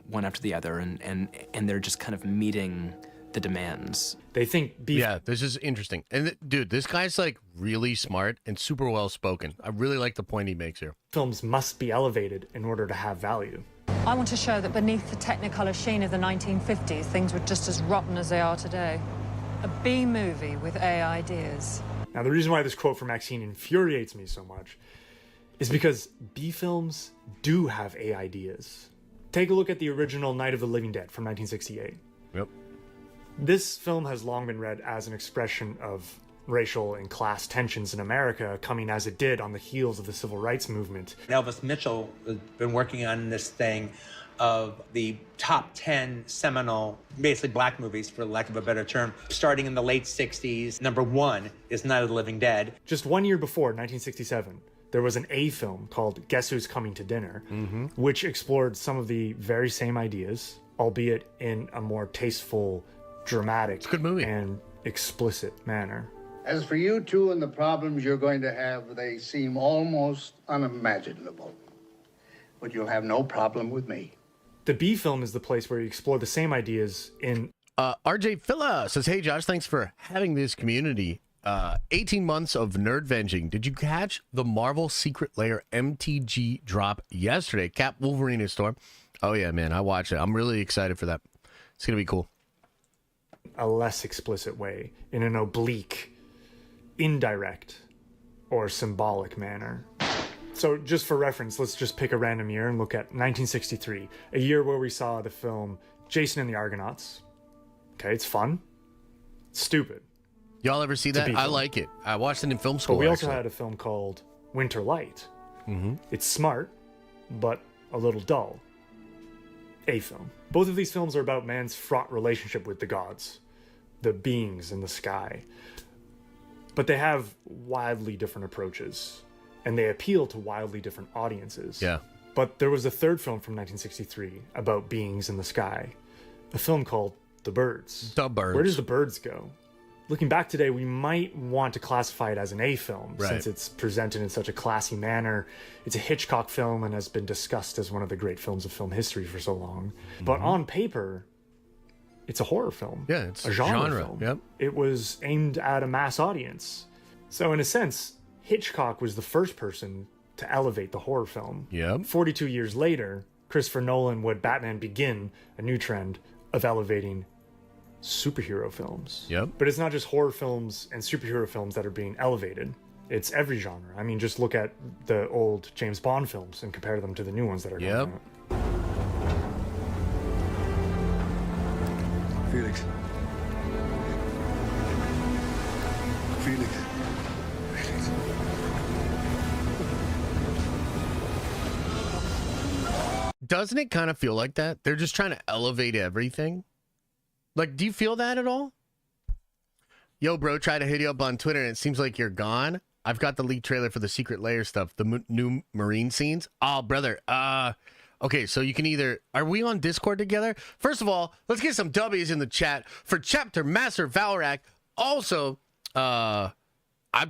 one after the other, and they're just kind of meeting the demands. They think this is interesting. And dude, this guy's like really smart and super well spoken. I really like the point he makes here. Films must be elevated in order to have value. I want to show that beneath the Technicolor sheen of the 1950s, things were just as rotten as they are today. A B movie with A ideas. Now, the reason why this quote from Maxine infuriates me so much is because B films do have A ideas. Take a look at the original Night of the Living Dead from 1968. Yep. This film has long been read as an expression of racial and class tensions in America, coming as it did on the heels of the civil rights movement. Elvis Mitchell has been working on this thing of the top 10 seminal, basically black movies, for lack of a better term, starting in the late 60s. Number one is Night of the Living Dead. Just 1 year before, 1967, there was an A film called Guess Who's Coming to Dinner, which explored some of the very same ideas, albeit in a more tasteful, dramatic, and explicit manner. As for you two and the problems you're going to have, they seem almost unimaginable. but you'll have no problem with me. The B film is the place where you explore the same ideas in... RJ Philla says, hey, Josh, thanks for having this community. 18 months of nerd venging. Did you catch the Marvel Secret Lair MTG drop yesterday? Cap, Wolverine, and Storm. Oh, yeah, man. I watched it. I'm really excited for that. It's going to be cool. A less explicit way, in an oblique, indirect, or symbolic manner. So just for reference, let's just pick a random year and look at 1963, a year where we saw the film Jason and the Argonauts. Okay, it's fun. It's stupid. Y'all ever see that? I like it. I watched it in film school. But we also had a film called Winter Light. Mm-hmm. It's smart, but a little dull. A film. Both of these films are about man's fraught relationship with the gods, the beings in the sky. But they have wildly different approaches, and they appeal to wildly different audiences. Yeah. But there was a third film from 1963 about beings in the sky, a film called The Birds. The Birds. Where does The Birds go? Looking back today, we might want to classify it as an A film, Right. since it's presented in such a classy manner. It's a Hitchcock film and has been discussed as one of the great films of film history for so long. But on paper, it's a horror film. Yeah, it's a genre film. film. Yep. It was aimed at a mass audience. So in a sense, Hitchcock was the first person to elevate the horror film. Yep. 42 years later, Christopher Nolan would Batman begin a new trend of elevating superhero films. Yep. But it's not just horror films and superhero films that are being elevated. It's every genre. I mean, just look at the old James Bond films and compare them to the new ones that are coming out. Felix. Felix. Doesn't it kind of feel like that? They're just trying to elevate everything. Like, do you feel that at all? Yo, bro, try to hit you up on Twitter and it seems like you're gone. I've got the leaked trailer for the Secret Lair stuff, the new Marine scenes. Oh, brother. Okay, so you can either... Are we on Discord together? First of all, let's get some W's in the chat for Chapter Master Valrak. Also, I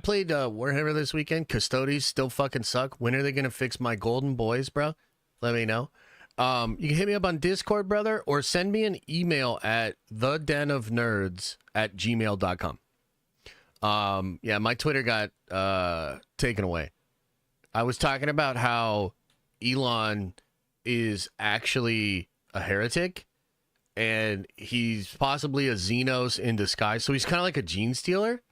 played Warhammer this weekend. Custodes still fucking suck. When are they going to fix my golden boys, bro? Let me know. You can hit me up on Discord, brother, or send me an email at thedenofnerds@gmail.com. Yeah, my Twitter got taken away. I was talking about how Elon is actually a heretic, and he's possibly a Xenos in disguise. So he's kind of like a gene stealer,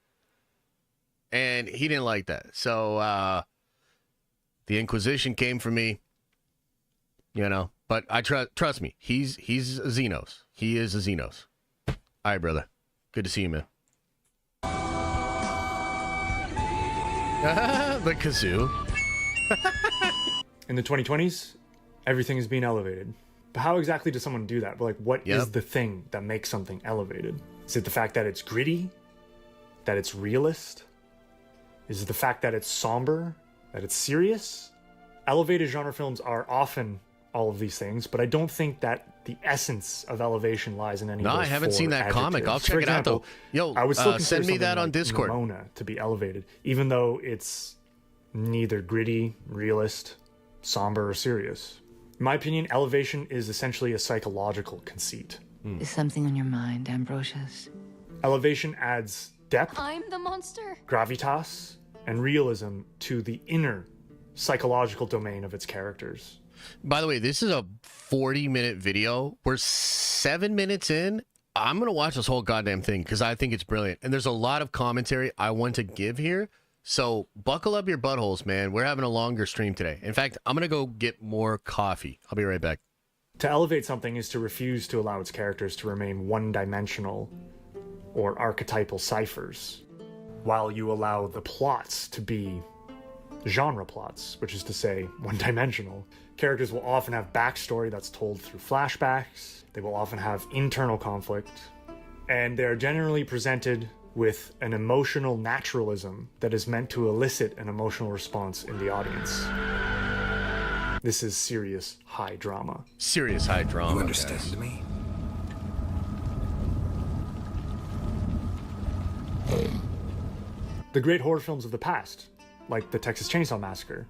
and he didn't like that. So the Inquisition came for me. You know, but I trust me. He's a Xenos. He is a Xenos. All right, brother. Good to see you, man. The kazoo. In the 2020s, everything is being elevated. But how exactly does someone do that? But like, what is the thing that makes something elevated? Is it the fact that it's gritty? That it's realist? Is it the fact that it's somber? That it's serious? Elevated genre films are often all of these things, but I don't think that the essence of elevation lies in any of those I haven't four seen that comic. I'll check For it out, example, though. Yo, I would still send me that on like Discord. Nimona to be elevated, even though it's neither gritty, realist, somber, or serious. In my opinion, elevation is essentially a psychological conceit. Is something on your mind, Ambrosius? Elevation adds depth, I'm the monster. gravitas, and realism to the inner psychological domain of its characters. By the way, this is a 40-minute video. We're 7 minutes in. I'm going to watch this whole goddamn thing because I think it's brilliant. And there's a lot of commentary I want to give here. So buckle up your buttholes, man. We're having a longer stream today. In fact, I'm going to go get more coffee. I'll be right back. To elevate something is to refuse to allow its characters to remain one-dimensional or archetypal ciphers, while you allow the plots to be genre plots, which is to say one-dimensional. Characters will often have backstory that's told through flashbacks. They will often have internal conflict, and they're generally presented with an emotional naturalism that is meant to elicit an emotional response in the audience. This is serious high drama. Serious high drama. You understand me? The great horror films of the past, like the Texas Chainsaw Massacre,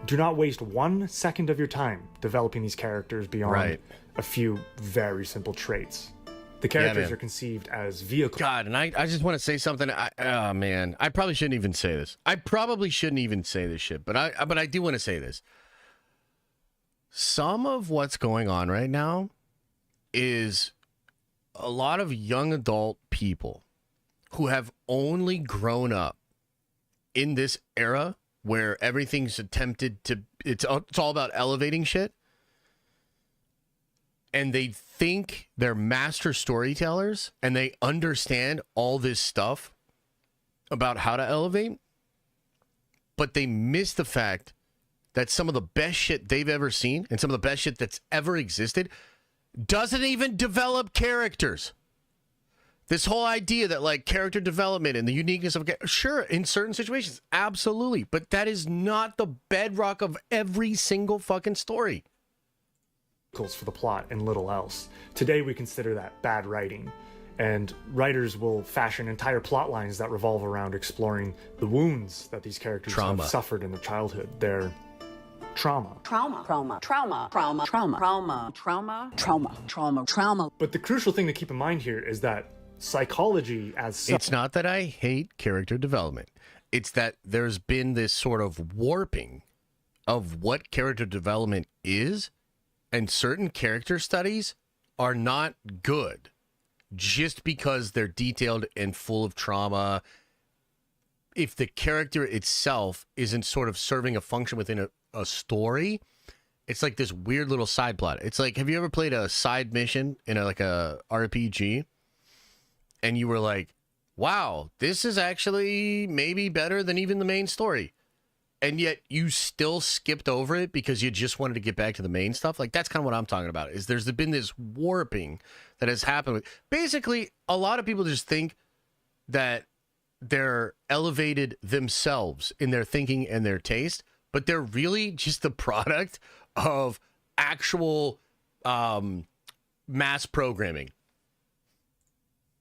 Do not waste 1 second of your time developing these characters beyond a few very simple traits. The characters are conceived as vehicles. God, and I just want to say something. Oh man, I probably shouldn't even say this. I probably shouldn't even say this shit, but I do want to say this. Some of what's going on right now is a lot of young adult people who have only grown up in this era where everything's attempted to, it's all about elevating shit. And they think they're master storytellers and they understand all this stuff about how to elevate, but they miss the fact that some of the best shit they've ever seen and some of the best shit that's ever existed doesn't even develop characters. This whole idea that like character development and the uniqueness of sure, in certain situations, absolutely, but that is not the bedrock of every single fucking story. For the plot and little else. Today we consider that bad writing, and writers will fashion entire plot lines that revolve around exploring the wounds that these characters have suffered in their childhood, their trauma. Trauma. But the crucial thing to keep in mind here is that psychology as such... It's not that I hate character development. It's that there's been this sort of warping of what character development is, and certain character studies are not good just because they're detailed and full of trauma. If the character itself isn't sort of serving a function within a story, it's like this weird little side plot. It's like, have you ever played a side mission in a RPG and you were like, wow, this is actually maybe better than even the main story, and yet you still skipped over it because you just wanted to get back to the main stuff? Like, that's kind of what I'm talking about, is there's been this warping that has happened. Basically, a lot of people just think that they're elevated themselves in their thinking and their taste, but they're really just the product of actual mass programming.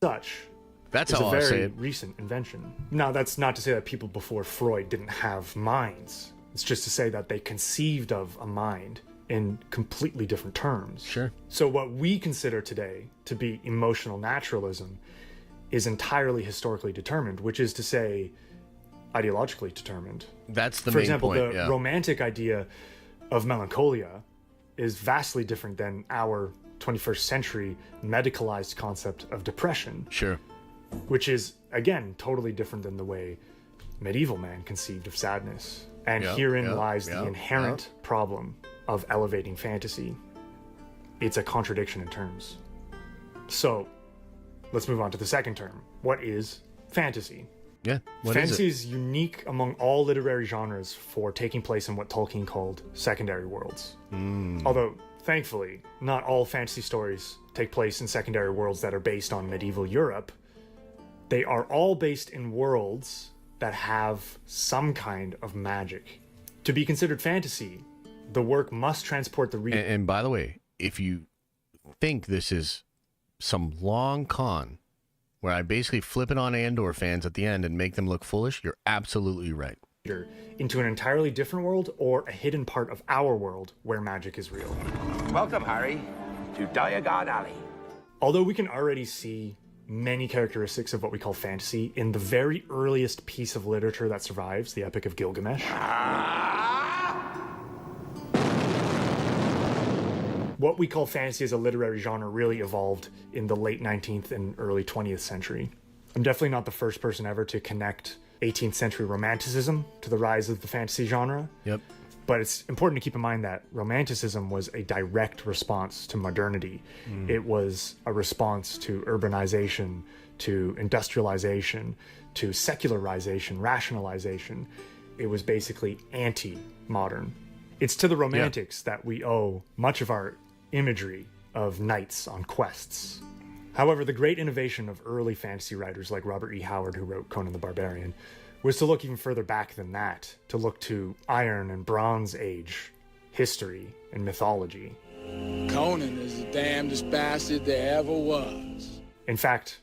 That's how I say it. It's a very recent invention. Now, that's not to say that people before Freud didn't have minds. It's just to say that they conceived of a mind in completely different terms. Sure. So what we consider today to be emotional naturalism is entirely historically determined, which is to say ideologically determined. That's the For main example, point. the romantic idea of melancholia is vastly different than our 21st century medicalized concept of depression. Sure. Which is, again, totally different than the way medieval man conceived of sadness. And herein lies the inherent problem of elevating fantasy. It's a contradiction in terms. So, let's move on to the second term. What is fantasy? Yeah, what fantasy is is unique among all literary genres for taking place in what Tolkien called secondary worlds. Although, thankfully, not all fantasy stories take place in secondary worlds that are based on medieval Europe. They are all based in worlds that have some kind of magic. To be considered fantasy, the work must transport the reader. And by the way, if you think this is some long con where I basically flip it on Andor fans at the end and make them look foolish, you're absolutely right. Into an entirely different world or a hidden part of our world where magic is real. Welcome, Harry, to Diagon Alley. Although we can already see many characteristics of what we call fantasy in the very earliest piece of literature that survives, the Epic of Gilgamesh. What we call fantasy as a literary genre really evolved in the late 19th and early 20th century. I'm definitely not the first person ever to connect 18th century romanticism to the rise of the fantasy genre. Yep. But it's important to keep in mind that romanticism was a direct response to modernity. It was a response to urbanization, to industrialization, to secularization, rationalization. It was basically anti-modern. It's to the Romantics that we owe much of our imagery of knights on quests. However, the great innovation of early fantasy writers like Robert E. Howard, who wrote Conan the Barbarian, was to look even further back than that, to look to Iron and Bronze Age history and mythology. Conan is the damnedest bastard there ever was. In fact,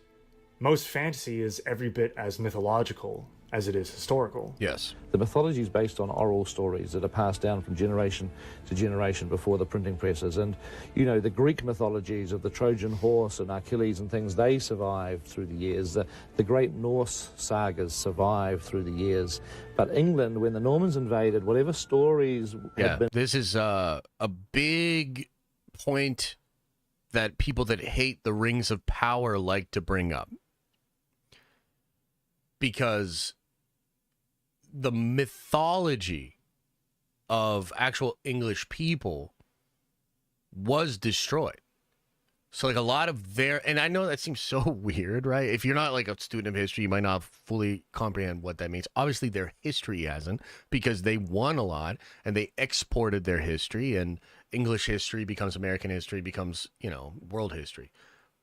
most fantasy is every bit as mythological as it is historical. Yes. The mythology is based on oral stories that are passed down from generation to generation before the printing presses. And, you know, the Greek mythologies of the Trojan horse and Achilles and things, they survived through the years. The great Norse sagas survived through the years. But England, when the Normans invaded, whatever stories had been... This is a big point that people that hate the Rings of Power like to bring up. Because the mythology of actual English people was destroyed. So like a lot of their, and I know that seems so weird, right? If you're not like a student of history, you might not fully comprehend what that means. Obviously their history hasn't, because they won a lot and they exported their history, and English history becomes American history, becomes, you know, world history.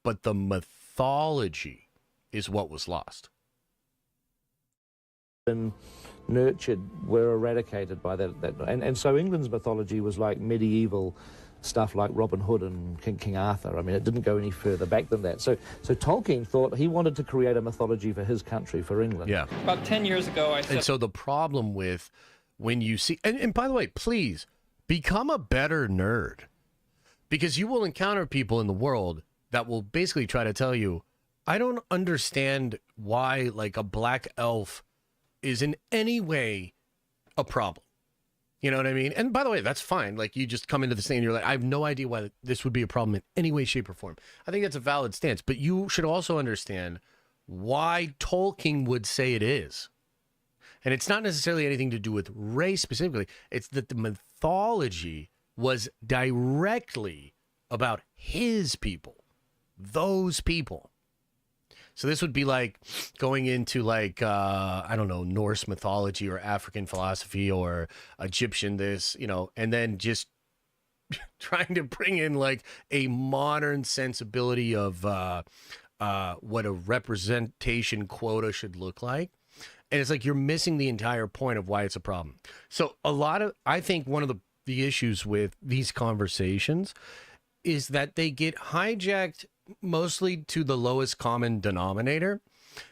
But the mythology is what was lost. Been nurtured were eradicated by that. And so England's mythology was like medieval stuff like Robin Hood and King Arthur. I mean, it didn't go any further back than that. So Tolkien thought he wanted to create a mythology for his country, for England. Yeah. About 10 years ago, I said... And so the problem with when you see... And by the way, please, become a better nerd. Because you will encounter people in the world that will basically try to tell you, I don't understand why, like, a black elf is in any way a problem. You know what I mean? And by the way, that's fine. Like, you just come into this thing and you're like, I have no idea why this would be a problem in any way, shape, or form. I think that's a valid stance. But you should also understand why Tolkien would say it is. And it's not necessarily anything to do with race specifically. It's that the mythology was directly about his people. Those people. So this would be like going into like, I don't know, Norse mythology or African philosophy or Egyptian this, you know, and then just trying to bring in like a modern sensibility of what a representation quota should look like. And it's like you're missing the entire point of why it's a problem. So I think one of the issues with these conversations is that they get hijacked mostly to the lowest common denominator.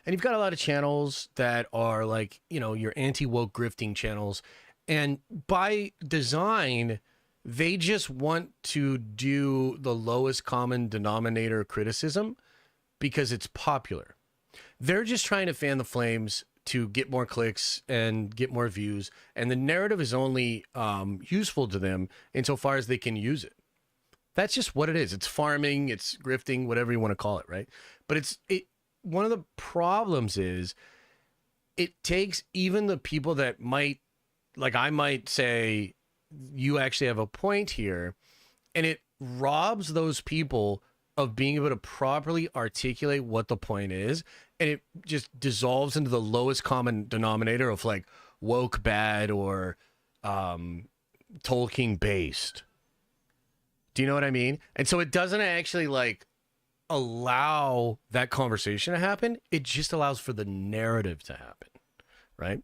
And you've got a lot of channels that are like, you know, your anti-woke grifting channels. And by design, they just want to do the lowest common denominator criticism because it's popular. They're just trying to fan the flames to get more clicks and get more views. And the narrative is only useful to them insofar as they can use it. That's just what it is. It's farming, it's grifting, whatever you want to call it, right? But one of the problems is it takes even the people that might, like I might say, you actually have a point here, and it robs those people of being able to properly articulate what the point is, and it just dissolves into the lowest common denominator of like woke bad or Tolkien based. Do you know what I mean? And so it doesn't actually like allow that conversation to happen. It just allows for the narrative to happen, right?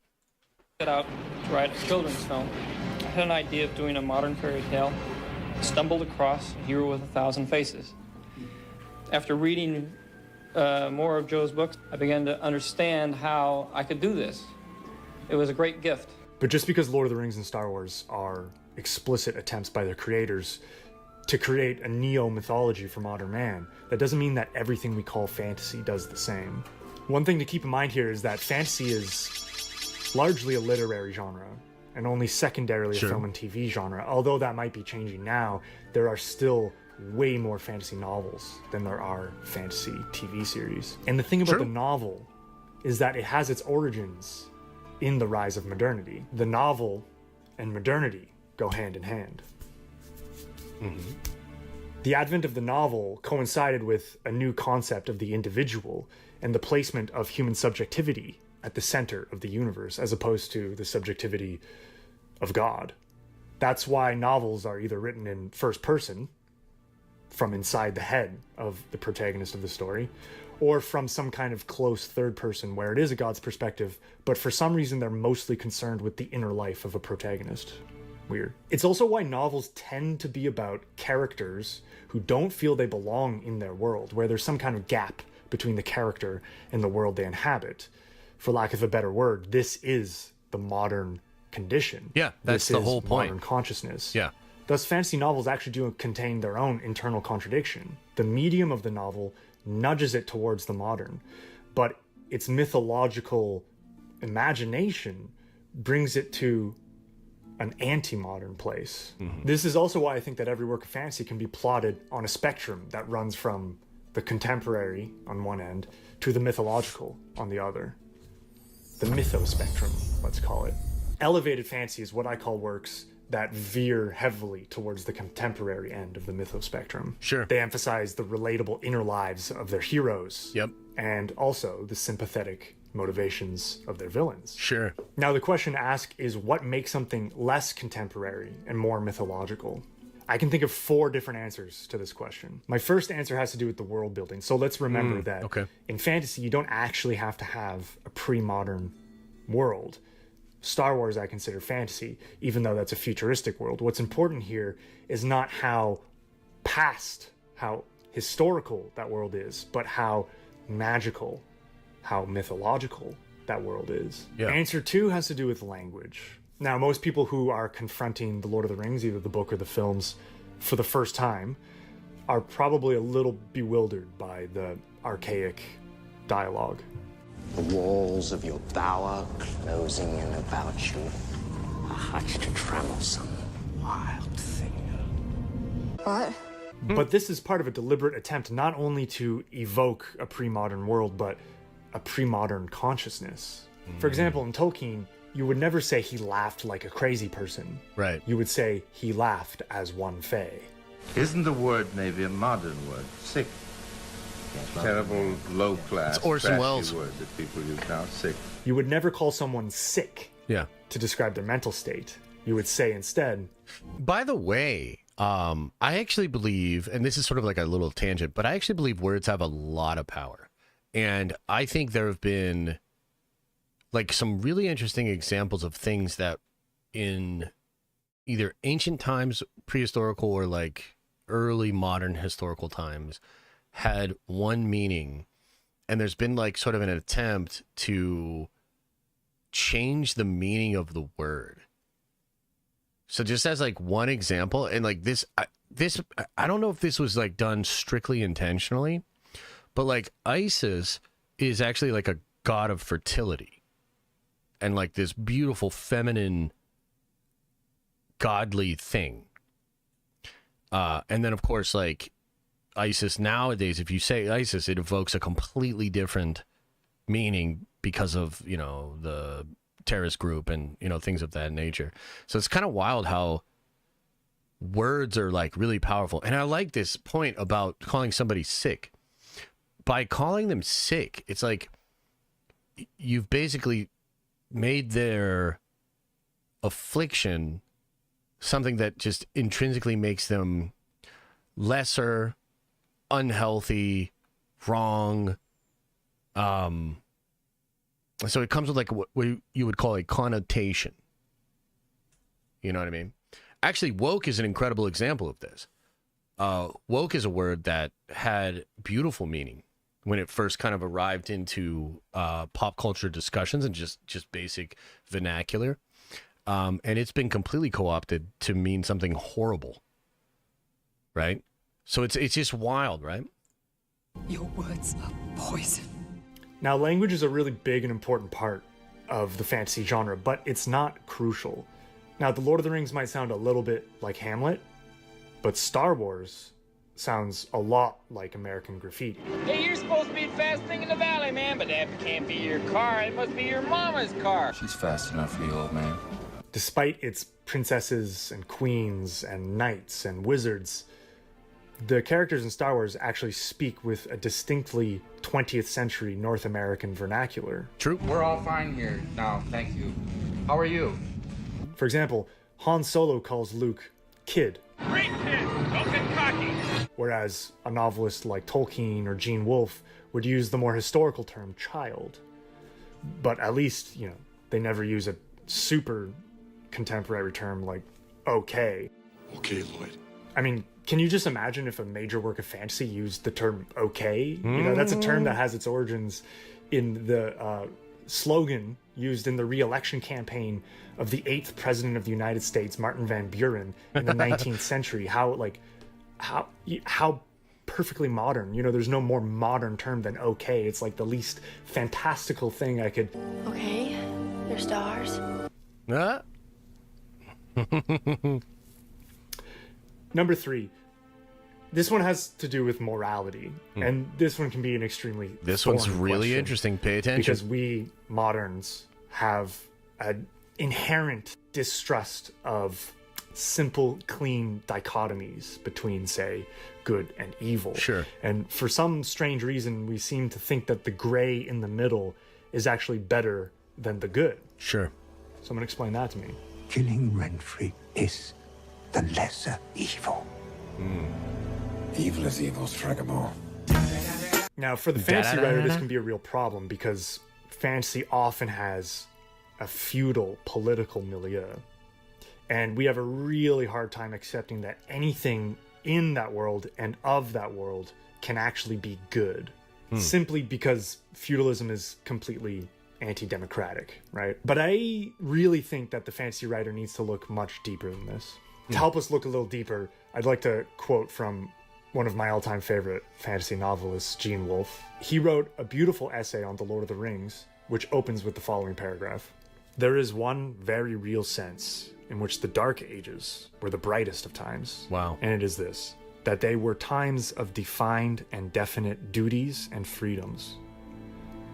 Set out to write a children's film. I had an idea of doing a modern fairy tale. Stumbled across A Hero with a Thousand Faces. After reading more of Joe's books, I began to understand how I could do this. It was a great gift. But just because Lord of the Rings and Star Wars are explicit attempts by their creators to create a neo-mythology for modern man, that doesn't mean that everything we call fantasy does the same. One thing to keep in mind here is that fantasy is largely a literary genre, and only secondarily a film and TV genre. Although that might be changing now, there are still way more fantasy novels than there are fantasy TV series. And the thing about the novel is that it has its origins in the rise of modernity. The novel and modernity go hand in hand. Mm-hmm. The advent of the novel coincided with a new concept of the individual and the placement of human subjectivity at the center of the universe, as opposed to the subjectivity of God. That's why novels are either written in first person, from inside the head of the protagonist of the story, or from some kind of close third person where it is a God's perspective, but for some reason they're mostly concerned with the inner life of a protagonist. Weird. It's also why novels tend to be about characters who don't feel they belong in their world, where there's some kind of gap between the character and the world they inhabit. for lack of a better word, this is the modern condition. Yeah, that's the whole point. Modern consciousness. Yeah. Thus, fantasy novels actually do contain their own internal contradiction. The medium of the novel nudges it towards the modern, but its mythological imagination brings it to an anti-modern place. This is also why I think that every work of fantasy can be plotted on a spectrum that runs from the contemporary on one end to the mythological on the other. The mytho-spectrum, let's call it. Elevated fantasy is what I call works that veer heavily towards the contemporary end of the mytho-spectrum. Sure. They emphasize the relatable inner lives of their heroes. Yep. And also the sympathetic motivations of their villains. Sure. Now, the question to ask is what makes something less contemporary and more mythological? I can think of 4 different answers to this question. My first answer has to do with the world building. So let's remember that in fantasy, you don't actually have to have a pre-modern world. Star Wars I consider fantasy, even though that's a futuristic world. What's important here is not how past, how historical that world is, but how magical, how mythological that world is. Yeah. Answer 2 has to do with language. Now, most people who are confronting The Lord of the Rings, either the book or the films, for the first time, are probably a little bewildered by the archaic dialogue. The walls of your bower closing in about you, are hushed to tremble some wild thing. What? But this is part of a deliberate attempt not only to evoke a pre-modern world, but a pre-modern consciousness. For example, in Tolkien, you would never say he laughed like a crazy person. Right. You would say he laughed as one Fae. Isn't the word maybe a modern word? Sick. Terrible, low-class, It's Orson trashy Welles. word that people use now. Sick. You would never call someone sick Yeah. to describe their mental state. You would say instead, By the way, I actually believe, and this is sort of like a little tangent, but I actually believe words have a lot of power. And I think there have been like some really interesting examples of things that in either ancient times, prehistorical, or like early modern historical times had one meaning. And there's been like sort of an attempt to change the meaning of the word. So just as like one example, and like this, I don't know if this was like done strictly intentionally, but like Isis is actually like a god of fertility and like this beautiful feminine godly thing. And then of course, like Isis nowadays, if you say Isis, it evokes a completely different meaning because of, you know, the terrorist group and, you know, things of that nature. So it's kind of wild how words are like really powerful. And I like this point about calling somebody sick. By calling them sick, it's like you've basically made their affliction something that just intrinsically makes them lesser, unhealthy, wrong. So it comes with like what you would call a connotation. You know what I mean? Actually, woke is an incredible example of this. Woke is a word that had beautiful meaning when it first kind of arrived into pop culture discussions and just basic vernacular. And it's been completely co-opted to mean something horrible. Right? So it's just wild, right? Your words are poison. now language is a really big and important part of the fantasy genre, but it's not crucial. Now, The Lord of the Rings might sound a little bit like Hamlet, but Star Wars sounds a lot like American Graffiti. Hey, you're supposed to be the fastest thing in the valley, man, but that can't be your car. It must be your mama's car. She's fast enough for you, old man. Despite its princesses and queens and knights and wizards, the characters in Star Wars actually speak with a distinctly 20th century North American vernacular. True. We're all fine here now, thank you. How are you? For example, Han Solo calls Luke kid, Great kid, don't get cocky. whereas a novelist like Tolkien or Gene Wolfe would use the more historical term child. But at least, you know, they never use a super contemporary term like okay. Okay, Lloyd. I mean, can you just imagine if a major work of fantasy used the term okay? You know, that's a term that has its origins in the slogan used in the re-election campaign of the 8th president of the United States, Martin Van Buren, in the 19th century. How perfectly modern. You know, there's no more modern term than okay. It's like the least fantastical thing I could. Okay, they're stars. Number 3. This one has to do with morality, and this one can be an extremely This one's really question, interesting. Pay attention. because we moderns have an inherent distrust of simple, clean dichotomies between, say, good and evil. Sure. And for some strange reason, we seem to think that the gray in the middle is actually better than the good. Sure. Someone explain that to me. Killing Renfrey is the lesser evil. Evil is evil's Fragamo. Now, for the fantasy writer, this can be a real problem because fantasy often has a feudal political milieu. And we have a really hard time accepting that anything in that world and of that world can actually be good. Simply because feudalism is completely anti-democratic, right? But I really think that the fantasy writer needs to look much deeper than this. To help us look a little deeper, I'd like to quote from one of my all-time favorite fantasy novelists, Gene Wolfe. He wrote a beautiful essay on The Lord of the Rings, which opens with the following paragraph. There is one very real sense in which the Dark Ages were the brightest of times. Wow. And it is this, that they were times of defined and definite duties and freedoms.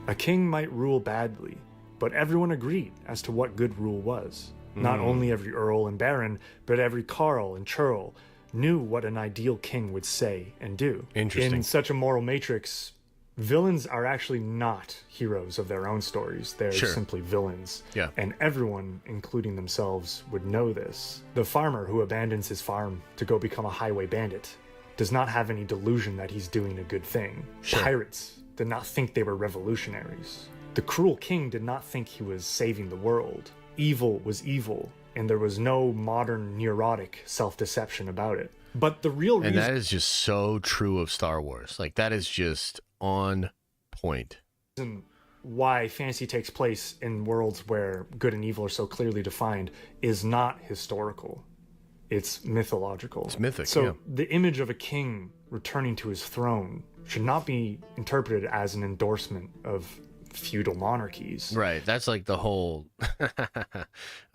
A king might rule badly, but everyone agreed as to what good rule was. Not only every earl and baron, but every carl and churl knew what an ideal king would say and do. Interesting. In such a moral matrix, villains are actually not heroes of their own stories. They're simply villains. Yeah. And everyone, including themselves, would know this. The farmer who abandons his farm to go become a highway bandit does not have any delusion that he's doing a good thing. Pirates did not think they were revolutionaries. The cruel king did not think he was saving the world. Evil was evil, and there was no modern neurotic self-deception about it. But the real reason... And that is just so true of Star Wars. Like, that is just on point. Why fantasy takes place in worlds where good and evil are so clearly defined is not historical. It's mythological. It's mythic, So yeah. the image of a king returning to his throne should not be interpreted as an endorsement of feudal monarchies. Right. That's like the whole...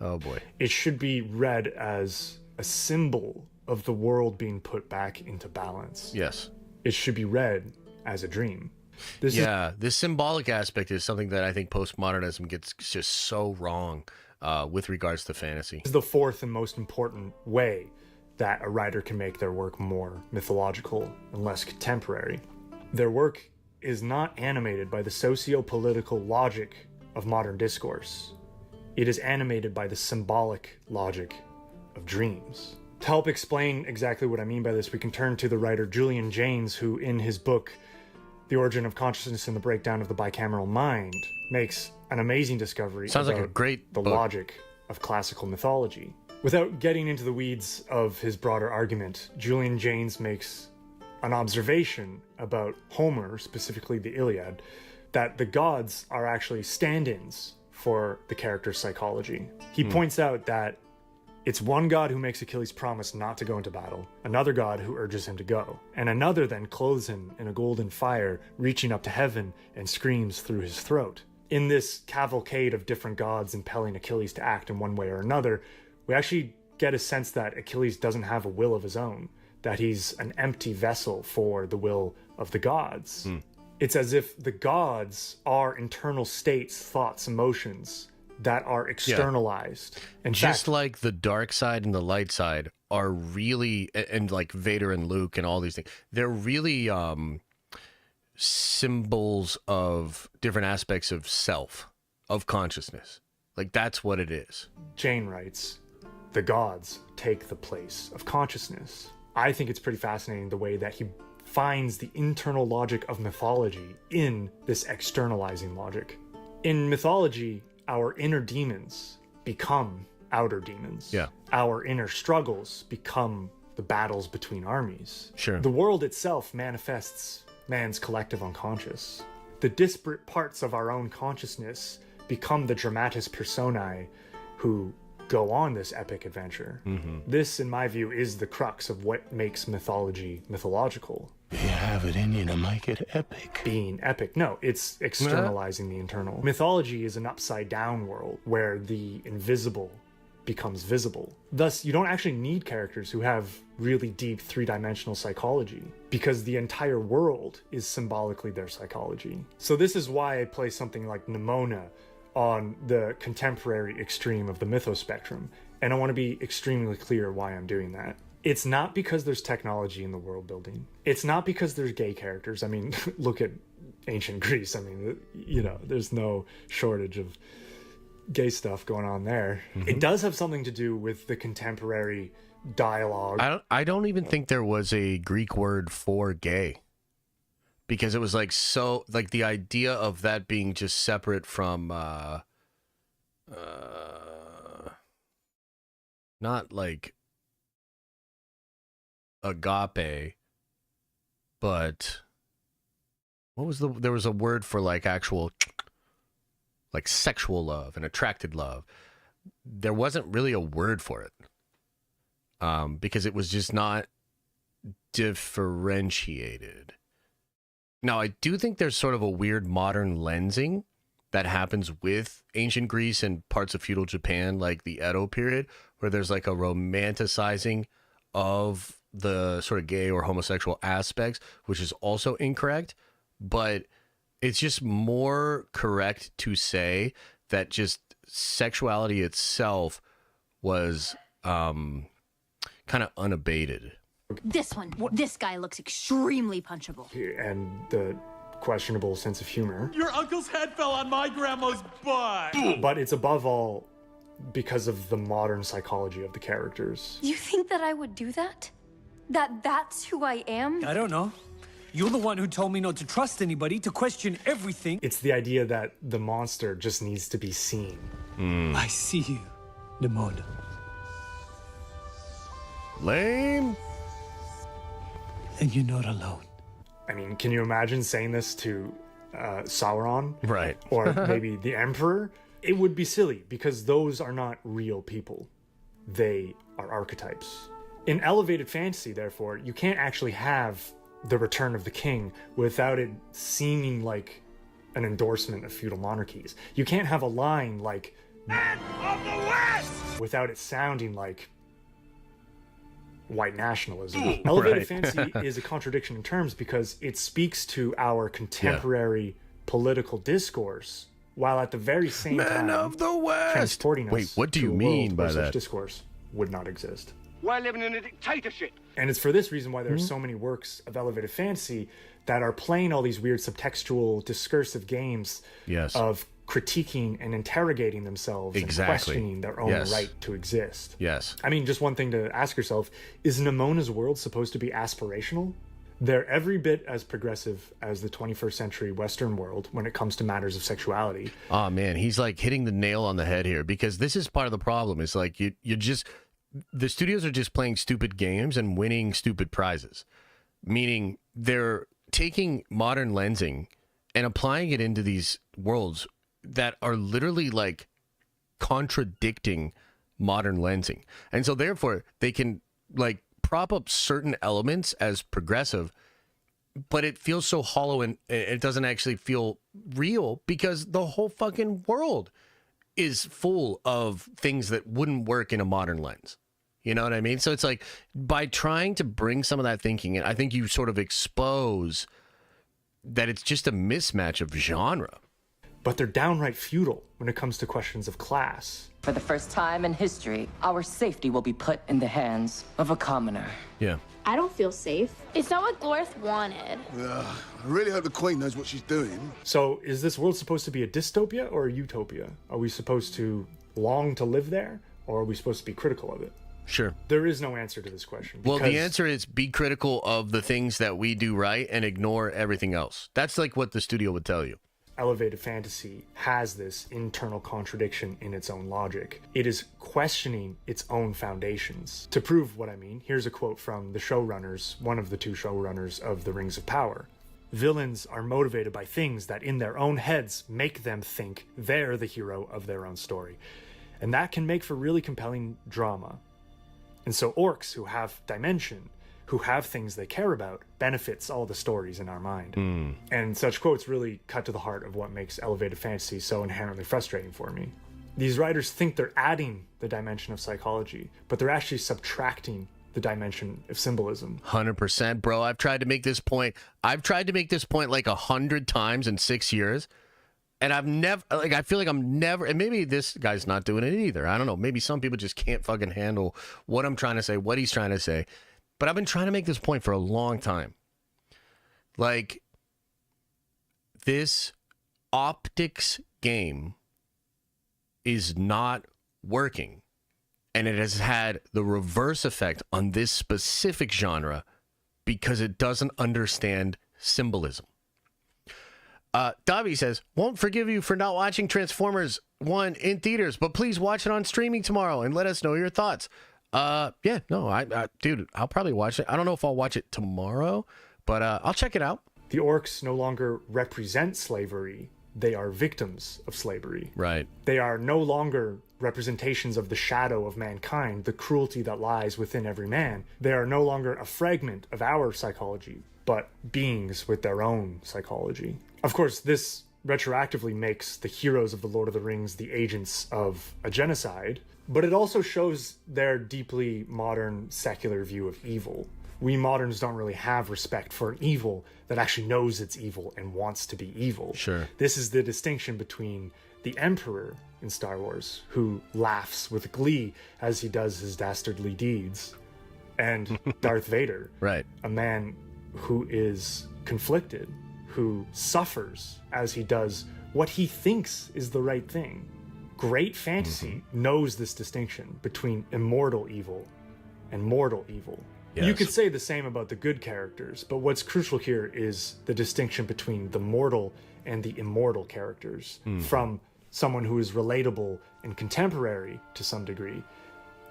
Oh, boy. It should be read as a symbol of the world being put back into balance. Yes. It should be read as a dream. This symbolic aspect is something that I think postmodernism gets just so wrong with regards to fantasy. This is the fourth and most important way that a writer can make their work more mythological and less contemporary. Their work is not animated by the socio-political logic of modern discourse. It is animated by the symbolic logic of dreams. To help explain exactly what I mean by this, we can turn to the writer Julian Jaynes, who in his book, The Origin of Consciousness and the Breakdown of the Bicameral Mind, makes an amazing discovery. Sounds like a about great the book. logic of classical mythology. Without getting into the weeds of his broader argument, Julian Jaynes makes an observation about Homer, specifically the Iliad, that the gods are actually stand-ins for the character's psychology. He points out that it's one god who makes Achilles promise not to go into battle, another god who urges him to go, and another then clothes him in a golden fire, reaching up to heaven and screams through his throat. In this cavalcade of different gods impelling Achilles to act in one way or another, we actually get a sense that Achilles doesn't have a will of his own, that he's an empty vessel for the will of the gods. It's as if the gods are internal states, thoughts, emotions that are externalized. In Just fact, like the dark side and the light side are really, and like Vader and Luke and all these things, they're really symbols of different aspects of self, of consciousness. Like, that's what it is. Jane writes, the gods take the place of consciousness. I think it's pretty fascinating the way that he finds the internal logic of mythology in this externalizing logic. In mythology, our inner demons become outer demons. Yeah. Our inner struggles become the battles between armies. Sure. The world itself manifests man's collective unconscious. The disparate parts of our own consciousness become the dramatis personae who go on this epic adventure. This, in my view, is the crux of what makes mythology mythological. You have it in you to make it epic. Being epic. No, it's externalizing the internal. Mythology is an upside down world where the invisible becomes visible. Thus, you don't actually need characters who have really deep three-dimensional psychology, because the entire world is symbolically their psychology. So this is why I play something like Nimona on the contemporary extreme of the mythos spectrum, and I want to be extremely clear why I'm doing that. It's not because there's technology in the world building. It's not because there's gay characters. I mean, look at ancient Greece. I mean, you know, there's no shortage of gay stuff going on there. It does have something to do with the contemporary dialogue. I don't even think there was a Greek word for gay, because it was like, so like the idea of that being just separate from not like agape, but what was there was a word for like actual, like sexual love and attracted love. There wasn't really a word for it, because it was just not differentiated. Now, I do think there's sort of a weird modern lensing that happens with ancient Greece and parts of feudal Japan, like the Edo period, where there's like a romanticizing of the sort of gay or homosexual aspects, which is also incorrect. But it's just more correct to say that just sexuality itself was kind of unabated. This guy looks extremely punchable. And the questionable sense of humor. Your uncle's head fell on my grandma's butt! But it's above all because of the modern psychology of the characters. You think that I would do that? That's who I am? I don't know. You're the one who told me not to trust anybody, to question everything. It's the idea that the monster just needs to be seen. I see you, Nimona. Lame. And you're not alone. I mean, can you imagine saying this to Sauron? Right. Or maybe the Emperor? It would be silly, because those are not real people. They are archetypes. In elevated fantasy, therefore, you can't actually have the return of the king without it seeming like an endorsement of feudal monarchies. You can't have a line like "Men of the West" without it sounding like white nationalism. Elevated fantasy is a contradiction in terms because it speaks to our contemporary political discourse, while at the very same time of the West transporting us. Wait, what do you to a mean world by where that? Such discourse would not exist. We're living in a dictatorship. And it's for this reason why there are so many works of elevated fantasy that are playing all these weird subtextual discursive games of critiquing and interrogating themselves and questioning their own right to exist. Yes. I mean, just one thing to ask yourself, is Nimona's world supposed to be aspirational? They're every bit as progressive as the 21st century Western world when it comes to matters of sexuality. Oh, man, he's like hitting the nail on the head here, because this is part of the problem. It's like you just... the studios are just playing stupid games and winning stupid prizes, meaning they're taking modern lensing and applying it into these worlds that are literally like contradicting modern lensing. And so therefore they can like prop up certain elements as progressive, but it feels so hollow and it doesn't actually feel real, because the whole fucking world is full of things that wouldn't work in a modern lens. You know what I mean? So it's like, by trying to bring some of that thinking in, I think you sort of expose that it's just a mismatch of genre. But they're downright feudal when it comes to questions of class. For the first time in history, our safety will be put in the hands of a commoner. Yeah. I don't feel safe. It's not what Glorth wanted. I really hope the Queen knows what she's doing. So is this world supposed to be a dystopia or a utopia? Are we supposed to long to live there, or are we supposed to be critical of it? Sure. There is no answer to this question. Well, the answer is be critical of the things that we do right and ignore everything else. That's like what the studio would tell you. Elevated fantasy has this internal contradiction in its own logic. It is questioning its own foundations. To prove what I mean, here's a quote from the showrunners, one of the two showrunners of The Rings of Power. Villains are motivated by things that in their own heads make them think they're the hero of their own story. And that can make for really compelling drama. And so orcs who have dimension, who have things they care about, benefits all the stories in our mind. And such quotes really cut to the heart of what makes elevated fantasy so inherently frustrating for me. These writers think they're adding the dimension of psychology, but they're actually subtracting the dimension of symbolism. 100%, bro. I've tried to make this point like 100 times in 6 years. And I've never, like, I feel like I'm never, and maybe this guy's not doing it either. I don't know. Maybe some people just can't fucking handle what I'm trying to say, what he's trying to say. But I've been trying to make this point for a long time. Like, this optics game is not working. And it has had the reverse effect on this specific genre because it doesn't understand symbolism. Dobby says, won't forgive you for not watching Transformers 1 in theaters, but please watch it on streaming tomorrow and let us know your thoughts. Yeah, no, dude, I'll probably watch it. I don't know if I'll watch it tomorrow, but I'll check it out. The orcs no longer represent slavery. They are victims of slavery. Right. They are no longer representations of the shadow of mankind, the cruelty that lies within every man. They are no longer a fragment of our psychology, but beings with their own psychology. Of course, this retroactively makes the heroes of the Lord of the Rings the agents of a genocide, but it also shows their deeply modern secular view of evil. We moderns don't really have respect for an evil that actually knows it's evil and wants to be evil. Sure. This is the distinction between the Emperor in Star Wars, who laughs with glee as he does his dastardly deeds, and Darth Vader, right? A man who is conflicted, who suffers as he does what he thinks is the right thing. Great fantasy knows this distinction between immortal evil and mortal evil. Yes. You could say the same about the good characters, but what's crucial here is the distinction between the mortal and the immortal characters, from someone who is relatable and contemporary to some degree,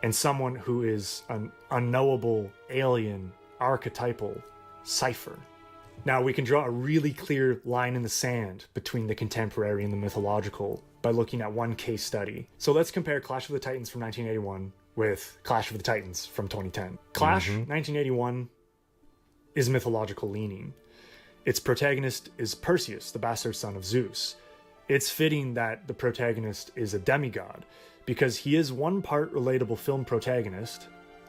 and someone who is an unknowable, alien, archetypal cipher. Now, we can draw a really clear line in the sand between the contemporary and the mythological by looking at one case study. So let's compare Clash of the Titans from 1981 with Clash of the Titans from 2010. Clash 1981 is mythological leaning. Its protagonist is Perseus, the bastard son of Zeus. It's fitting that the protagonist is a demigod, because he is one part relatable film protagonist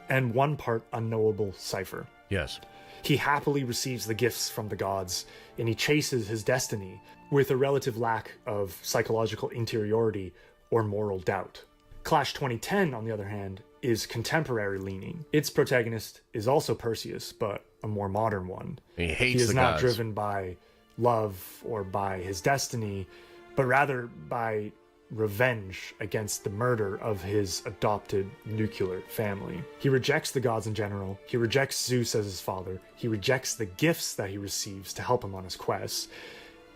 and one part unknowable cipher. Yes. He happily receives the gifts from the gods, and he chases his destiny with a relative lack of psychological interiority or moral doubt. Clash 2010, on the other hand, is contemporary leaning. Its protagonist is also Perseus, but a more modern one. He hates He is the not gods. driven by love or by his destiny, but rather by revenge against the murder of his adopted nuclear family. He rejects the gods in general. He rejects Zeus as his father. He rejects the gifts that he receives to help him on his quests.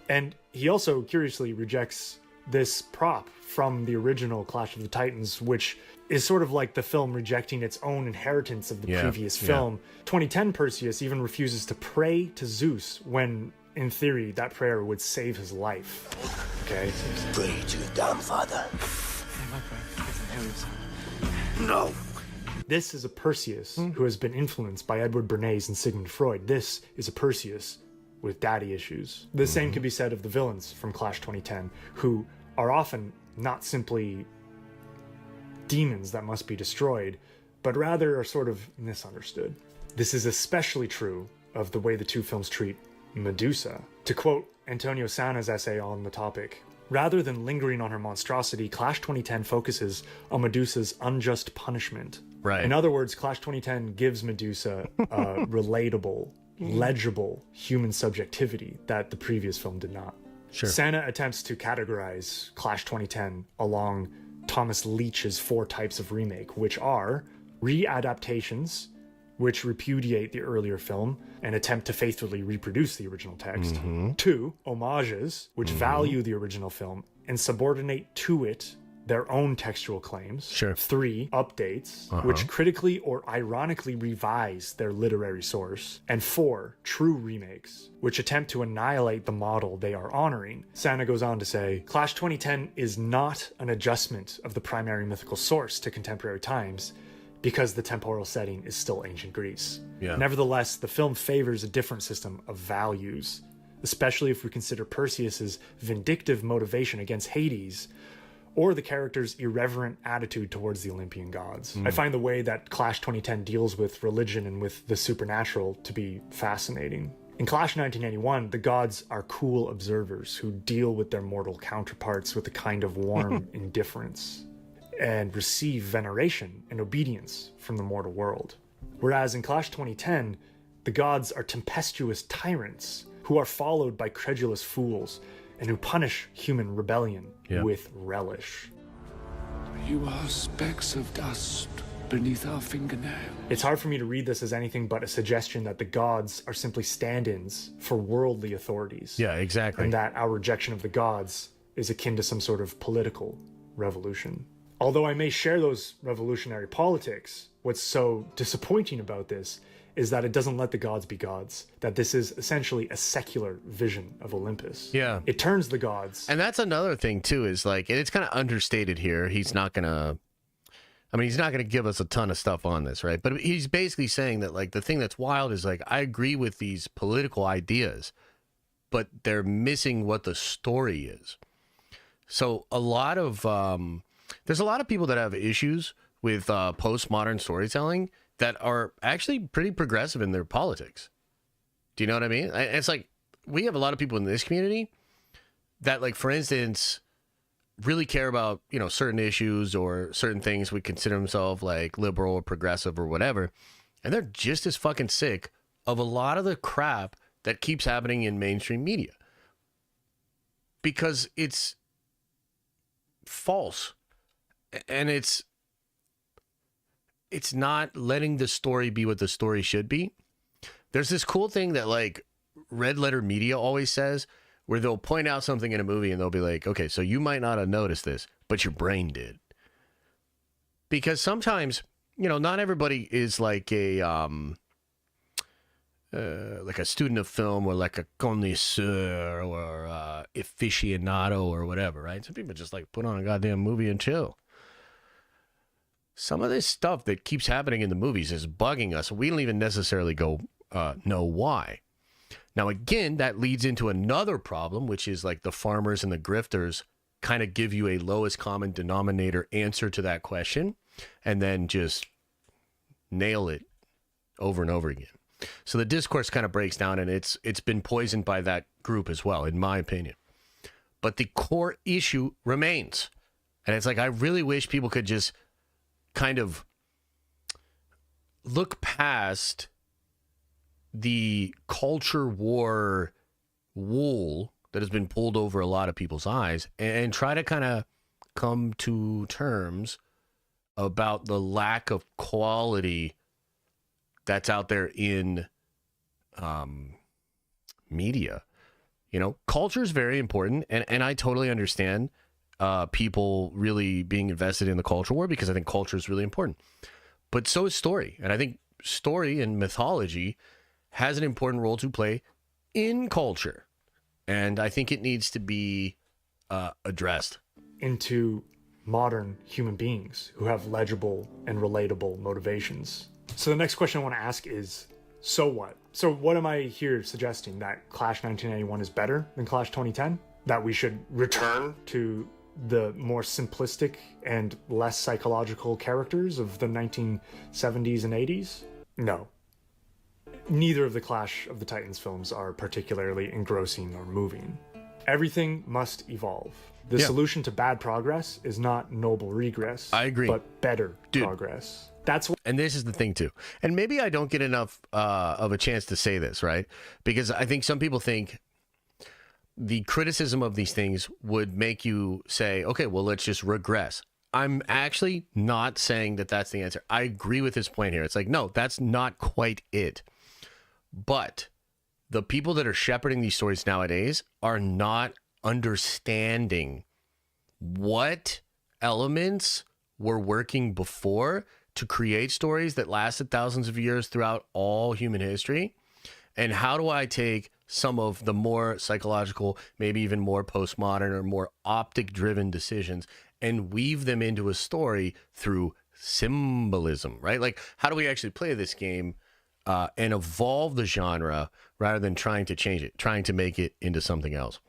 And he also, curiously, rejects this prop from the original Clash of the Titans, which is sort of like the film rejecting its own inheritance of the previous film. 2010 Perseus even refuses to pray to Zeus when, in theory, that prayer would save his life. Okay? Pray to your damn father. No! This is a Perseus who has been influenced by Edward Bernays and Sigmund Freud. This is a Perseus with daddy issues. The same can be said of the villains from Clash 2010, who are often not simply demons that must be destroyed, but rather are sort of misunderstood. This is especially true of the way the two films treat Medusa. To quote Antonio Sana's essay on the topic, rather than lingering on her monstrosity, Clash 2010 focuses on Medusa's unjust punishment. Right. In other words, Clash 2010 gives Medusa a relatable, legible human subjectivity that the previous film did not. Sure. Sana attempts to categorize Clash 2010 along Thomas Leach's 4 types of remake, which are readaptations, which repudiate the earlier film and attempt to faithfully reproduce the original text. 2, homages, which value the original film and subordinate to it their own textual claims. Sure. 3, updates, which critically or ironically revise their literary source. And 4, true remakes, which attempt to annihilate the model they are honoring. Santa goes on to say, Clash 2010 is not an adjustment of the primary mythical source to contemporary times, because the temporal setting is still ancient Greece. Yeah. Nevertheless, the film favors a different system of values, especially if we consider Perseus's vindictive motivation against Hades, or the character's irreverent attitude towards the Olympian gods. I find the way that Clash 2010 deals with religion and with the supernatural to be fascinating. In Clash 1981, the gods are cool observers who deal with their mortal counterparts with a kind of warm indifference, and receive veneration and obedience from the mortal world. Whereas in Clash 2010, the gods are tempestuous tyrants who are followed by credulous fools and who punish human rebellion with relish. You are specks of dust beneath our fingernails. It's hard for me to read this as anything but a suggestion that the gods are simply stand-ins for worldly authorities. Yeah, exactly. And that our rejection of the gods is akin to some sort of political revolution. Although I may share those revolutionary politics, what's so disappointing about this is that it doesn't let the gods be gods, that this is essentially a secular vision of Olympus. Yeah. It turns the gods. And that's another thing, too, is like, and it's kind of understated here. He's not going to give us a ton of stuff on this, right? But he's basically saying that, like, the thing that's wild is, like, I agree with these political ideas, but they're missing what the story is. So a lot of... there's a lot of people that have issues with postmodern storytelling that are actually pretty progressive in their politics. Do you know what I mean? It's like, we have a lot of people in this community that, like, for instance, really care about, you know, certain issues or certain things we consider themselves like liberal or progressive or whatever. And they're just as fucking sick of a lot of the crap that keeps happening in mainstream media. Because it's false. And it's not letting the story be what the story should be. There's this cool thing that, like, red letter media always says, where they'll point out something in a movie and they'll be like, okay, so you might not have noticed this, but your brain did. Because sometimes, you know, not everybody is like a student of film or like a connoisseur or aficionado or whatever, right? Some people just like put on a goddamn movie and chill. Some of this stuff that keeps happening in the movies is bugging us. We don't even necessarily go know why. Now, again, that leads into another problem, which is like the farmers and the grifters kind of give you a lowest common denominator answer to that question and then just nail it over and over again. So the discourse kind of breaks down, and it's been poisoned by that group as well, in my opinion. But the core issue remains. And it's like, I really wish people could just kind of look past the culture war wool that has been pulled over a lot of people's eyes and try to kind of come to terms about the lack of quality that's out there in media. You know, culture is very important, and I totally understand people really being invested in the culture war, because I think culture is really important. But so is story. And I think story and mythology has an important role to play in culture. And I think it needs to be addressed. Into modern human beings who have legible and relatable motivations. So the next question I want to ask is, so what? So what am I here suggesting? That Clash 1981 is better than Clash 2010? That we should return to the more simplistic and less psychological characters of the 1970s and 80s? No. Neither of the Clash of the Titans films are particularly engrossing or moving. Everything must evolve. The solution to bad progress is not noble regress. I agree. But better progress. That's what. And this is the thing too. And maybe I don't get enough of a chance to say this, right? Because I think some people think the criticism of these things would make you say, okay, well, let's just regress. I'm actually not saying that that's the answer. I agree with his point here. It's like, no, that's not quite it. But the people that are shepherding these stories nowadays are not understanding what elements were working before to create stories that lasted thousands of years throughout all human history? And how do I take some of the more psychological, maybe even more postmodern or more optic-driven decisions and weave them into a story through symbolism, right? Like, how do we actually play this game and evolve the genre rather than trying to change it, trying to make it into something else?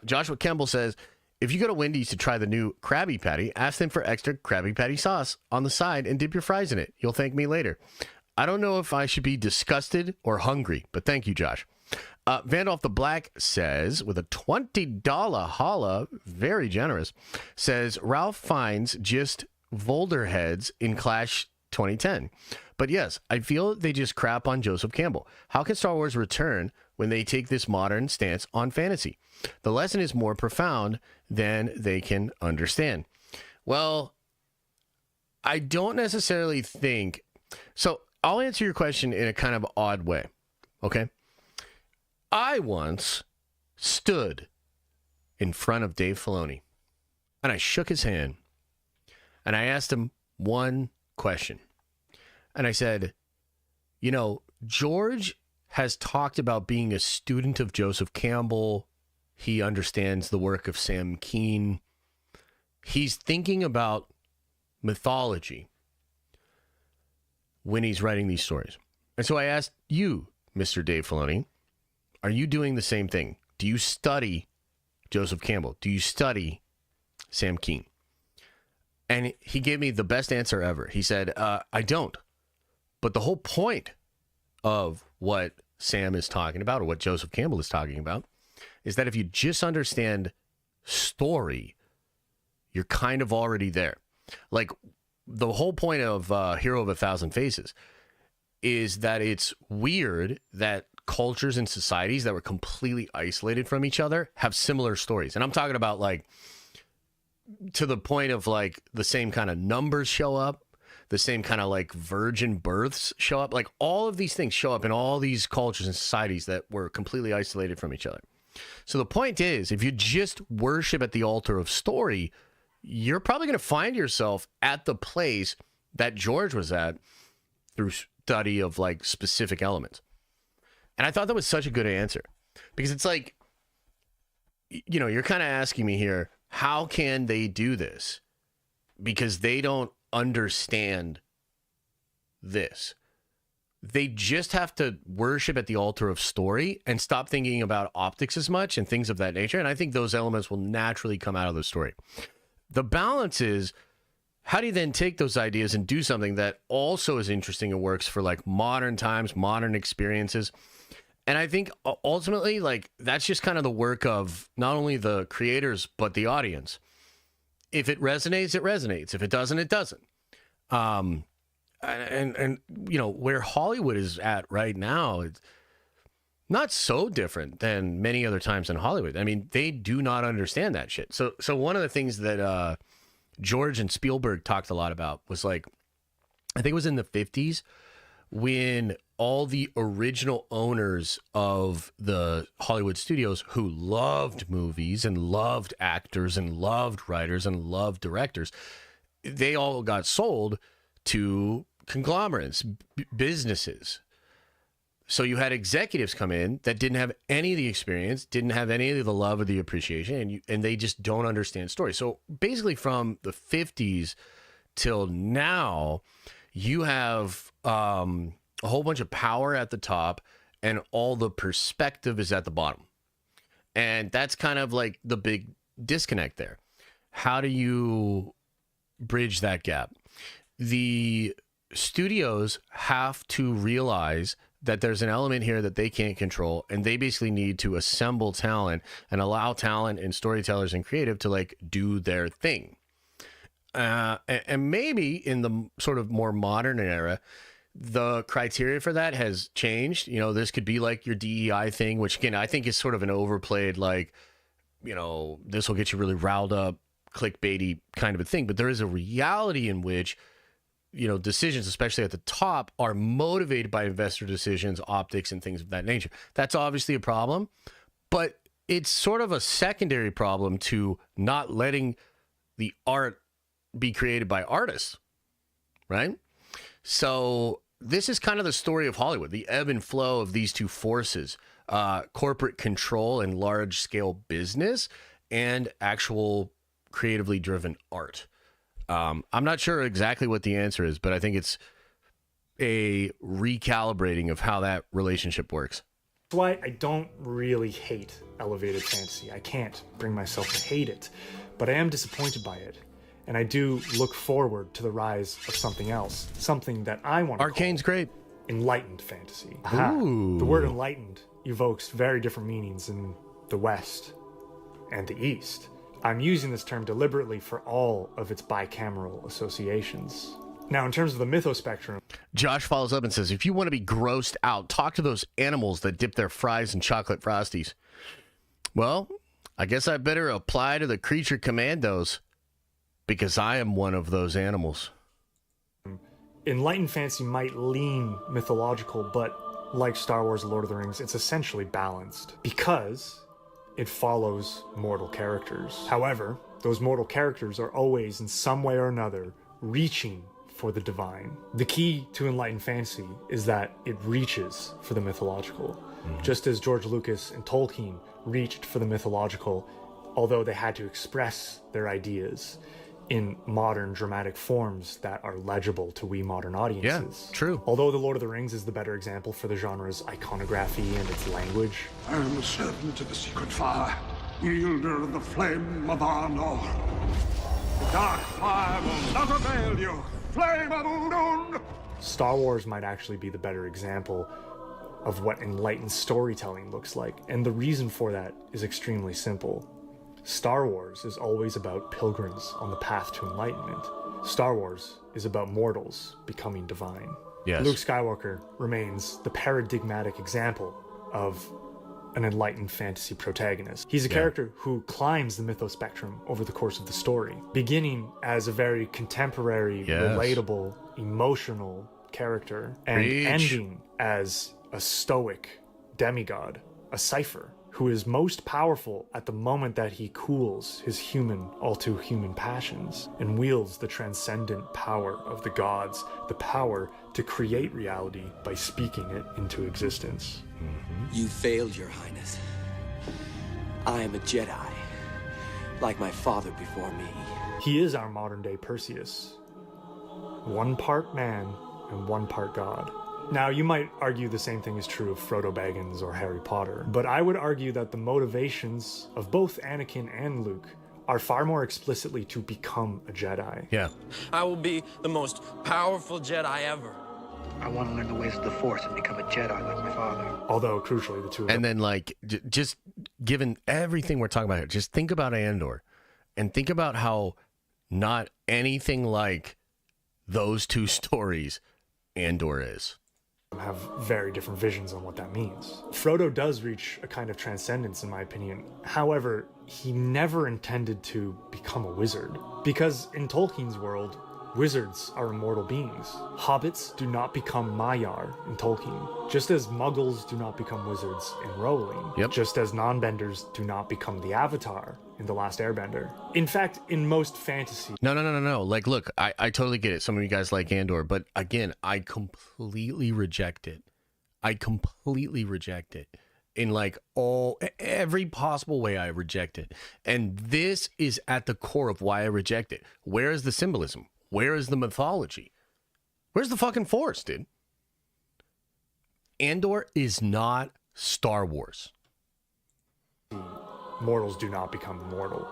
Joshua Kemble says, if you go to Wendy's to try the new Krabby Patty, ask them for extra Krabby Patty sauce on the side and dip your fries in it. You'll thank me later. I don't know if I should be disgusted or hungry, but thank you, Josh. Vandolph the Black says, with a $20 holla, very generous, says, Ralph Fiennes just Volderheads in Clash 2010. But yes, I feel they just crap on Joseph Campbell. How can Star Wars return when they take this modern stance on fantasy? The lesson is more profound than they can understand. Well, I don't necessarily think... So I'll answer your question in a kind of odd way, okay? I once stood in front of Dave Filoni, and I shook his hand, and I asked him one question. And I said, you know, George has talked about being a student of Joseph Campbell. He understands the work of Sam Keane. He's thinking about mythology when he's writing these stories. And so I asked you, Mr. Dave Filoni, are you doing the same thing? Do you study Joseph Campbell? Do you study Sam Keane? And he gave me the best answer ever. He said, I don't. But the whole point of what Sam is talking about, or what Joseph Campbell is talking about, is that if you just understand story, you're kind of already there. Like, the whole point of Hero of a Thousand Faces is that it's weird that cultures and societies that were completely isolated from each other have similar stories. And I'm talking about, like, to the point of, like, the same kind of numbers show up, the same kind of, like, virgin births show up. Like, all of these things show up in all these cultures and societies that were completely isolated from each other. So the point is, if you just worship at the altar of story, you're probably going to find yourself at the place that George was at through study of, like, specific elements. And I thought that was such a good answer, because it's like, you know, you're kind of asking me here, how can they do this? Because they don't understand this. They just have to worship at the altar of story and stop thinking about optics as much and things of that nature. And I think those elements will naturally come out of the story. The balance is, how do you then take those ideas and do something that also is interesting and works for, like, modern times, modern experiences? And I think ultimately, like, that's just kind of the work of not only the creators, but the audience. If it resonates, it resonates. If it doesn't, it doesn't. And you know, where Hollywood is at right now, it's not so different than many other times in Hollywood. I mean, they do not understand that shit. So one of the things that George and Spielberg talked a lot about was, like, I think it was in the 50s when all the original owners of the Hollywood studios, who loved movies and loved actors and loved writers and loved directors, they all got sold to conglomerates, businesses. So you had executives come in that didn't have any of the experience, didn't have any of the love or the appreciation, and they just don't understand stories. So basically from the 50s till now, you have a whole bunch of power at the top and all the perspective is at the bottom. And that's kind of like the big disconnect there. How do you bridge that gap? The studios have to realize that there's an element here that they can't control, and they basically need to assemble talent and allow talent and storytellers and creative to, like, do their thing. And maybe in the sort of more modern era, the criteria for that has changed. You know, this could be like your DEI thing, which, again, I think is sort of an overplayed, like, you know, this will get you really riled up, clickbaity kind of a thing. But there is a reality in which, you know, decisions, especially at the top, are motivated by investor decisions, optics, and things of that nature. That's obviously a problem, but it's sort of a secondary problem to not letting the art be created by artists, right? So this is kind of the story of Hollywood, the ebb and flow of these two forces, corporate control and large-scale business and actual creatively driven art. I'm not sure exactly what the answer is, but I think it's a recalibrating of how that relationship works. That's why I don't really hate elevated fantasy. I can't bring myself to hate it, but I am disappointed by it. And I do look forward to the rise of something else, something that I want to Arcane's great. Enlightened fantasy. The word enlightened evokes very different meanings in the West and the East. I'm using this term deliberately for all of its bicameral associations. Now, in terms of the mythospectrum, Josh follows up and says, if you want to be grossed out, talk to those animals that dip their fries in chocolate Frosties. Well, I guess I better apply to the creature Commandos because I am one of those animals. Enlightened fantasy might lean mythological, but like Star Wars and Lord of the Rings, it's essentially balanced because it follows mortal characters. However, those mortal characters are always, in some way or another, reaching for the divine. The key to enlightened fantasy is that it reaches for the mythological. Just as George Lucas and Tolkien reached for the mythological, although they had to express their ideas in modern dramatic forms that are legible to we modern audiences. Yeah, true. Although The Lord of the Rings is the better example for the genre's iconography and its language. I am a servant of the secret fire, wielder of the flame of Arnor. The dark fire will not avail you. Flame of Udun! Star Wars might actually be the better example of what enlightened storytelling looks like. And the reason for that is extremely simple. Star Wars is always about pilgrims on the path to enlightenment. Star Wars is about mortals becoming divine. Yes. Luke Skywalker remains the paradigmatic example of an enlightened fantasy protagonist. He's a character who climbs the mythospectrum over the course of the story, beginning as a very contemporary, relatable, emotional character, and ending as a stoic demigod, a cipher, who is most powerful at the moment that he cools his human, all too human passions and wields the transcendent power of the gods, the power to create reality by speaking it into existence. You failed, Your Highness. I am a Jedi, like my father before me. He is our modern-day Perseus. One part man and one part god. Now, you might argue the same thing is true of Frodo Baggins or Harry Potter, but I would argue that the motivations of both Anakin and Luke are far more explicitly to become a Jedi. Yeah. I will be the most powerful Jedi ever. I want to learn the ways of the Force and become a Jedi like my father. Although, crucially, the two of them. And then, like, just given everything we're talking about here, just think about Andor and think about how not anything like those two stories Andor is. Have very different visions on what that means. Frodo does reach a kind of transcendence, in my opinion. However, he never intended to become a wizard. Because in Tolkien's world, wizards are immortal beings. Hobbits do not become Maiar in Tolkien. Just as Muggles do not become wizards in Rowling. Yep. Just as non-benders do not become the Avatar in The Last Airbender. In fact, in most fantasy... No. Like, look, I totally get it. Some of you guys like Andor, but again, I completely reject it. In like every possible way I reject it. And this is at the core of why I reject it. Where is the symbolism? Where is the mythology? Where's the fucking Force, dude? Andor is not Star Wars. Mortals do not become immortal.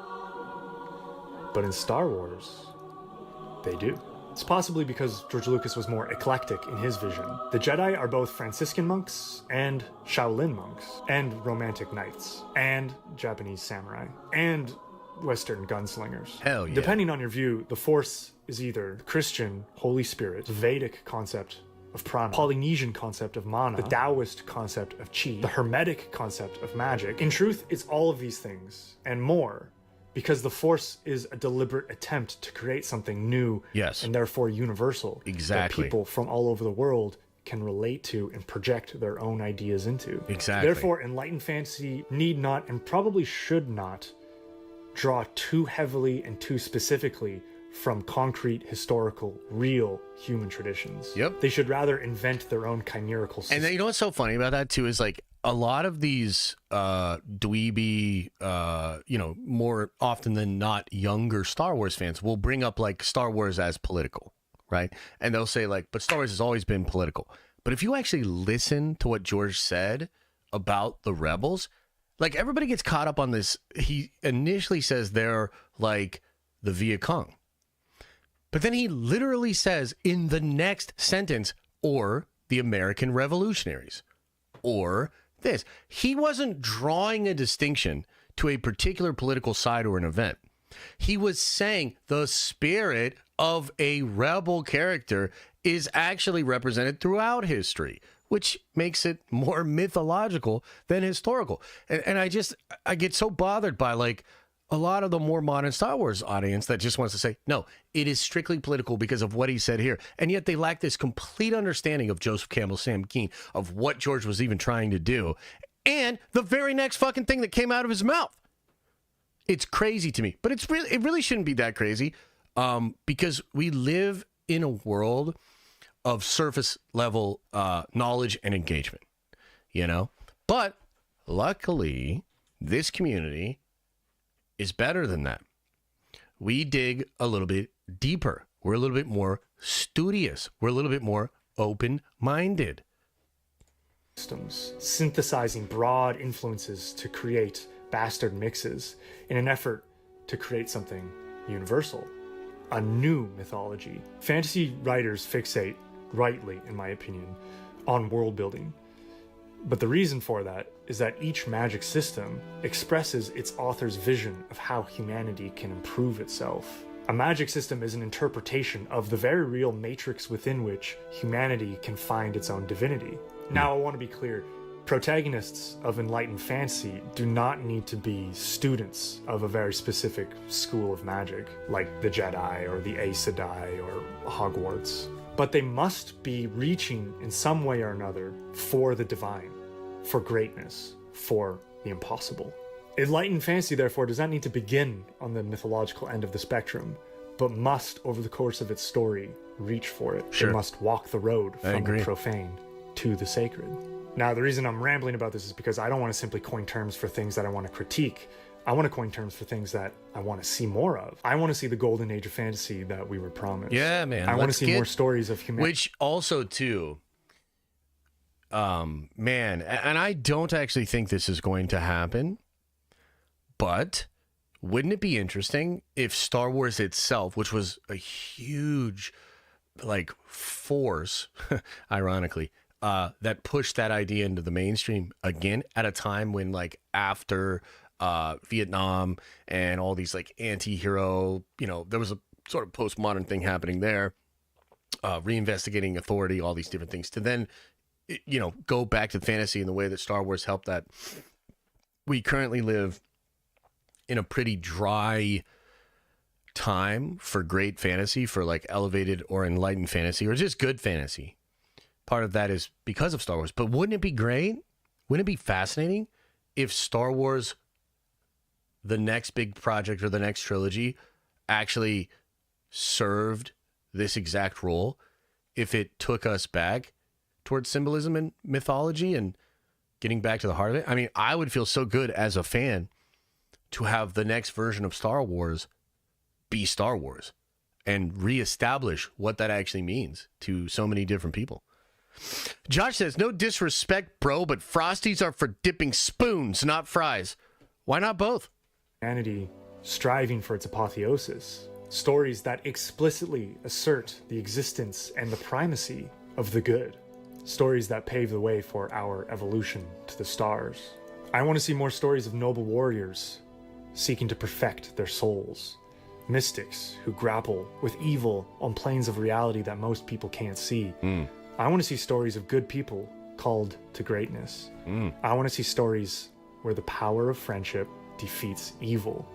But in Star Wars, they do. It's possibly because George Lucas was more eclectic in his vision. The Jedi are both Franciscan monks and Shaolin monks, and romantic knights, and Japanese samurai, and Western gunslingers. Hell yeah. Depending on your view, the Force is either the Christian Holy Spirit, the Vedic concept of prana, Polynesian concept of mana, the Taoist concept of chi, the Hermetic concept of magic. In truth, it's all of these things and more, because the Force is a deliberate attempt to create something new, and therefore universal, exactly, that people from all over the world can relate to and project their own ideas into. Exactly. Therefore, enlightened fantasy need not and probably should not draw too heavily and too specifically from concrete, historical, real human traditions. Yep. They should rather invent their own chimerical system. And then, you know what's so funny about that too is like a lot of these dweeby, more often than not younger Star Wars fans will bring up like Star Wars as political, right? And they'll say like, but Star Wars has always been political. But if you actually listen to what George said about the rebels, like everybody gets caught up on this. He initially says they're like the Viet Cong. But then he literally says in the next sentence, or the American revolutionaries, or this. He wasn't drawing a distinction to a particular political side or an event. He was saying the spirit of a rebel character is actually represented throughout history, which makes it more mythological than historical. And I get so bothered by like a lot of the more modern Star Wars audience that just wants to say, no, it is strictly political because of what he said here. And yet they lack this complete understanding of Joseph Campbell, Sam Keen, of what George was even trying to do. And the very next fucking thing that came out of his mouth. It's crazy to me, but it really shouldn't be that crazy because we live in a world of surface level knowledge and engagement, you know? But luckily, this community is better than that. We dig a little bit deeper. We're a little bit more studious. We're a little bit more open-minded. Systems, synthesizing broad influences to create bastard mixes in an effort to create something universal, a new mythology. Fantasy writers fixate, rightly in my opinion, on world building. But the reason for that is that each magic system expresses its author's vision of how humanity can improve itself. A magic system is an interpretation of the very real matrix within which humanity can find its own divinity. Now, I want to be clear, protagonists of enlightened fantasy do not need to be students of a very specific school of magic, like the Jedi or the Aes Sedai or Hogwarts. But they must be reaching in some way or another for the divine, for greatness, for the impossible. Enlightened fantasy, therefore, does not need to begin on the mythological end of the spectrum, but must, over the course of its story, reach for it. Sure. It must walk the road from the profane to the sacred. Now, the reason I'm rambling about this is because I don't want to simply coin terms for things that I want to critique. I want to coin terms for things that I want to see more of. I want to see the golden age of fantasy that we were promised. Yeah, man. I want to see more stories of humanity. Which also, too, man, and I don't actually think this is going to happen, but wouldn't it be interesting if Star Wars itself, which was a huge, like, force, ironically, that pushed that idea into the mainstream again at a time when, like, after Vietnam and all these like anti-hero, there was a sort of postmodern thing happening there, reinvestigating authority, all these different things, to then, go back to fantasy in the way that Star Wars helped that. We currently live in a pretty dry time for great fantasy, for like elevated or enlightened fantasy, or just good fantasy. Part of that is because of Star Wars. But wouldn't it be great? Wouldn't it be fascinating if Star Wars, the next big project or the next trilogy, actually served this exact role? If it took us back towards symbolism and mythology and getting back to the heart of it? I mean, I would feel so good as a fan to have the next version of Star Wars be Star Wars and reestablish what that actually means to so many different people. Josh says, no disrespect, bro, but Frosties are for dipping spoons, not fries. Why not both? Humanity striving for its apotheosis. Stories that explicitly assert the existence and the primacy of the good. Stories that pave the way for our evolution to the stars. I want to see more stories of noble warriors seeking to perfect their souls. Mystics who grapple with evil on planes of reality that most people can't see. I want to see stories of good people called to greatness. I want to see stories where the power of friendship defeats evil.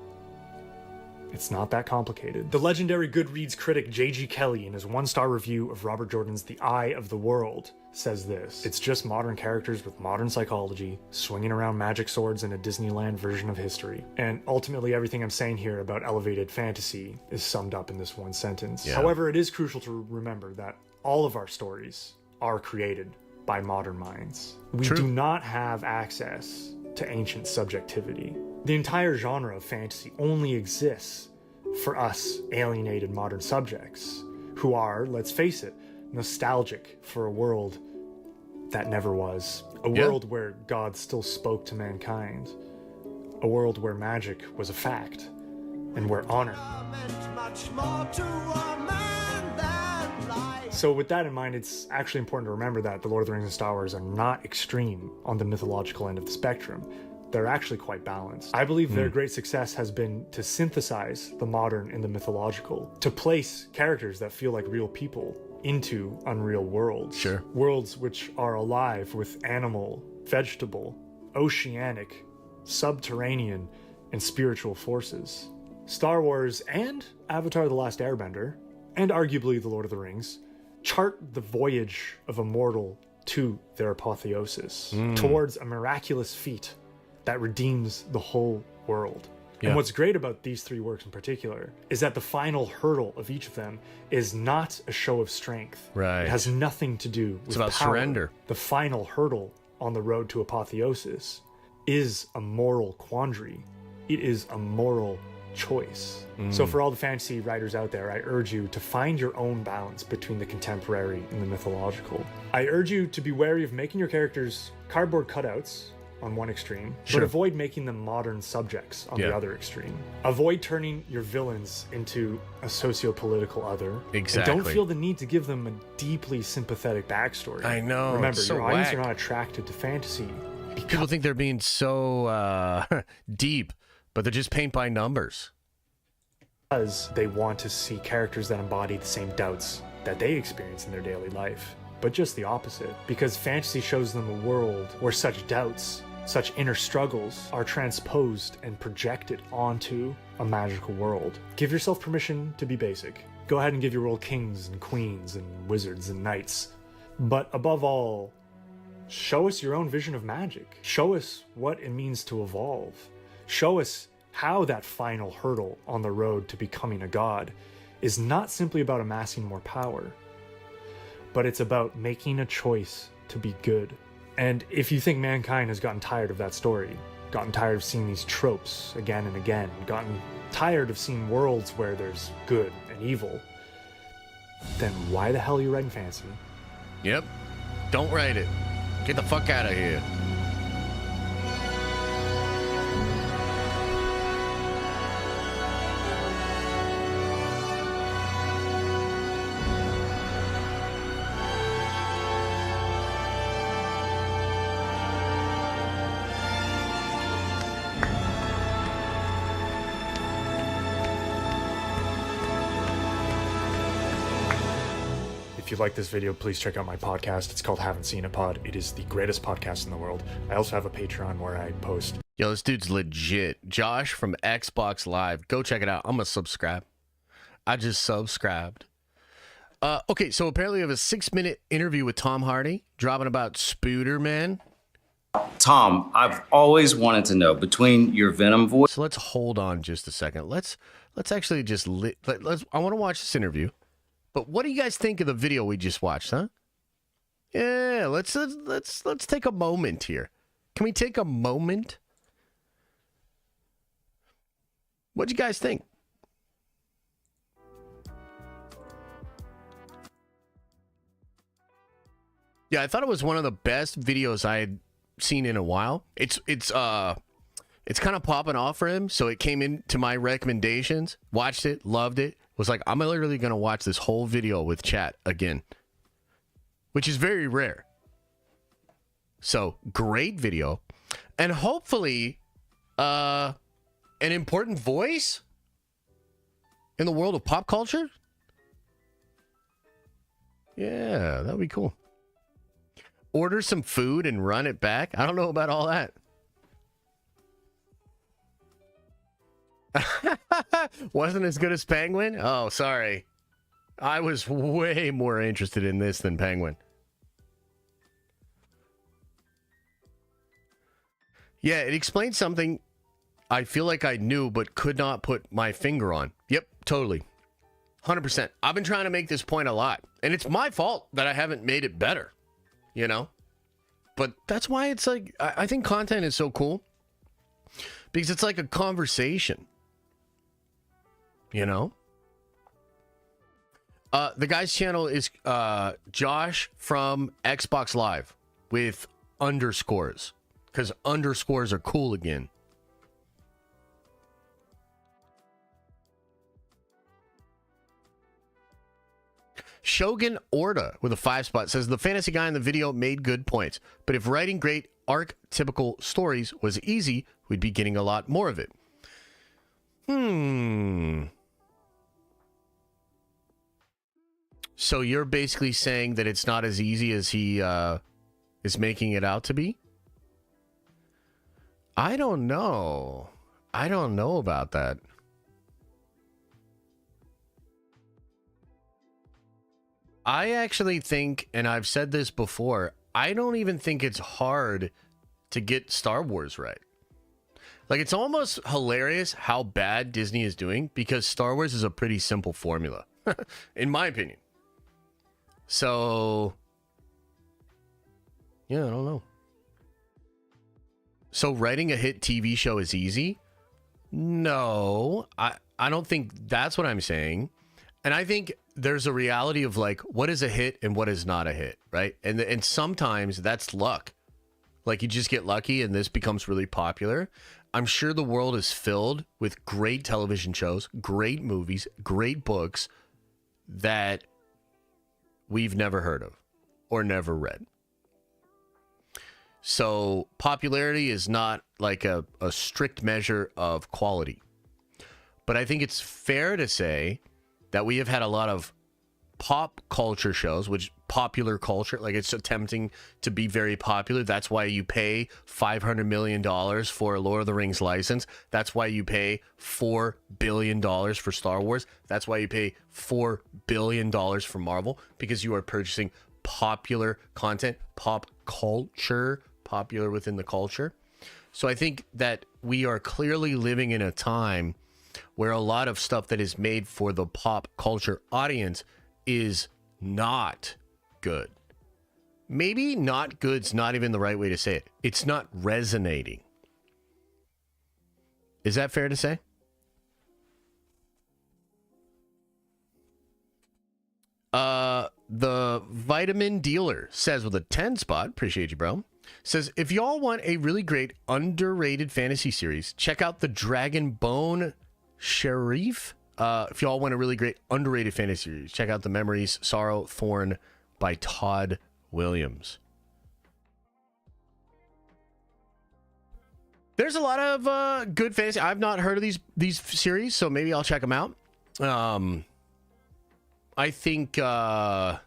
It's not that complicated. The legendary Goodreads critic J.G. Kelly, in his one-star review of Robert Jordan's The Eye of the World, says this: "It's just modern characters with modern psychology swinging around magic swords in a Disneyland version of history." And ultimately everything I'm saying here about elevated fantasy is summed up in this one sentence. Yeah. However, it is crucial to remember that all of our stories are created by modern minds. We do not have access to ancient subjectivity. The entire genre of fantasy only exists for us alienated modern subjects who are, let's face it, nostalgic for a world that never was. A world where God still spoke to mankind. A world where magic was a fact and where honor. So with that in mind, it's actually important to remember that The Lord of the Rings and Star Wars are not extreme on the mythological end of the spectrum. They're actually quite balanced. I believe their great success has been to synthesize the modern and the mythological, to place characters that feel like real people into unreal worlds. Sure. Worlds which are alive with animal, vegetable, oceanic, subterranean, and spiritual forces. Star Wars and Avatar: The Last Airbender, and arguably The Lord of the Rings, chart the voyage of a mortal to their apotheosis, towards a miraculous feat that redeems the whole world. And what's great about these three works in particular is that the final hurdle of each of them is not a show of strength. Right. It has nothing to do with power. Surrender. The final hurdle on the road to apotheosis is a moral quandary. It is a moral choice. So for all the fantasy writers out there, I urge you to find your own balance between the contemporary and the mythological. I urge you to be wary of making your characters cardboard cutouts on one extreme, but avoid making them modern subjects on the other extreme. Avoid turning your villains into a socio-political other. Exactly. And don't feel the need to give them a deeply sympathetic backstory. I know. Remember, your audience are not attracted to fantasy. People think they're being so deep, but they're just paint by numbers. Because they want to see characters that embody the same doubts that they experience in their daily life. But just the opposite. Because fantasy shows them a world where such doubts, such inner struggles are transposed and projected onto a magical world. Give yourself permission to be basic. Go ahead and give your world kings and queens and wizards and knights. But above all, show us your own vision of magic. Show us what it means to evolve. Show us how that final hurdle on the road to becoming a god is not simply about amassing more power, but it's about making a choice to be good. And if you think mankind has gotten tired of that story, gotten tired of seeing these tropes again and again, gotten tired of seeing worlds where there's good and evil, then why the hell are you writing fantasy? Yep. Don't write it. Get the fuck out of here. If you like this video, please check out my podcast. It's called Haven't Seen a Pod. It is the greatest podcast in the world. I also have a Patreon where I post. Yo, this dude's legit. Josh from Xbox Live. Go check it out. I'm going to subscribe. I just subscribed. Okay, so apparently we have a 6-minute interview with Tom Hardy, dropping about Spider-Man. Tom, I've always wanted to know, between your Venom voice... So let's hold on just a second. Let's actually just... I want to watch this interview. But what do you guys think of the video we just watched, huh? Yeah, let's take a moment here. Can we take a moment? What'd you guys think? Yeah, I thought it was one of the best videos I had seen in a while. It's kind of popping off for him, so it came into my recommendations. Watched it, loved it. Was like, I'm literally going to watch this whole video with chat again, which is very rare. So, great video. And hopefully, an important voice in the world of pop culture. Yeah, that'd be cool. Order some food and run it back. I don't know about all that. Wasn't as good as Penguin? Oh, sorry. I was way more interested in this than Penguin. Yeah, it explains something I feel like I knew but could not put my finger on. Yep, totally. 100%. I've been trying to make this point a lot, and it's my fault that I haven't made it better, you know? But that's why it's like, I think content is so cool, because it's like a conversation, you know? The guy's channel is Josh from Xbox Live with underscores, because underscores are cool again. Shogun Orta with a 5 spot says the fantasy guy in the video made good points, but if writing great archetypical stories was easy, we'd be getting a lot more of it. So you're basically saying that it's not as easy as he is making it out to be? I don't know. I don't know about that. I actually think, and I've said this before, I don't even think it's hard to get Star Wars right. Like, it's almost hilarious how bad Disney is doing, because Star Wars is a pretty simple formula, in my opinion. So, yeah, I don't know. So writing a hit TV show is easy? No, I don't think that's what I'm saying. And I think there's a reality of like, what is a hit and what is not a hit, right? And sometimes that's luck. Like, you just get lucky and this becomes really popular. I'm sure the world is filled with great television shows, great movies, great books that we've never heard of or never read. So popularity is not like a strict measure of quality. But I think it's fair to say that we have had a lot of pop culture shows, which popular culture, like, it's attempting to be very popular. That's why you pay $500 million for a Lord of the Rings license. That's why you pay $4 billion for Star Wars. That's why you pay $4 billion for Marvel, because you are purchasing popular content, pop culture, popular within the culture. So I think that we are clearly living in a time where a lot of stuff that is made for the pop culture audience is not good. Maybe not good's not even the right way to say it. It's not resonating. Is that fair to say? The Vitamin Dealer says with a 10 spot, appreciate you, bro, says, if y'all want a really great underrated fantasy series, check out the Dragon Bone Sheriff. If y'all want a really great underrated fantasy series, check out the Memories, Sorrow, Thorn by Todd Williams. There's a lot of good fantasy. I've not heard of these series, so maybe I'll check them out. I think I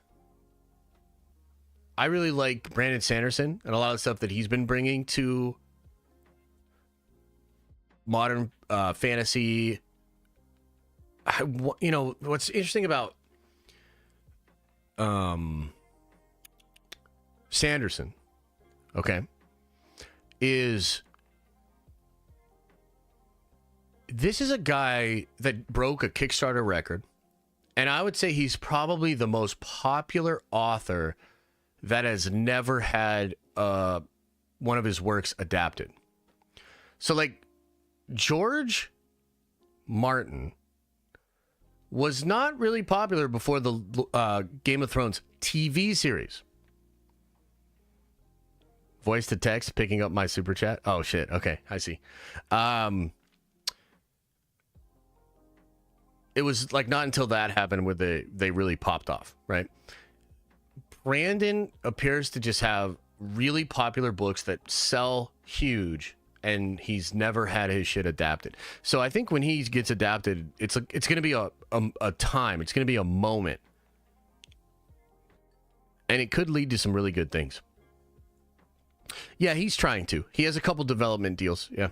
really like Brandon Sanderson and a lot of stuff that he's been bringing to modern fantasy. You know, what's interesting about Sanderson, okay, is this is a guy that broke a Kickstarter record, and I would say he's probably the most popular author that has never had one of his works adapted. So, like, George Martin was not really popular before the Game of Thrones TV series. Voice to text, picking up my super chat. Oh, shit. Okay, I see. It was like not until that happened where they really popped off, right? Brandon appears to just have really popular books that sell huge, and he's never had his shit adapted. So I think when he gets adapted, it's going to be a time. It's going to be a moment. And it could lead to some really good things. Yeah, he's trying to. He has a couple development deals. Yeah.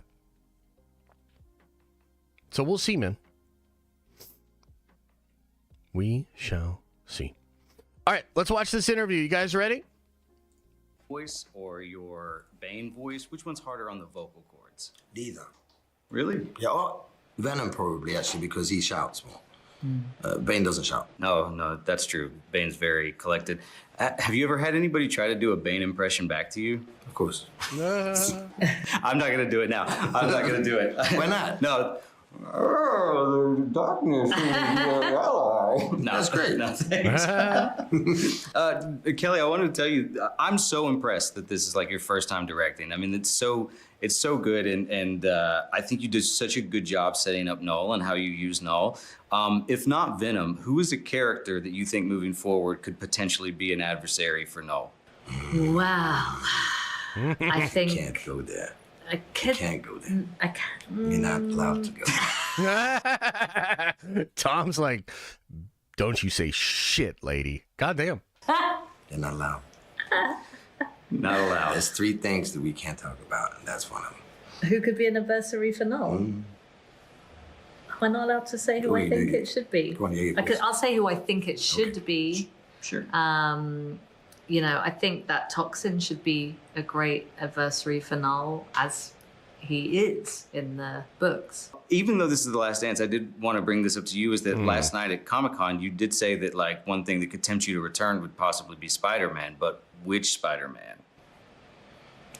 So we'll see, man. We shall see. All right, let's watch this interview. You guys ready? voice or your Bane voice? Which one's harder on the vocal cords? Neither. Really? Yeah, Venom probably, actually, because he shouts more. Bane doesn't shout. No, that's true. Bane's very collected. Have you ever had anybody try to do a Bane impression back to you? Of course. I'm not gonna do it now. I'm not gonna do it. Why not? No. Oh, the darkness is your ally. No, that's great. No, thanks. Kelly, I wanted to tell you, I'm so impressed that this is like your first time directing. I mean, it's so good, and I think you did such a good job setting up Null and how you use Null. If not Venom, who is a character that you think moving forward could potentially be an adversary for Null? Wow. I think... Can't go there. I can't go there. I can't. You're not allowed to go. Tom's like, don't you say shit, lady. Goddamn. You're not allowed. Not allowed. There's 3 things that we can't talk about, and that's one of them. Who could be an adversary for Null? Am I not allowed to say who I think it should be? Go on, I'll say who I think it should be. Sure. You know, I think that Toxin should be a great adversary for Null, as he is in the books. Even though this is The Last Dance, I did want to bring this up to you, is that last night at Comic-Con, you did say that, like, one thing that could tempt you to return would possibly be Spider-Man, but which Spider-Man?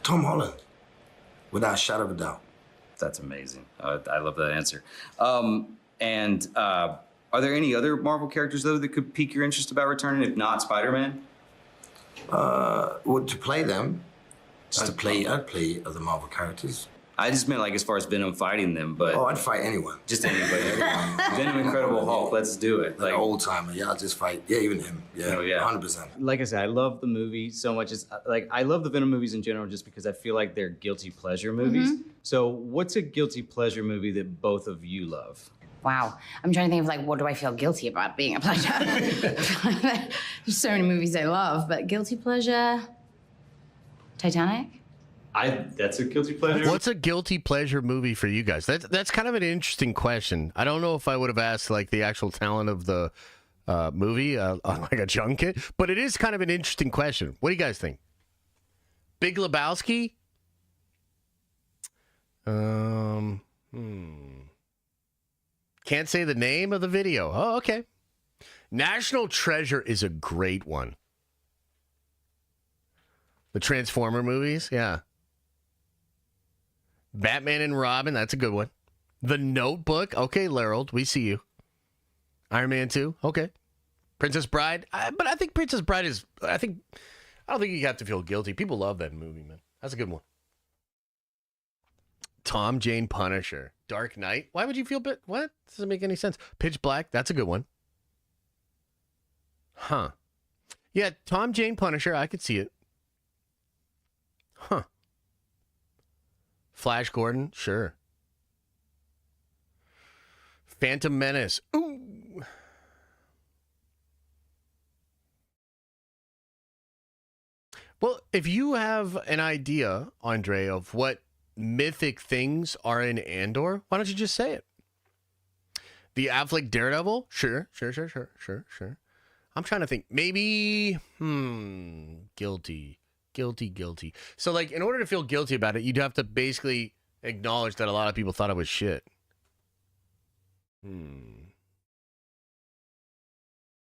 Tom Holland, without a shadow of a doubt. That's amazing. I love that answer. Are there any other Marvel characters, though, that could pique your interest about returning, if not Spider-Man? Well, to play them, I'd play other Marvel characters. I just meant like as far as Venom fighting them, but... Oh, I'd fight anyone. Just anybody. Venom, Incredible Hulk, let's do it. Like an old timer, yeah, I'll just fight. Yeah, even him. Yeah, oh, yeah. 100%. Like I said, I love the movie so much. It's like, I love the Venom movies in general just because I feel like they're guilty pleasure movies. So what's a guilty pleasure movie that both of you love? Wow. I'm trying to think of like, what do I feel guilty about being a pleasure? There's so many movies I love, but guilty pleasure, Titanic? That's a guilty pleasure. What's a guilty pleasure movie for you guys? That's kind of an interesting question. I don't know if I would have asked like the actual talent of the movie on like a junket, but it is kind of an interesting question. What do you guys think? Big Lebowski? Can't say the name of the video. Oh, okay. National Treasure is a great one. The Transformer movies, yeah. Batman and Robin, that's a good one. The Notebook, okay, Larold, we see you. Iron Man 2, okay. Princess Bride, but I think Princess Bride is, I don't think you have to feel guilty. People love that movie, man. That's a good one. Tom, Jane, Punisher. Dark Knight. Why would you feel what? Doesn't make any sense. Pitch Black. That's a good one. Huh. Yeah, Tom, Jane, Punisher. I could see it. Huh. Flash Gordon. Sure. Phantom Menace. Ooh. Well, if you have an idea, Andre, of what mythic things are in Andor, why don't you just say it? The Affleck Daredevil? Sure. I'm trying to think. Maybe, guilty. So, like, in order to feel guilty about it, you'd have to basically acknowledge that a lot of people thought it was shit. Yeah,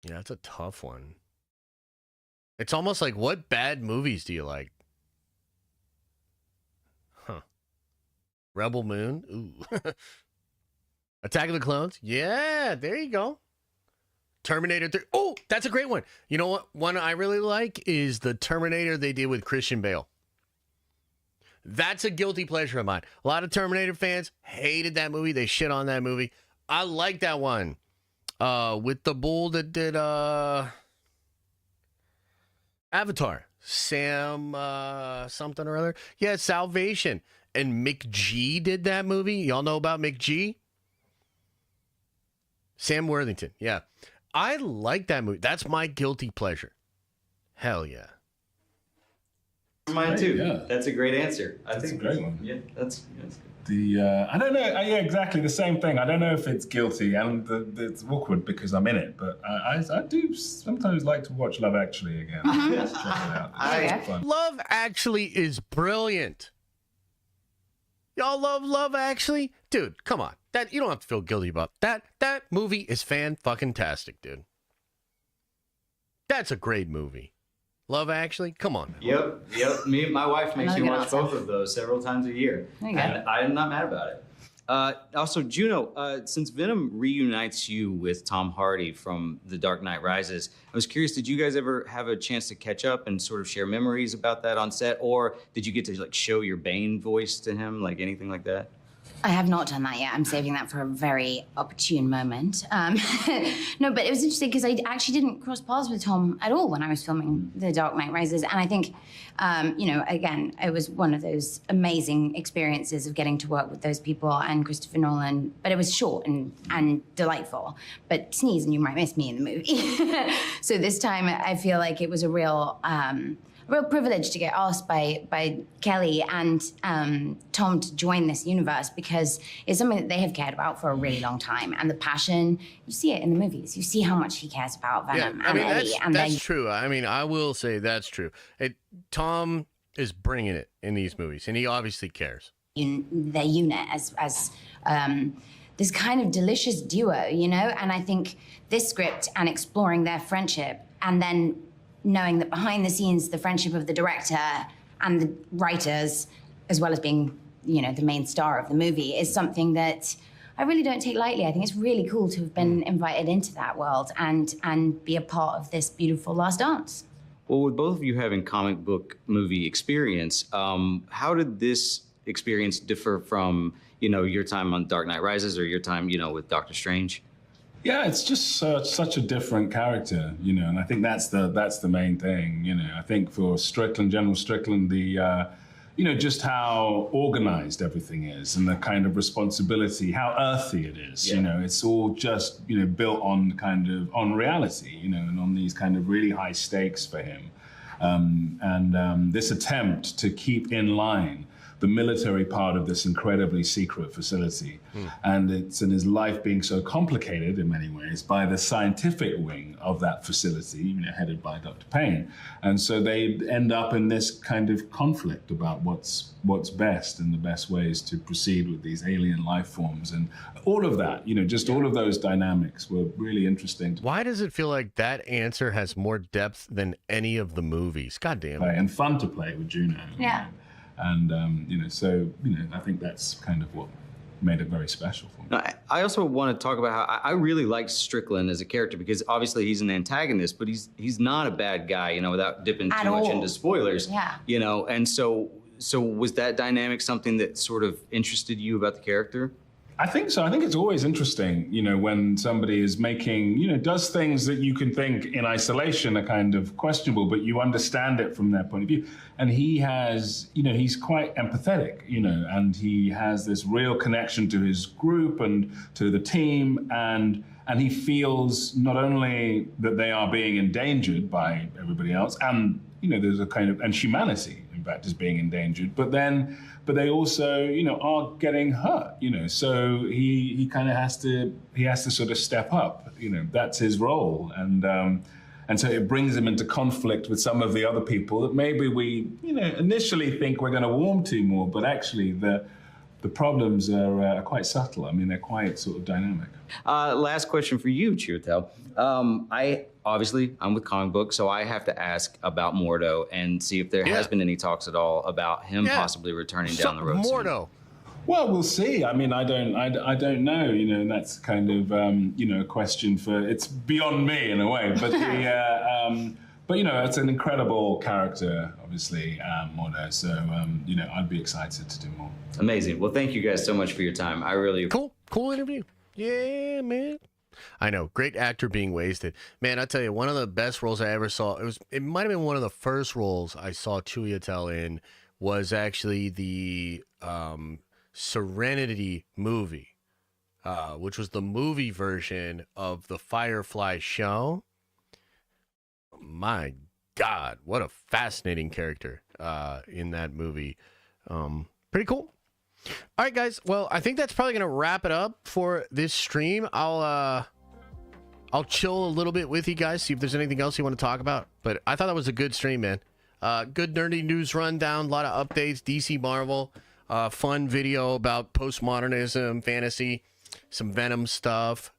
that's a tough one. It's almost like, what bad movies do you like? Rebel Moon. Ooh. Attack of the Clones. Yeah, there you go. Terminator 3. Oh, that's a great one. You know what? One I really like is the Terminator they did with Christian Bale. That's a guilty pleasure of mine. A lot of Terminator fans hated that movie. They shit on that movie. I like that one. With the bull that did Avatar. Sam something or other. Yeah, Salvation. And McG did that movie. Y'all know about McG? Sam Worthington. Yeah. I like that movie. That's my guilty pleasure. Hell yeah. Mine too. Yeah. That's a great answer. That's a great one. Yeah, that's good. I don't know. Yeah, exactly the same thing. I don't know if it's guilty, and it's awkward because I'm in it. But I do sometimes like to watch Love Actually again. Just check it out. It's fun. Love Actually is brilliant. Y'all love Love Actually? Dude, come on. That you don't have to feel guilty about that. That movie is fan-fucking-tastic, dude. That's a great movie. Love Actually? Come on. Yep. My wife makes me watch both of those several times a year. And I'm not mad about it. Also, Juno, since Venom reunites you with Tom Hardy from The Dark Knight Rises, I was curious, did you guys ever have a chance to catch up and sort of share memories about that on set? Or did you get to like show your Bane voice to him, like anything like that? I have not done that yet. I'm saving that for a very opportune moment. No, but it was interesting because I actually didn't cross paths with Tom at all when I was filming The Dark Knight Rises. And I think, again, it was one of those amazing experiences of getting to work with those people and Christopher Nolan. But it was short and delightful. But sneeze and you might miss me in the movie. So this time I feel like it was a real privilege to get asked by Kelly and Tom to join this universe because it's something that they have cared about for a really long time. And the passion, you see it in the movies. You see how much he cares about Venom and Eddie. That's true. I mean, I will say that's true. Tom is bringing it in these movies, and he obviously cares. Their unit as this kind of delicious duo, And I think this script and exploring their friendship and then knowing that behind the scenes, the friendship of the director and the writers, as well as being, the main star of the movie, is something that I really don't take lightly. I think it's really cool to have been invited into that world and be a part of this beautiful last dance. Well, with both of you having comic book movie experience, how did this experience differ from, your time on Dark Knight Rises or your time, with Doctor Strange? Yeah, it's just such a different character, and I think that's the main thing, I think for General Strickland, just how organized everything is and the kind of responsibility, how earthy it is, it's all just, built on on reality, and on these kind of really high stakes for him. This attempt to keep in line the military part of this incredibly secret facility. And his life being so complicated in many ways by the scientific wing of that facility, headed by Dr. Payne. And so they end up in this kind of conflict about what's best and the best ways to proceed with these alien life forms. And all of that, all of those dynamics were really interesting. Why does it feel like that answer has more depth than any of the movies? God damn it. And fun to play with Juno. Yeah. And, I think that's kind of what made it very special for me. Now, I also want to talk about how I really liked Strickland as a character because obviously he's an antagonist, but he's not a bad guy, without dipping too much into spoilers. Yeah. And so was that dynamic something that sort of interested you about the character? I think so. I think it's always interesting, when somebody is making, does things that you can think in isolation are kind of questionable, but you understand it from their point of view. And he has, he's quite empathetic, and he has this real connection to his group and to the team. And he feels not only that they are being endangered by everybody else, and, there's a kind of, and humanity, in fact, is being endangered, but they also, are getting hurt, so he kind of has to sort of step up, that's his role. And so it brings him into conflict with some of the other people that maybe we, initially think we're going to warm to more, but actually the problems are quite subtle. I mean, they're quite sort of dynamic. Last question for you, Chiwetel. I'm with comic books, so I have to ask about Mordo and see if there has been any talks at all about him possibly returning down the road. Mordo. Well, we'll see. I mean, I don't know. And that's kind of a question for, it's beyond me in a way. But it's an incredible character, obviously, Mordo. So I'd be excited to do more. Amazing. Well, thank you guys so much for your time. I really cool interview. Yeah, man. I know, great actor being wasted. Man, I tell you, one of the best roles I ever saw, it might have been one of the first roles I saw Chiwetel in, was actually the Serenity movie, which was the movie version of the Firefly show. My God, what a fascinating character. in that movie. Pretty cool. All right, guys. Well, I think that's probably going to wrap it up for this stream. I'll chill a little bit with you guys, see if there's anything else you want to talk about. But I thought that was a good stream, man. Good nerdy news rundown, a lot of updates, DC Marvel, fun video about postmodernism, fantasy, some Venom stuff.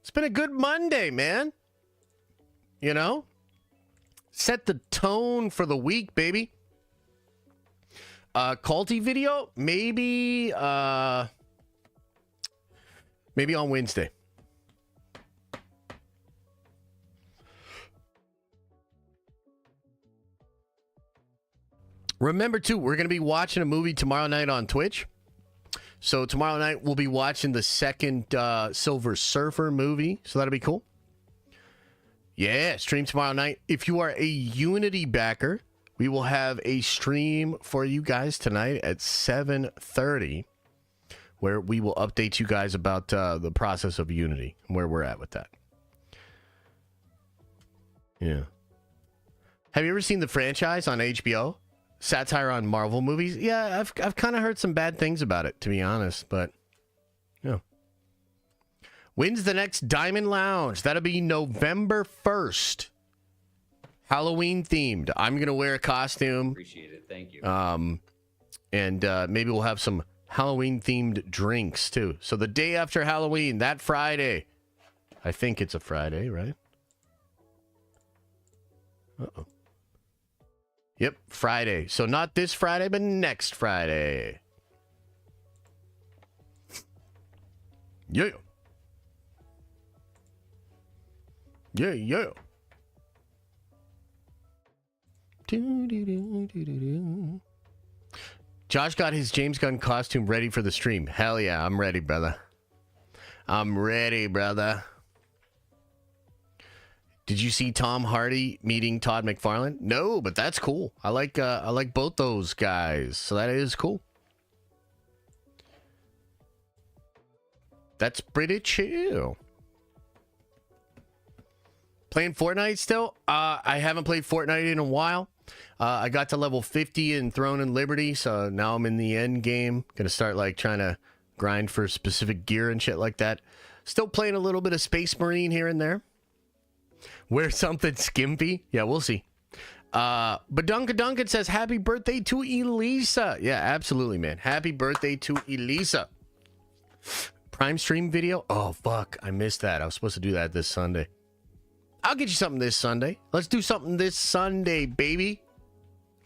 It's been a good Monday, man. You know? Set the tone for the week, baby. Culty video, maybe on Wednesday. Remember, too, we're going to be watching a movie tomorrow night on Twitch. So tomorrow night, we'll be watching the second Silver Surfer movie. So that'll be cool. Yeah, stream tomorrow night. If you are a Unity backer, we will have a stream for you guys tonight at 7:30, where we will update you guys about the process of Unity and where we're at with that. Yeah. Have you ever seen The Franchise on HBO? Satire on Marvel movies? Yeah, I've kind of heard some bad things about it, to be honest, but yeah. When's the next Diamond Lounge? That'll be November 1st. Halloween themed. I'm going to wear a costume. Appreciate it. Thank you. And maybe we'll have some Halloween themed drinks too. So the day after Halloween, that Friday. I think it's a Friday, right? Uh-oh. Yep, Friday. So not this Friday, but next Friday. Yeah. Yeah, yeah. Josh got his James Gunn costume ready for the stream. Hell yeah, I'm ready, brother. I'm ready, brother. Did you see Tom Hardy meeting Todd McFarlane? No, but that's cool. I like both those guys, so that is cool. That's pretty chill. Playing Fortnite still? I haven't played Fortnite in a while. I got to level 50 in Throne and Liberty, so now I'm in the end game. Gonna start like trying to grind for specific gear and shit like that. Still playing a little bit of Space Marine here and there. Wear something skimpy? Yeah, we'll see. But Duncan says, happy birthday to Elisa. Yeah, absolutely, man. Happy birthday to Elisa. Prime stream video? Oh, fuck. I missed that. I was supposed to do that this Sunday. I'll get you something this Sunday. Let's do something this Sunday, baby.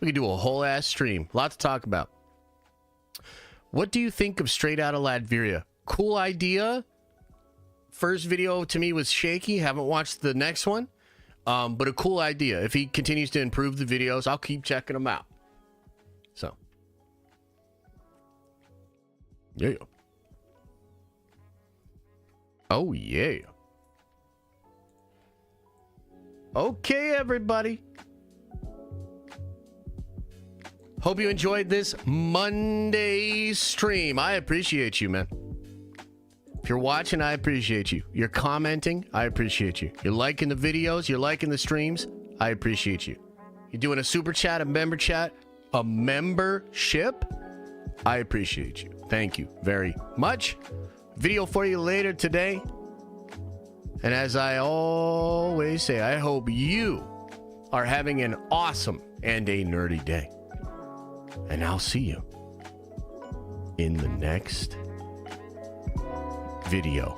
We can do a whole ass stream. Lot to talk about. What do you think of Straight Outta Latveria? Cool idea. First video to me was shaky. Haven't watched the next one. But a cool idea. If he continues to improve the videos, I'll keep checking them out. So. Yeah. Oh, yeah. Okay, everybody. Hope you enjoyed this Monday stream. I appreciate you, man. If you're watching, I appreciate you. You're commenting, I appreciate you. You're liking the videos, you're liking the streams, I appreciate you. You're doing a super chat, a membership, I appreciate you. Thank you very much. Video for you later today. And as I always say, I hope you are having an awesome and a nerdy day. And I'll see you in the next video.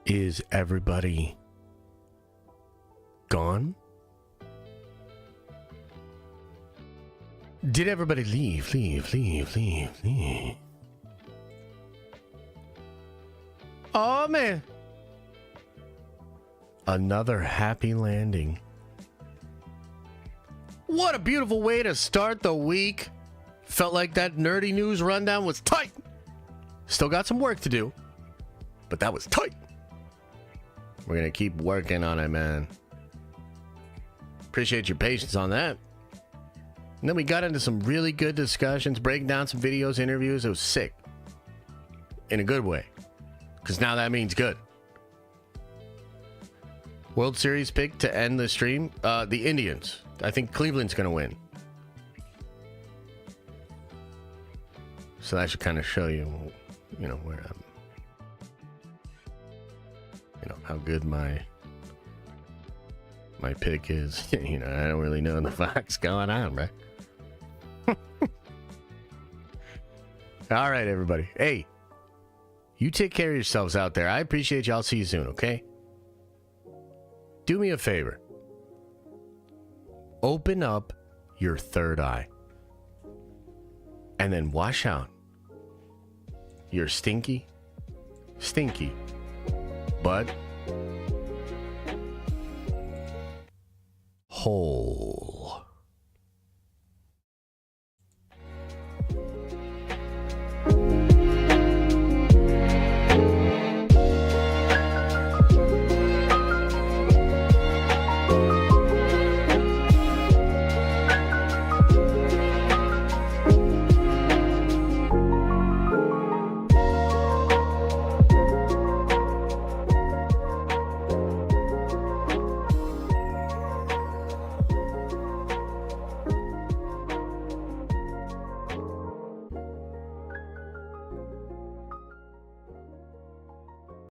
Is everybody gone? Did everybody leave? Oh, man. Another happy landing. What a beautiful way to start the week. Felt like that nerdy news rundown was tight. Still got some work to do, but that was tight. We're going to keep working on it, man. Appreciate your patience on that. And then we got into some really good discussions, breaking down some videos, interviews. It was sick. In a good way. Because now that means good. World Series pick to end the stream. The Indians. I think Cleveland's going to win. So that should kind of show you, where I'm, how good my pick is. I don't really know the fuck's going on, right? All right, everybody. Hey, you take care of yourselves out there. I appreciate y'all. See you soon, okay? Do me a favor. Open up your third eye. And then wash out your stinky but hole.